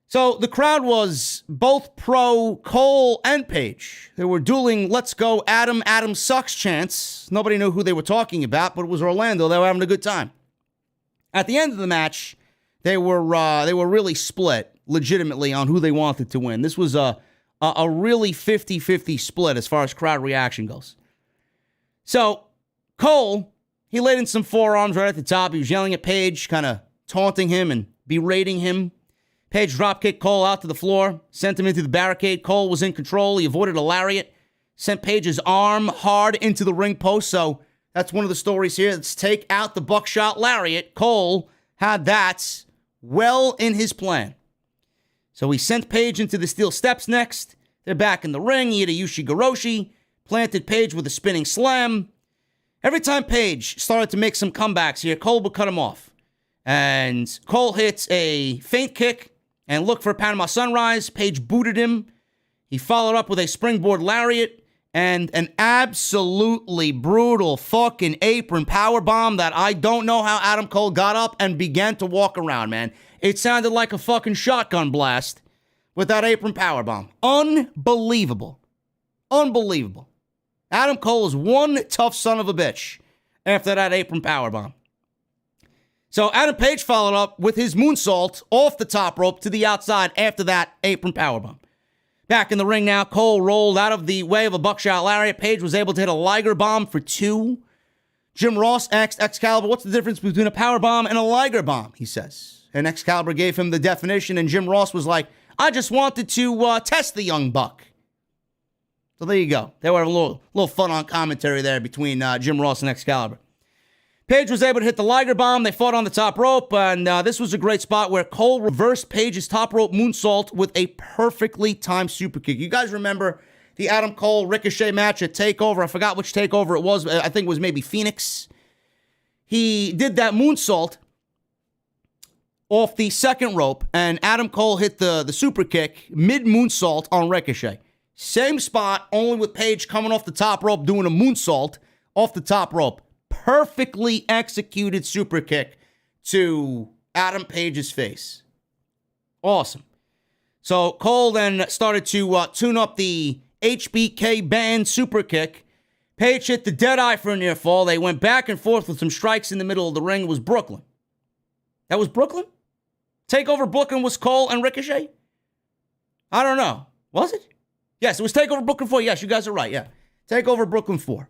So the crowd was both pro Cole and Page. They were dueling "Let's go Adam, Adam sucks" chants. Nobody knew who they were talking about, but it was Orlando. They were having a good time. At the end of the match, they were really split legitimately on who they wanted to win. This was a really 50-50 split as far as crowd reaction goes. So, Cole, he laid in some forearms right at the top. He was yelling at Page, kind of taunting him and berating him. Page dropkicked Cole out to the floor, sent him into the barricade. Cole was in control. He avoided a lariat, sent Page's arm hard into the ring post. So, that's one of the stories here. Let's take out the buckshot lariat. Cole had that well in his plan. So, he sent Page into the steel steps next. They're back in the ring. He hit a Ushigoroshi. Planted Page with a spinning slam. Every time Page started to make some comebacks here, Cole would cut him off. And Cole hits a feint kick and looked for a Panama Sunrise. Page booted him. He followed up with a springboard lariat and an absolutely brutal fucking apron powerbomb that I don't know how Adam Cole got up and began to walk around, man. It sounded like a fucking shotgun blast with that apron powerbomb. Unbelievable. Unbelievable. Adam Cole is one tough son of a bitch after that apron powerbomb. So Adam Page followed up with his moonsault off the top rope to the outside after that apron powerbomb. Back in the ring now, Cole rolled out of the way of a buckshot lariat. Page was able to hit a Liger bomb for 2. Jim Ross asked Excalibur, what's the difference between a powerbomb and a Liger bomb, he says. And Excalibur gave him the definition, and Jim Ross was like, I just wanted to test the young buck. So there you go. They were a little fun on commentary there between Jim Ross and Excalibur. Page was able to hit the Liger bomb. They fought on the top rope, and this was a great spot where Cole reversed Page's top rope moonsault with a perfectly timed super kick. You guys remember the Adam Cole Ricochet match at TakeOver? I forgot which TakeOver it was. I think it was maybe Phoenix. He did that moonsault off the second rope, and Adam Cole hit the super kick mid-moonsault on Ricochet. Same spot, only with Page coming off the top rope, doing a moonsault off the top rope. Perfectly executed super kick to Adam Page's face. Awesome. So Cole then started to tune up the HBK band super kick. Page hit the Deadeye for a near fall. They went back and forth with some strikes in the middle of the ring. It was Brooklyn. That was Brooklyn? TakeOver Brooklyn was Cole and Ricochet? I don't know. Was it? Yes, it was TakeOver Brooklyn 4. Yes, you guys are right. Yeah. TakeOver Brooklyn 4.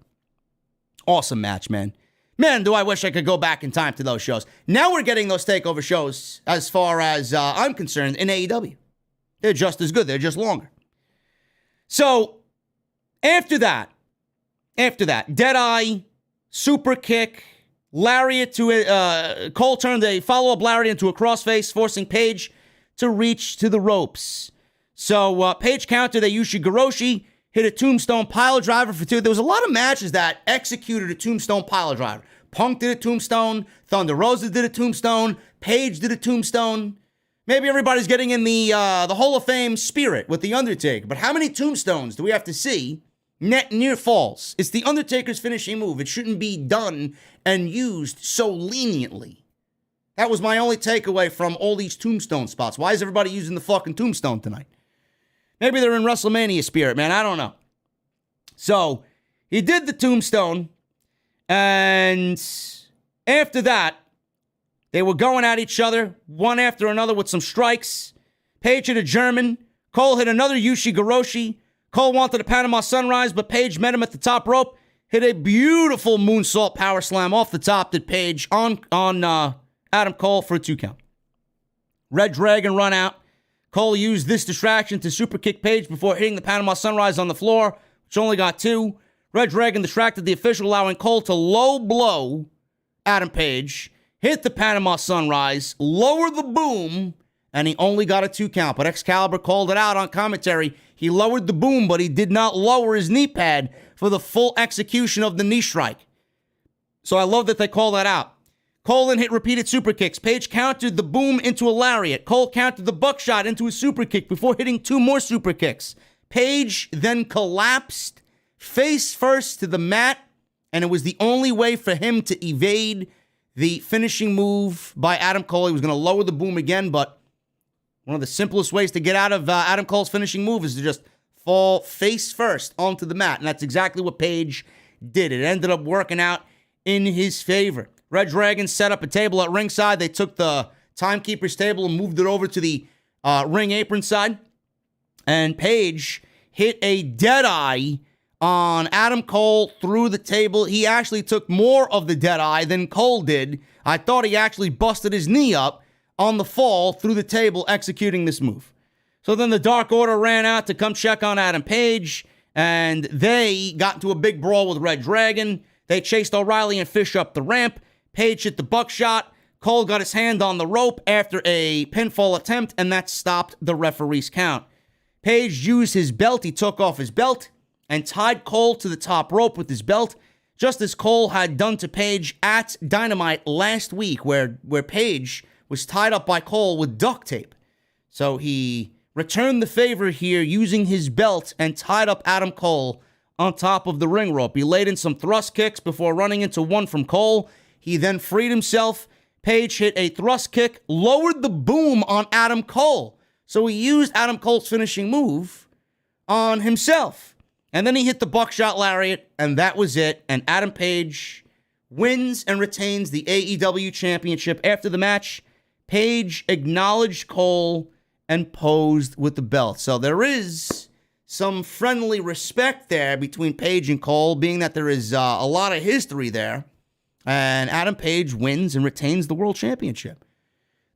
Awesome match, man. Man, do I wish I could go back in time to those shows. Now we're getting those TakeOver shows, as far as I'm concerned, in AEW. They're just as good. They're just longer. So, after that, Deadeye, super kick, lariat to Cole turned a follow-up lariat into a crossface, forcing Page to reach to the ropes. So, Page countered a Ushigoroshi, hit a tombstone pile driver for 2. There was a lot of matches that executed a tombstone pile driver. Punk did a tombstone. Thunder Rosa did a tombstone. Page did a tombstone. Maybe everybody's getting in the Hall of Fame spirit with The Undertaker. But how many tombstones do we have to see? Net near falls. It's The Undertaker's finishing move. It shouldn't be done and used so leniently. That was my only takeaway from all these tombstone spots. Why is everybody using the fucking tombstone tonight? Maybe they're in WrestleMania spirit, man. I don't know. So, he did the tombstone, and after that, they were going at each other, one after another with some strikes. Page hit a German. Cole hit another Ushigoroshi. Cole wanted a Panama Sunrise, but Page met him at the top rope. Hit a beautiful moonsault power slam off the top that Page on Adam Cole for a 2 count. reDRagon run out. Cole used this distraction to super kick Page before hitting the Panama Sunrise on the floor, which only got 2. reDRagon distracted the official, allowing Cole to low blow Adam Page, hit the Panama Sunrise, lower the boom, and he only got a 2 count. But Excalibur called it out on commentary. He lowered the boom, but he did not lower his knee pad for the full execution of the knee strike. So I love that they call that out. Cole then hit repeated super kicks. Page countered the boom into a lariat. Cole countered the buckshot into a super kick before hitting 2 more super kicks. Page then collapsed face first to the mat, and it was the only way for him to evade the finishing move by Adam Cole. He was going to lower the boom again, but one of the simplest ways to get out of Adam Cole's finishing move is to just fall face first onto the mat, and that's exactly what Page did. It ended up working out in his favor. reDRagon set up a table at ringside. They took the timekeeper's table and moved it over to the ring apron side. And Page hit a deadeye on Adam Cole through the table. He actually took more of the deadeye than Cole did. I thought he actually busted his knee up on the fall through the table executing this move. So then the Dark Order ran out to come check on Adam Page, and they got into a big brawl with reDRagon. They chased O'Reilly and Fish up the ramp. Page hit the buckshot. Cole got his hand on the rope after a pinfall attempt, and that stopped the referee's count. Page used his belt. He took off his belt and tied Cole to the top rope with his belt, just as Cole had done to Page at Dynamite last week, where Page was tied up by Cole with duct tape. So he returned the favor here using his belt and tied up Adam Cole on top of the ring rope. He laid in some thrust kicks before running into one from Cole. He then freed himself. Page hit a thrust kick, lowered the boom on Adam Cole. So he used Adam Cole's finishing move on himself. And then he hit the buckshot lariat, and that was it. And Adam Page wins and retains the AEW Championship. After the match, Page acknowledged Cole and posed with the belt. So there is some friendly respect there between Page and Cole, being that there is a lot of history there. And Adam Page wins and retains the World Championship.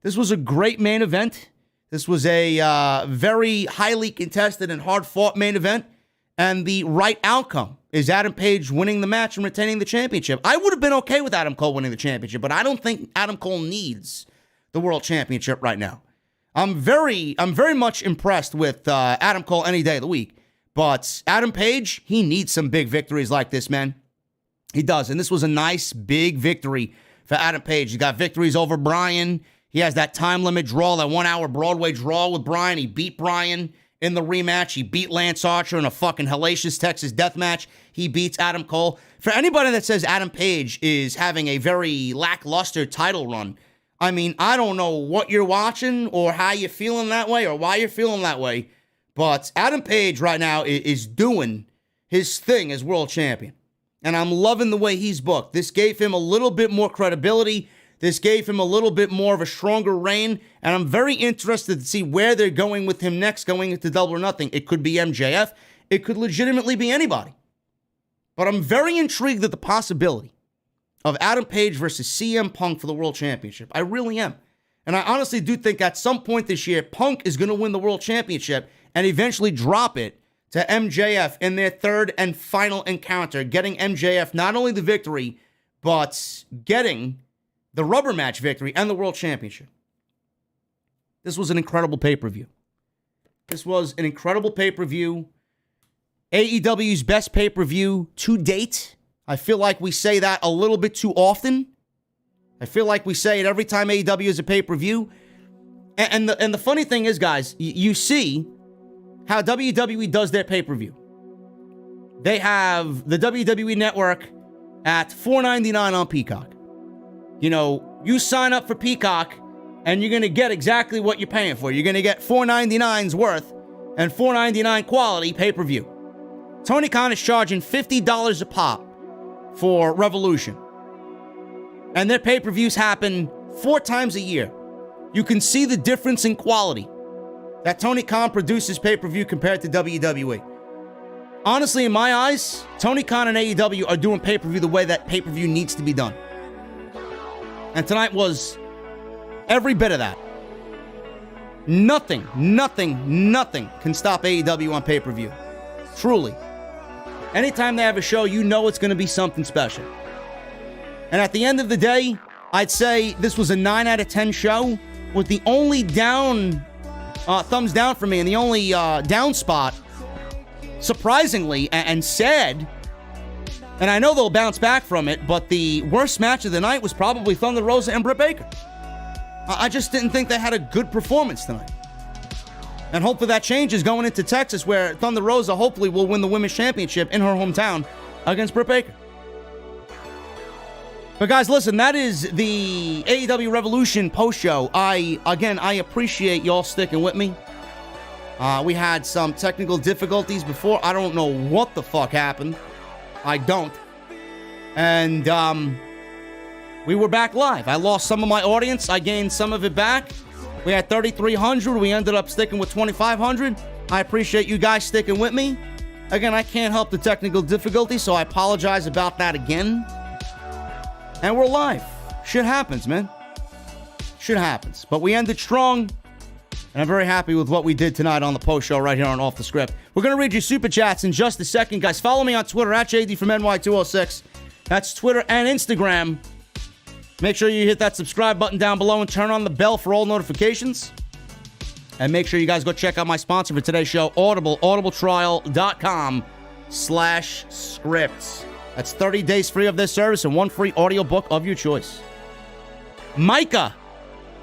This was a great main event. This was a very highly contested and hard-fought main event. And the right outcome is Adam Page winning the match and retaining the championship. I would have been okay with Adam Cole winning the championship, but I don't think Adam Cole needs the World Championship right now. I'm very much impressed with Adam Cole any day of the week. But Adam Page, he needs some big victories like this, man. He does. And this was a nice, big victory for Adam Page. He got victories over Bryan. He has that time limit draw, that 1 hour Broadway draw with Bryan. He beat Bryan in the rematch. He beat Lance Archer in a fucking hellacious Texas death match. He beats Adam Cole. For anybody that says Adam Page is having a very lackluster title run, I mean, I don't know what you're watching or how you're feeling that way or why you're feeling that way, but Adam Page right now is doing his thing as world champion. And I'm loving the way he's booked. This gave him a little bit more credibility. This gave him a little bit more of a stronger reign. And I'm very interested to see where they're going with him next, going into Double or Nothing. It could be MJF. It could legitimately be anybody. But I'm very intrigued at the possibility of Adam Page versus CM Punk for the World Championship. I really am. And I honestly do think at some point this year, Punk is going to win the World Championship and eventually drop it to MJF in their third and final encounter, getting MJF not only the victory, but getting the rubber match victory and the World Championship. This was an incredible pay-per-view. This was an incredible pay-per-view. AEW's best pay-per-view to date. I feel like we say that a little bit too often. I feel like we say it every time AEW is a pay-per-view. And the funny thing is, guys, you see how WWE does their pay-per-view. They have the WWE Network at $4.99 on Peacock. You know, you sign up for Peacock, and you're going to get exactly what you're paying for. You're going to get $4.99's worth and $4.99 quality pay-per-view. Tony Khan is charging $50 a pop for Revolution. And their pay-per-views happen 4 times a year. You can see the difference in quality that Tony Khan produces pay-per-view compared to WWE. Honestly, in my eyes, Tony Khan and AEW are doing pay-per-view the way that pay-per-view needs to be done. And tonight was every bit of that. Nothing can stop AEW on pay-per-view. Truly. Anytime they have a show, you know it's going to be something special. And at the end of the day, I'd say this was a 9 out of 10 show, with the only thumbs down for me, and the only down spot, surprisingly and sad, And I know they'll bounce back from it, but the worst match of the night was probably Thunder Rosa and Britt Baker. I just didn't think they had a good performance tonight. And hopefully that changes going into Texas, where Thunder Rosa hopefully will win the Women's Championship in her hometown against Britt Baker. But guys, listen, that is the AEW Revolution post-show. I appreciate y'all sticking with me. We had some technical difficulties before. I don't know what the fuck happened. I don't. And we were back live. I lost some of my audience. I gained some of it back. We had 3,300. We ended up sticking with 2,500. I appreciate you guys sticking with me. Again, I can't help the technical difficulty, so I apologize about that again. And we're live. Shit happens, man. Shit happens. But we ended strong. And I'm very happy with what we did tonight on the post show right here on Off the Script. We're going to read your super chats in just a second. Guys, follow me on Twitter at JDfromNY206. That's Twitter and Instagram. Make sure you hit that subscribe button down below and turn on the bell for all notifications. And make sure you guys go check out my sponsor for today's show, Audible, audibletrial.com/scripts. That's 30 days free of this service and one free audiobook of your choice. Micah,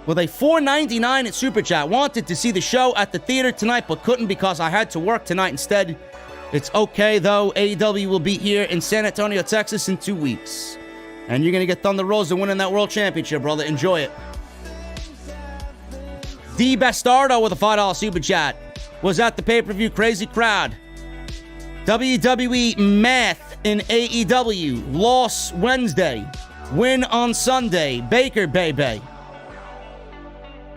with a $4.99 at Super Chat, wanted to see the show at the theater tonight, but couldn't because I had to work tonight instead. It's okay, though. AEW will be here in San Antonio, Texas in 2 weeks. And you're going to get Thunder Rosa winning that World Championship, brother. Enjoy it. D. Bastardo with a $5 Super Chat. Was at the pay-per-view. Crazy crowd. WWE math in AEW. Loss Wednesday. Win on Sunday. Baker, baby.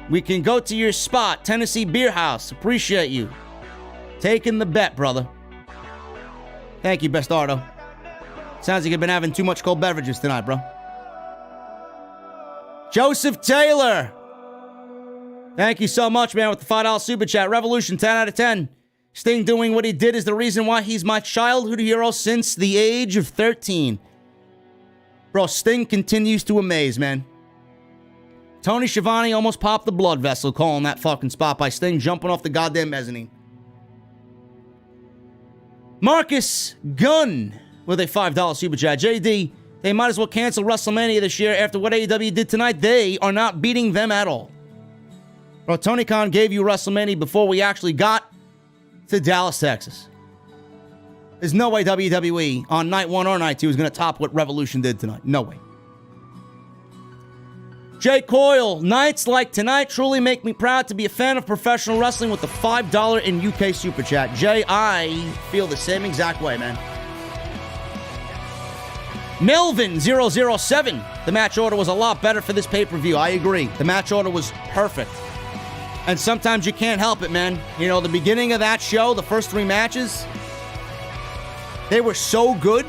We can go to your spot. Tennessee Beer House. Appreciate you. Taking the bet, brother. Thank you, Bastardo. Sounds like you've been having too much cold beverages tonight, bro. Joseph Taylor. Thank you so much, man, with the $5 Super Chat. Revolution, 10 out of 10. Sting doing what he did is the reason why he's my childhood hero since the age of 13. Bro, Sting continues to amaze, man. Tony Schiavone almost popped the blood vessel calling that fucking spot by Sting jumping off the goddamn mezzanine. Marcus Gunn with a $5 Super Chat. JD, they might as well cancel WrestleMania this year after what AEW did tonight. They are not beating them at all. Bro, Tony Khan gave you WrestleMania before we actually got to Dallas, Texas. There's no way WWE on night 1 or night 2 is going to top what Revolution did tonight. No way. Jay Coyle, nights like tonight truly make me proud to be a fan of professional wrestling with the $5 in UK Super Chat. Jay, I feel the same exact way, man. Melvin007, the match order was a lot better for this pay-per-view. I agree. The match order was perfect. And sometimes you can't help it, man. You know, the beginning of that show, the first 3 matches, they were so good.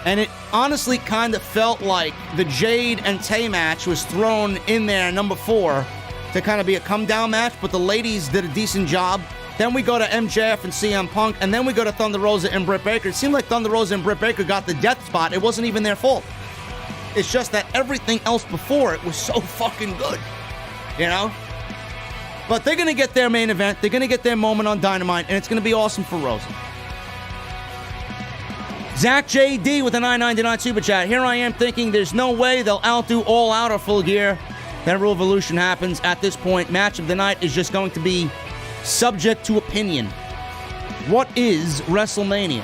And it honestly kind of felt like the Jade and Tay match was thrown in there, number 4, to kind of be a come-down match. But the ladies did a decent job. Then we go to MJF and CM Punk. And then we go to Thunder Rosa and Britt Baker. It seemed like Thunder Rosa and Britt Baker got the death spot. It wasn't even their fault. It's just that everything else before it was so fucking good. You know? But they're going to get their main event. They're going to get their moment on Dynamite. And it's going to be awesome for Rosa. Zach JD with a $9.99 Super Chat. Here I am thinking there's no way they'll outdo All Out or Full Gear. Then Revolution happens. At this point, match of the night is just going to be subject to opinion. What is WrestleMania?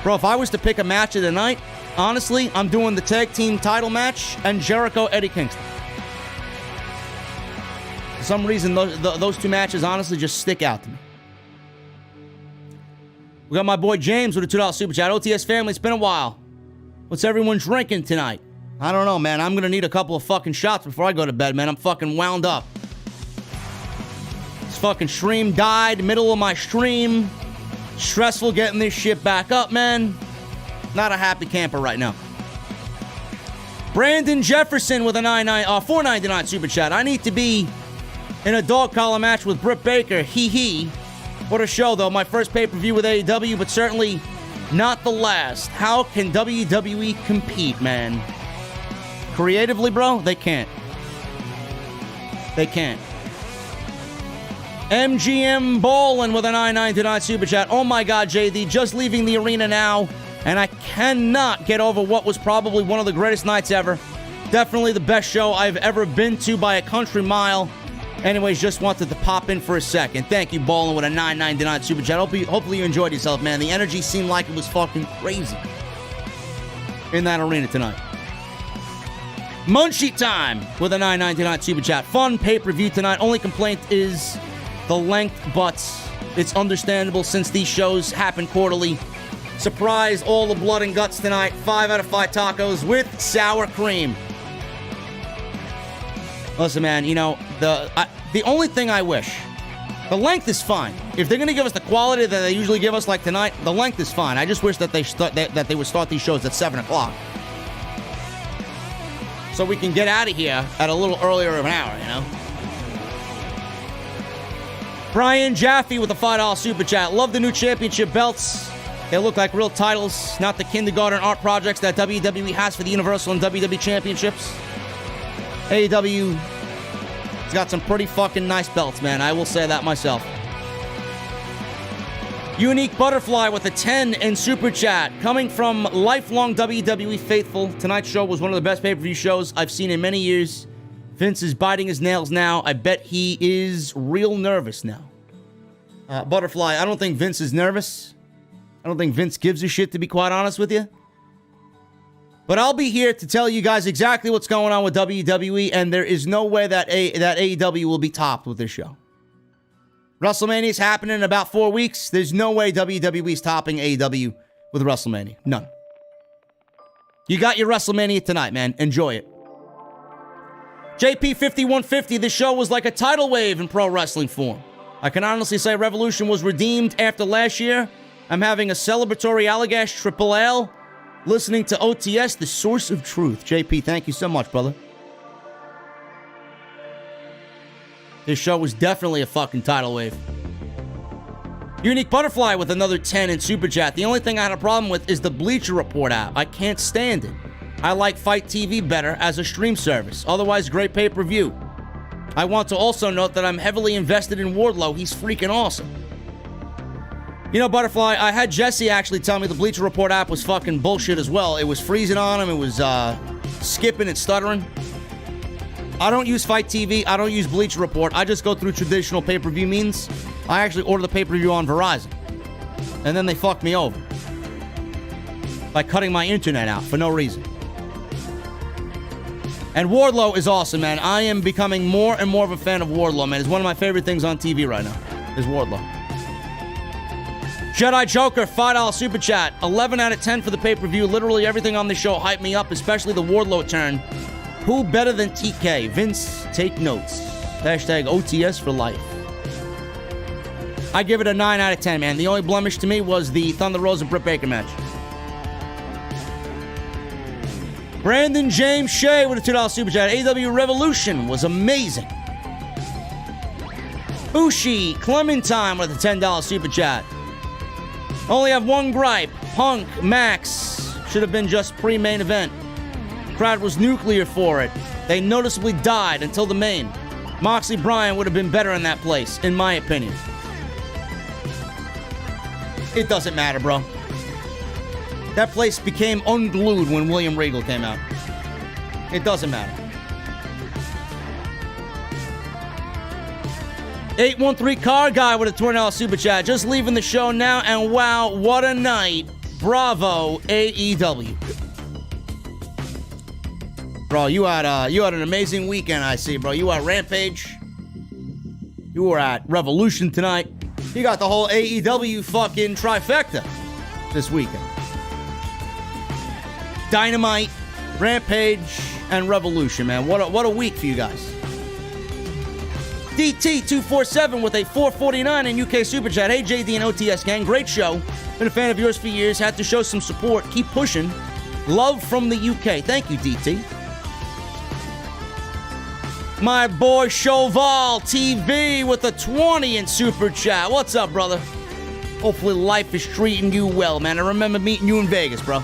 Bro, if I was to pick a match of the night, honestly, I'm doing the tag team title match and Jericho Eddie Kingston. For some reason, those 2 matches honestly just stick out to me. We got my boy James with a $2 Super Chat. OTS family, it's been a while. What's everyone drinking tonight? I don't know, man. I'm going to need a couple of fucking shots before I go to bed, man. I'm fucking wound up. This fucking stream died, middle of my stream. Stressful getting this shit back up, man. Not a happy camper right now. Brandon Jefferson with a $4.99 Super Chat. I need to be in a dog collar match with Britt Baker. Hee hee. What a show, though. My first pay-per-view with AEW, but certainly not the last. How can WWE compete, man? Creatively, bro, they can't. They can't. MGM Bowling with a $9.99 super chat. Oh my God, JD, just leaving the arena now, and I cannot get over what was probably one of the greatest nights ever. Definitely the best show I've ever been to by a country mile. Anyways, just wanted to pop in for a second. Thank you, Bowling, with a $9.99 super chat. Hopefully you enjoyed yourself, man. The energy seemed like it was fucking crazy in that arena tonight. Munchie Time with a $9.99 super chat. Fun pay-per-view tonight. Only complaint is the length, but it's understandable since these shows happen quarterly. Surprise, all the blood and guts tonight. 5 out of 5 tacos with sour cream. Listen, man, you know, the only thing I wish, the length is fine. If they're going to give us the quality that they usually give us like tonight, the length is fine. I just wish that they would start these shows at 7 o'clock. So we can get out of here at a little earlier of an hour, you know? Brian Jaffe with a $5 super chat. Love the new championship belts. They look like real titles, not the kindergarten art projects that WWE has for the Universal and WWE Championships. AEW has got some pretty fucking nice belts, man. I will say that myself. Unique Butterfly with a 10 in super chat. Coming from lifelong WWE faithful, tonight's show was one of the best pay-per-view shows I've seen in many years. Vince is biting his nails now. I bet he is real nervous now. Butterfly, I don't think Vince is nervous. I don't think Vince gives a shit, to be quite honest with you. But I'll be here to tell you guys exactly what's going on with WWE, and there is no way that AEW will be topped with this show. WrestleMania is happening in about 4 weeks. There's no way WWE is topping AEW with WrestleMania. None. You got your WrestleMania tonight, man. Enjoy it. JP5150, this show was like a tidal wave in pro wrestling form. I can honestly say Revolution was redeemed after last year. I'm having a celebratory Allagash Triple Ale, listening to OTS, the source of truth. JP, thank you so much, brother. This show was definitely a fucking tidal wave. Unique Butterfly with another 10 in Super Chat. The only thing I had a problem with is the Bleacher Report app. I can't stand it. I like Fight TV better as a stream service. Otherwise, great pay-per-view. I want to also note that I'm heavily invested in Wardlow. He's freaking awesome. You know, Butterfly, I had Jesse actually tell me the Bleacher Report app was fucking bullshit as well. It was freezing on him. It was skipping and stuttering. I don't use Fight TV. I don't use Bleacher Report. I just go through traditional pay-per-view means. I actually order the pay-per-view on Verizon. And then they fuck me over by cutting my internet out for no reason. And Wardlow is awesome, man. I am becoming more and more of a fan of Wardlow, man. It's one of my favorite things on TV right now, is Wardlow. Jedi Joker, $5 super chat. 11 out of 10 for the pay-per-view. Literally everything on the show hyped me up, especially the Wardlow turn. Who better than TK? Vince, take notes. Hashtag OTS for life. I give it a 9 out of 10, man. The only blemish to me was the Thunder Rosa Britt Baker match. Brandon James Shea with a $2 super chat. AEW Revolution was amazing. Bushi Clementine with a $10 super chat. Only have one gripe. Punk, Max should have been just pre-main event. Crowd was nuclear for it. They noticeably died until the main. Moxley Bryan would have been better in that place, in my opinion. It doesn't matter, bro. That place became unglued when William Regal came out. It doesn't matter. 813 Car Guy with a $20 super chat. Just leaving the show now, and wow, what a night. Bravo, AEW. Bro, you had an amazing weekend, I see, bro. You were at Rampage. You were at Revolution tonight. You got the whole AEW fucking trifecta this weekend. Dynamite, Rampage, and Revolution, man. What a week for you guys. DT247 with a $4.49 in UK Super Chat. Hey, JD and OTS gang, great show. Been a fan of yours for years. Had to show some support. Keep pushing. Love from the UK. Thank you, DT. My boy Choval TV with a 20 in Super Chat. What's up, brother? Hopefully life is treating you well, man. I remember meeting you in Vegas, bro.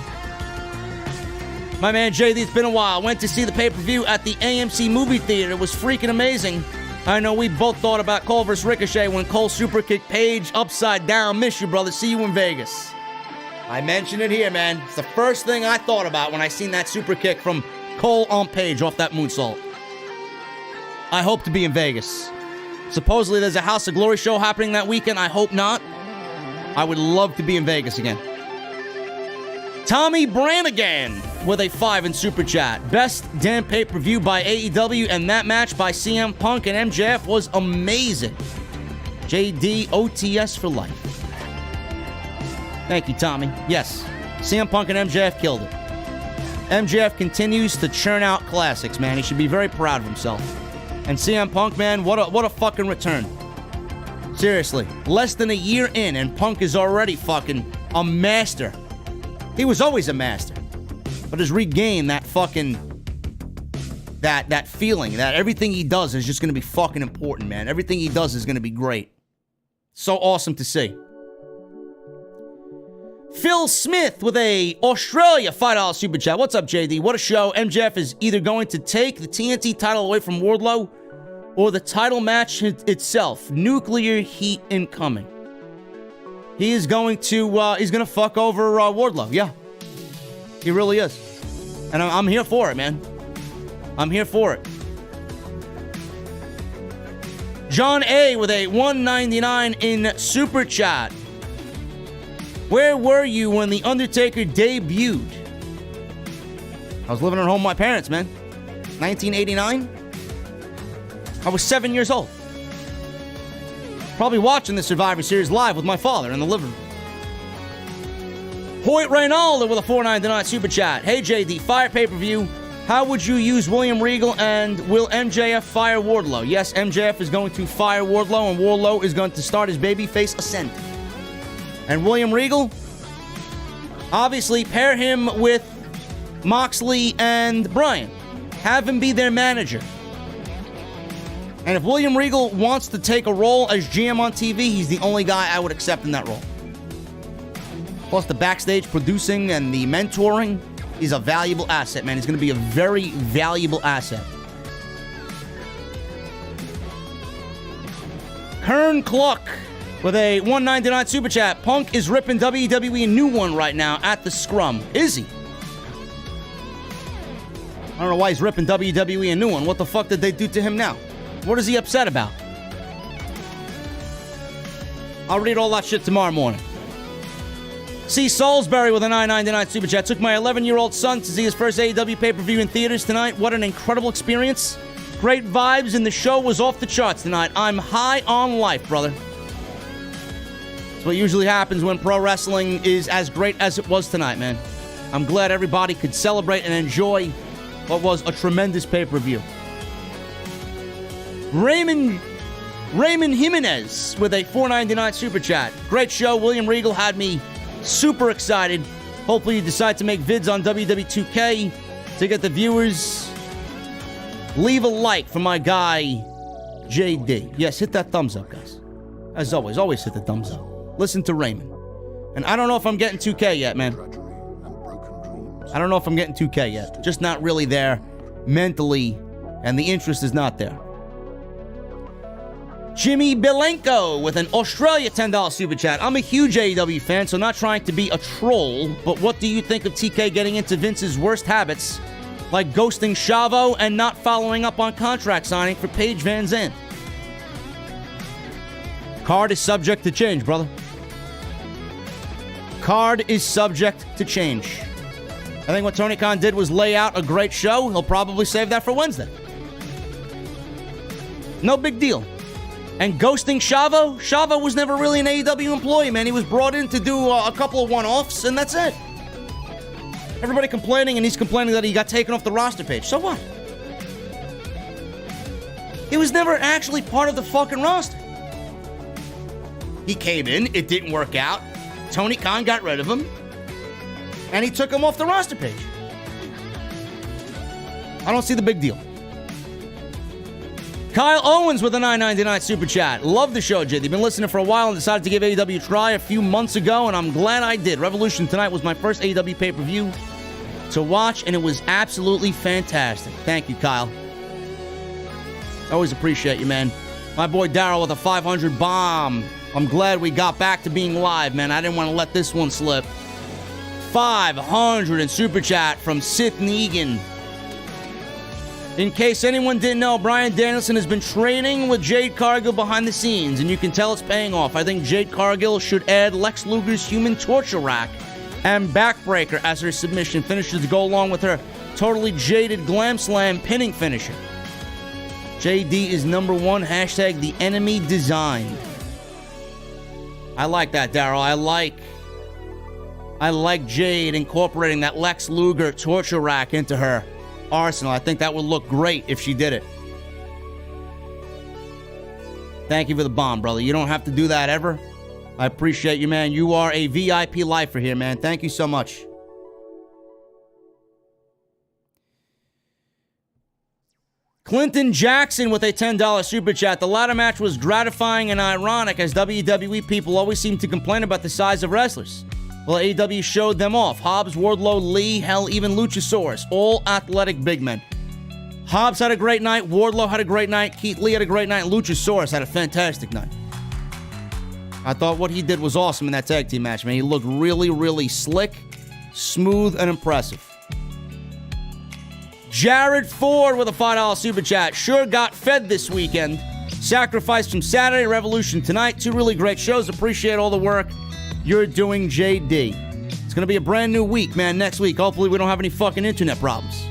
My man JD, it's been a while. Went to see the pay-per-view at the AMC movie theater. It was freaking amazing. I know we both thought about Cole vs. Ricochet when Cole super kicked Paige upside down. Miss you, brother. See you in Vegas. I mentioned it here, man. It's the first thing I thought about when I seen that super kick from Cole on Paige off that moonsault. I hope to be in Vegas. Supposedly there's a House of Glory show happening that weekend. I hope not. I would love to be in Vegas again. Tommy Brannigan with a 5 in Super Chat. Best damn pay-per-view by AEW, and that match by CM Punk and MJF was amazing. JD OTS for life. Thank you, Tommy. Yes, CM Punk and MJF killed it. MJF continues to churn out classics, man. He should be very proud of himself. And CM Punk, man, what a fucking return. Seriously, less than a year in, and Punk is already fucking a master. He was always a master, but has regained that fucking, that feeling that everything he does is just going to be fucking important, man. Everything he does is going to be great. So awesome to see. Phil Smith with a Australia $5 super chat. What's up, JD? What a show. MJF is either going to take the TNT title away from Wardlow or the title match itself. Nuclear heat incoming. He is going to, he's going to fuck over Wardlow. Yeah. He really is. And I'm here for it, man. I'm here for it. John A. with a $1.99 in Super Chat. Where were you when The Undertaker debuted? I was living at home with my parents, man. 1989? I was 7 years old. Probably watching the Survivor Series live with my father in the living room. Hoyt Reynolds with a $4.99 Super Chat. Hey, JD, fire pay-per-view. How would you use William Regal, and will MJF fire Wardlow? Yes, MJF is going to fire Wardlow, and Wardlow is going to start his babyface ascent. And William Regal, obviously pair him with Moxley and Bryan. Have him be their manager. And if William Regal wants to take a role as GM on TV, he's the only guy I would accept in that role. Plus the backstage producing and the mentoring, he's a valuable asset, man. He's going to be a very valuable asset. Kern Cluck with a $1.99 Super Chat. Punk is ripping WWE a new one right now at the Scrum. Is he? I don't know why he's ripping WWE a new one. What the fuck did they do to him now? What is he upset about? I'll read all that shit tomorrow morning. C. Salisbury with a $9.99 Super Chat. Took my 11-year-old son to see his first AEW pay-per-view in theaters tonight. What an incredible experience. Great vibes, and the show was off the charts tonight. I'm high on life, brother. That's what usually happens when pro wrestling is as great as it was tonight, man. I'm glad everybody could celebrate and enjoy what was a tremendous pay-per-view. Raymond Jimenez with a $4.99 Super Chat. Great show. William Regal had me super excited. Hopefully you decide to make vids on WWE 2K to get the viewers. Leave a like for my guy, JD. Yes, hit that thumbs up, guys. As always hit the thumbs up. Listen to Raymond. And I don't know if I'm getting 2K yet, man. I don't know if I'm getting 2K yet. Just not really there mentally, and the interest is not there. Jimmy Belenko with an Australia $10 Super Chat. I'm a huge AEW fan, so not trying to be a troll, but what do you think of TK getting into Vince's worst habits, like ghosting Chavo and not following up on contract signing for Paige Van Zandt? Card is subject to change, brother. Card is subject to change. I think what Tony Khan did was lay out a great show. He'll probably save that for Wednesday. No big deal. And ghosting Chavo? Chavo was never really an AEW employee, man. He was brought in to do a couple of one-offs, and that's it. Everybody complaining, and he's complaining that he got taken off the roster page. So what? He was never actually part of the fucking roster. He came in, it didn't work out. Tony Khan got rid of him, and he took him off the roster page. I don't see the big deal. Kyle Owens with a $9.99 Super Chat. Love the show, JD. Been listening for a while and decided to give AEW a try a few months ago, and I'm glad I did. Revolution tonight was my first AEW pay-per-view to watch, and it was absolutely fantastic. Thank you, Kyle. Always appreciate you, man. My boy Daryl with a 500 bomb. I'm glad we got back to being live, man. I didn't want to let this one slip. 500 in Super Chat from Sith Negan. In case anyone didn't know, Bryan Danielson has been training with Jade Cargill behind the scenes, and you can tell it's paying off. I think Jade Cargill should add Lex Luger's human torture rack and backbreaker as her submission finishes to go along with her totally jaded glam slam pinning finisher. JD is number one. Hashtag the enemy designed. I like that, Daryl. I like Jade incorporating that Lex Luger torture rack into her arsenal. I think that would look great if she did it. Thank you for the bomb, brother. You don't have to do that ever. I appreciate you, man. You are a VIP lifer here, man. Thank you so much. Clinton Jackson with a $10 super chat. The ladder match was gratifying and ironic, as WWE people always seem to complain about the size of wrestlers. Well, AEW showed them off. Hobbs, Wardlow, Lee, hell, even Luchasaurus. All athletic big men. Hobbs had a great night. Wardlow had a great night. Keith Lee had a great night. Luchasaurus had a fantastic night. I thought what he did was awesome in that tag team match, man. He looked really, really slick, smooth, and impressive. Jared Ford with a $5 super chat. Sure got fed this weekend. Sacrifice from Saturday, Revolution tonight. Two really great shows. Appreciate all the work you're doing, JD. It's going to be a brand new week, man, next week. Hopefully we don't have any fucking internet problems.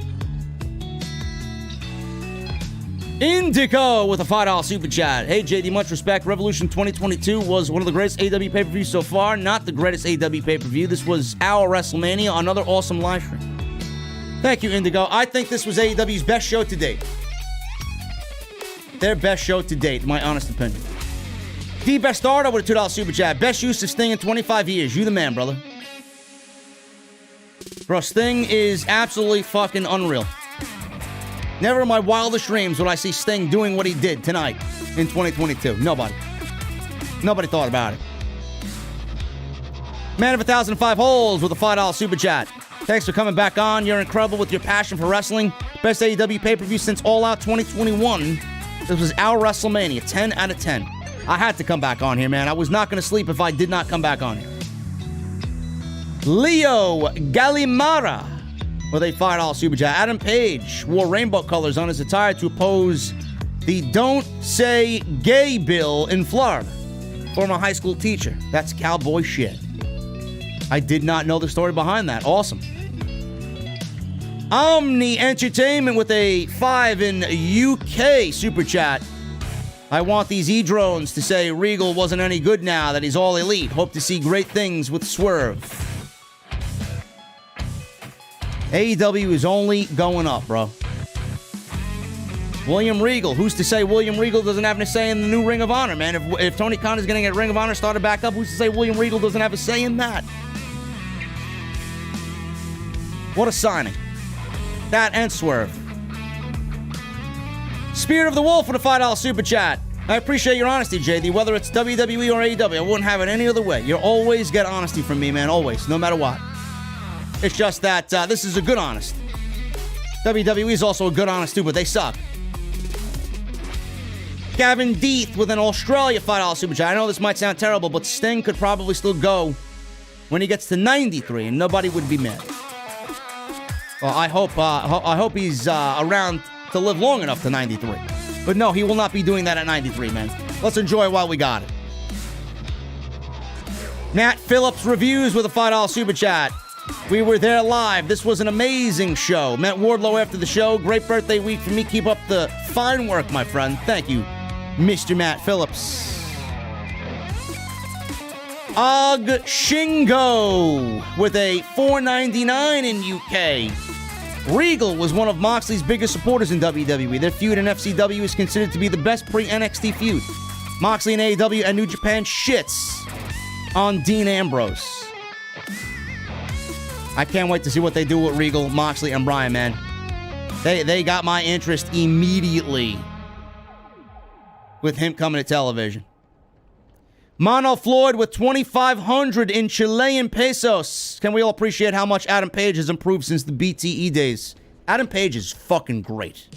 Indico with a $5 super chat. Hey, JD, much respect. Revolution 2022 was one of the greatest AEW pay-per-views so far. Not the greatest AEW pay-per-view. This was our WrestleMania, another awesome live stream. Thank you, Indigo. I think this was AEW's best show to date. Their best show to date, in my honest opinion. D. Bestardo with a $2 super chat. Best use of Sting in 25 years. You the man, brother. Bro, Sting is absolutely fucking unreal. Never in my wildest dreams would I see Sting doing what he did tonight in 2022. Nobody thought about it. Man of 1,005 holes with a $5 super chat. Thanks for coming back on. You're incredible with your passion for wrestling. Best AEW pay-per-view since All Out 2021. This was our WrestleMania. 10 out of 10. I had to come back on here, man. I was not going to sleep if I did not come back on here. Leo Gallimara with a $5 super chat. Adam Page wore rainbow colors on his attire to oppose the Don't Say Gay bill in Florida. Former high school teacher. That's cowboy shit. I did not know the story behind that. Awesome. Omni Entertainment with a 5 in UK super chat. I want these E-drones to say Regal wasn't any good now that he's all elite. Hope to see great things with Swerve. AEW is only going up, bro. William Regal. Who's to say William Regal doesn't have a say in the new Ring of Honor, man? If Tony Khan is going to get Ring of Honor started back up, who's to say William Regal doesn't have a say in that? What a signing. That and Swerve. Spirit of the Wolf with a $5 super chat. I appreciate your honesty, JD. Whether it's WWE or AEW, I wouldn't have it any other way. You always get honesty from me, man. Always. No matter what. It's just that this is a good honest. WWE is also a good honest too, but they suck. Gavin Deeth with an Australia $5 super chat. I know this might sound terrible, but Sting could probably still go when he gets to 93 and nobody would be mad. Well, I hope he's around to live long enough to 93. But no, he will not be doing that at 93, man. Let's enjoy it while we got it. Nat Phillips Reviews with a $5 super chat. We were there live. This was an amazing show. Met Wardlow after the show. Great birthday week for me. Keep up the fine work, my friend. Thank you, Mr. Matt Phillips. Og Shingo with a $4.99 in UK. Regal was one of Moxley's biggest supporters in WWE. Their feud in FCW is considered to be the best pre-NXT feud. Moxley and AEW and New Japan shits on Dean Ambrose. I can't wait to see what they do with Regal, Moxley, and Bryan, man. They got my interest immediately with him coming to television. Mono Floyd with 2,500 in Chilean pesos. Can we all appreciate how much Adam Page has improved since the BTE days? Adam Page is fucking great.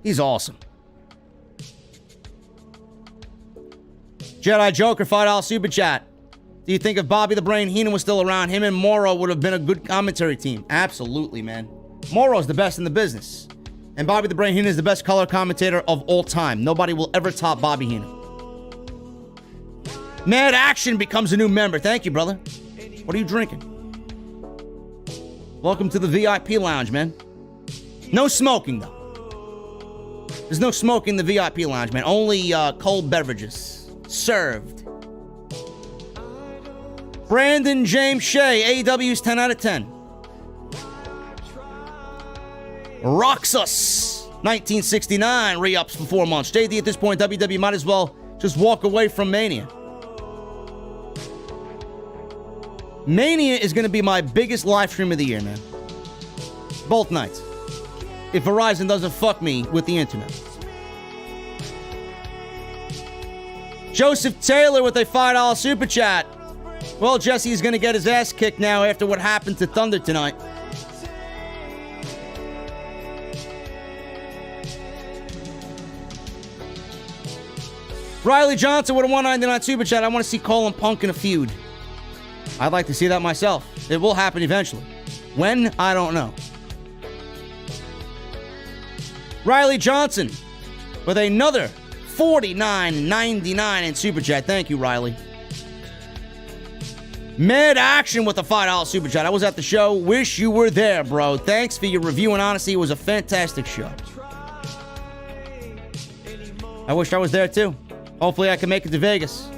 He's awesome. Jedi Joker, $5 super chat. Do you think if Bobby the Brain Heenan was still around, him and Morrow would have been a good commentary team? Absolutely, man. Morrow's the best in the business. And Bobby the Brain Heenan is the best color commentator of all time. Nobody will ever top Bobby Heenan. Mad Action becomes a new member. Thank you, brother. What are you drinking? Welcome to the VIP lounge, man. No smoking, though. There's no smoking in the VIP lounge, man. Only cold beverages. Served. Brandon James Shea, AEW's 10 out of 10. Roxas, 1969, re-ups for 4 months. JD, at this point, WWE might as well just walk away from Mania. Mania is going to be my biggest live stream of the year, man. Both nights. If Verizon doesn't fuck me with the internet. Joseph Taylor with a $5 super chat. Well, Jesse's going to get his ass kicked now after what happened to Thunder tonight. Riley Johnson with a $1.99 super chat. I want to see Cole and Punk in a feud. I'd like to see that myself. It will happen eventually. When? I don't know. Riley Johnson with another $49.99 in super chat. Thank you, Riley. Mad Action with a $5 super chat. I was at the show. Wish you were there, bro. Thanks for your review and honesty. It was a fantastic show. I wish I was there too. Hopefully I can make it to Vegas.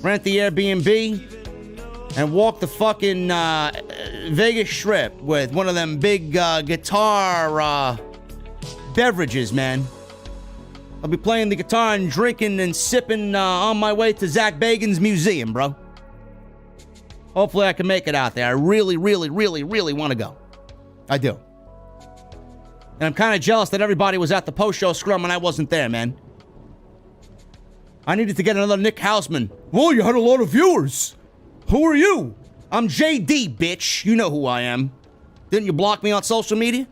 Rent the Airbnb and walk the fucking Vegas Strip with one of them big guitar beverages, man. I'll be playing the guitar and drinking and sipping on my way to Zach Bagan's museum, bro. Hopefully I can make it out there. I really, really, really, really want to go. I do. And I'm kind of jealous that everybody was at the post-show scrum and I wasn't there, man. I needed to get another Nick Houseman. Well, you had a lot of viewers. Who are you? I'm JD, bitch. You know who I am. Didn't you block me on social media?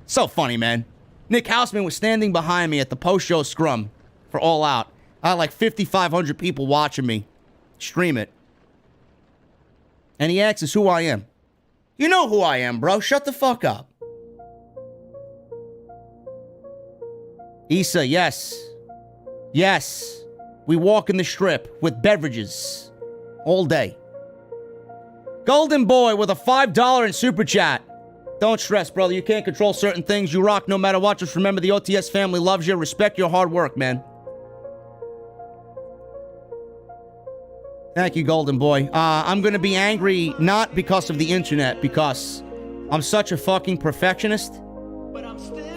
So funny, man. Nick Houseman was standing behind me at the post-show scrum for All Out. I had like 5,500 people watching me stream it. And he asks us who I am. You know who I am, bro. Shut the fuck up. Issa, yes. Yes. We walk in the strip with beverages all day. Golden Boy with a $5 in super chat. Don't stress, brother. You can't control certain things. You rock no matter what. Just remember the OTS family loves you. Respect your hard work, man. Thank you, Golden Boy. I'm going to be angry not because of the internet, because I'm such a fucking perfectionist.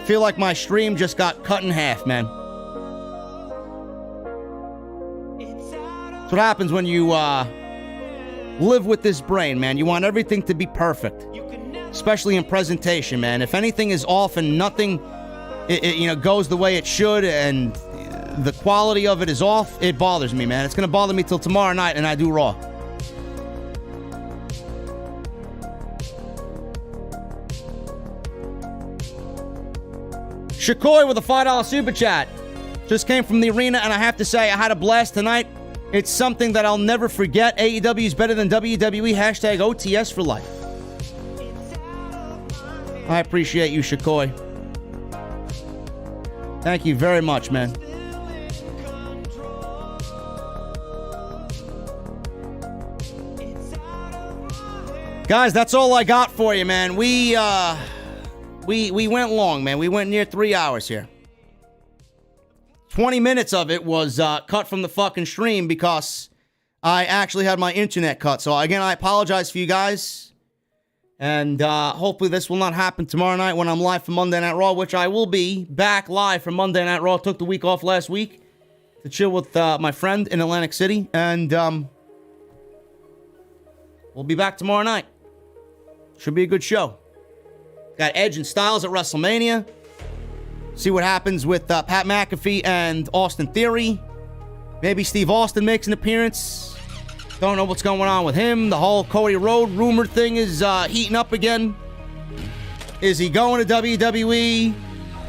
Feel like my stream just got cut in half, man. That's what happens when you live with this brain, man. You want everything to be perfect, especially in presentation, man. If anything is off and nothing, goes the way it should, and the quality of it is off, it bothers me, man. It's gonna bother me till tomorrow night, and I do Raw. Shakoi with a $5 super chat. Just came from the arena, and I have to say, I had a blast tonight. It's something that I'll never forget. AEW is better than WWE. Hashtag OTS for life. I appreciate you, Shakoi. Thank you very much, man. Guys, that's all I got for you, man. We went long, man. We went near 3 hours here. 20 minutes of it was cut from the fucking stream because I actually had my internet cut. So, again, I apologize for you guys. And hopefully this will not happen tomorrow night when I'm live for Monday Night Raw, which I will be back live for Monday Night Raw. Took the week off last week to chill with my friend in Atlantic City. And we'll be back tomorrow night. Should be a good show. Got Edge and Styles at WrestleMania. See what happens with Pat McAfee and Austin Theory. Maybe Steve Austin makes an appearance. Don't know what's going on with him. The whole Cody Rhodes rumor thing is heating up again. Is he going to WWE?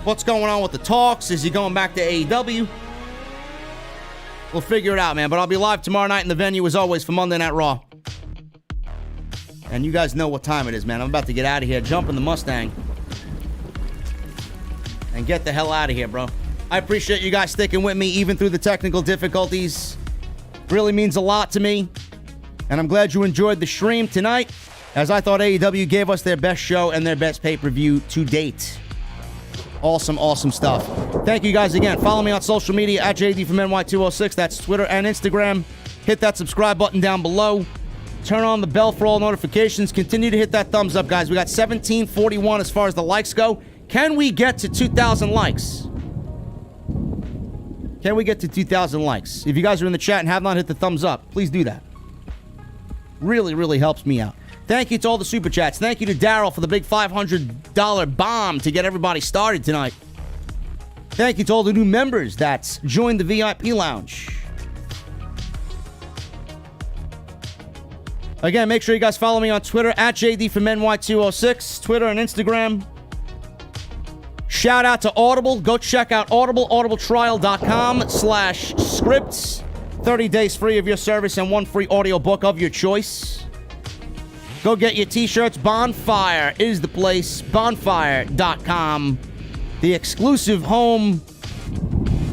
What's going on with the talks? Is he going back to AEW? We'll figure it out, man. But I'll be live tomorrow night in the venue, as always, for Monday Night Raw. And you guys know what time it is, man. I'm about to get out of here, jump in the Mustang, and get the hell out of here, bro. I appreciate you guys sticking with me, even through the technical difficulties. Really means a lot to me. And I'm glad you enjoyed the stream tonight, as I thought AEW gave us their best show and their best pay-per-view to date. Awesome, awesome stuff. Thank you guys again. Follow me on social media at JDfromNY206. That's Twitter and Instagram. Hit that subscribe button down below. Turn on the bell for all notifications. Continue to hit that thumbs up, guys. We got 1741 as far as the likes go. Can we get to 2,000 likes? Can we get to 2,000 likes? If you guys are in the chat and have not hit the thumbs up, please do that. Really, really helps me out. Thank you to all the super chats. Thank you to Daryl for the big $500 bomb to get everybody started tonight. Thank you to all the new members that's joined the VIP lounge. Again, make sure you guys follow me on Twitter at JDfromNY206, Twitter and Instagram. Shout out to Audible. Go check out Audible, audibletrial.com/scripts. 30 days free of your service and one free audiobook of your choice. Go get your t-shirts. Bonfire is the place. Bonfire.com. The exclusive home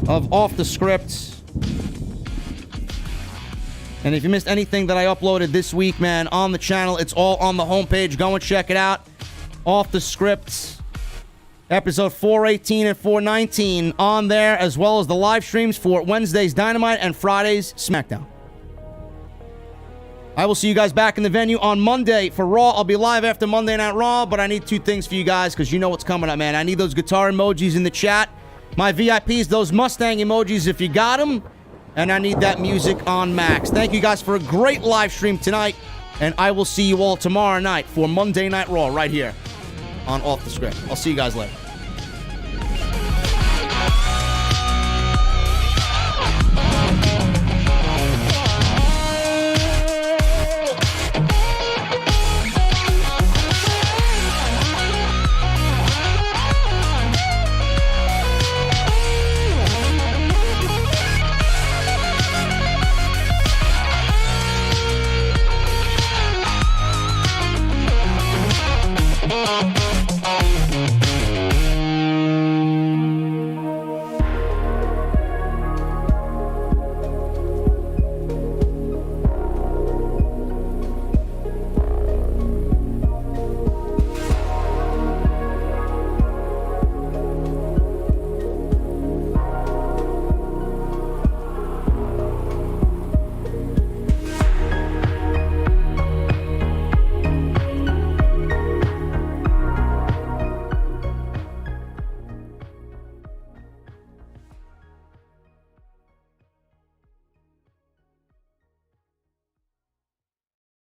of Off the Script. And if you missed anything that I uploaded this week, man, on the channel, it's all on the homepage. Go and check it out. Off the Script. Episode 418 and 419 on there, as well as the live streams for Wednesday's Dynamite and Friday's SmackDown. I will see you guys back in the venue on Monday for Raw. I'll be live after Monday Night Raw, but I need two things for you guys because you know what's coming up, man. I need those guitar emojis in the chat. My VIPs, those Mustang emojis if you got them. And I need that music on max. Thank you guys for a great live stream tonight. And I will see you all tomorrow night for Monday Night Raw right here on Off the Script. I'll see you guys later.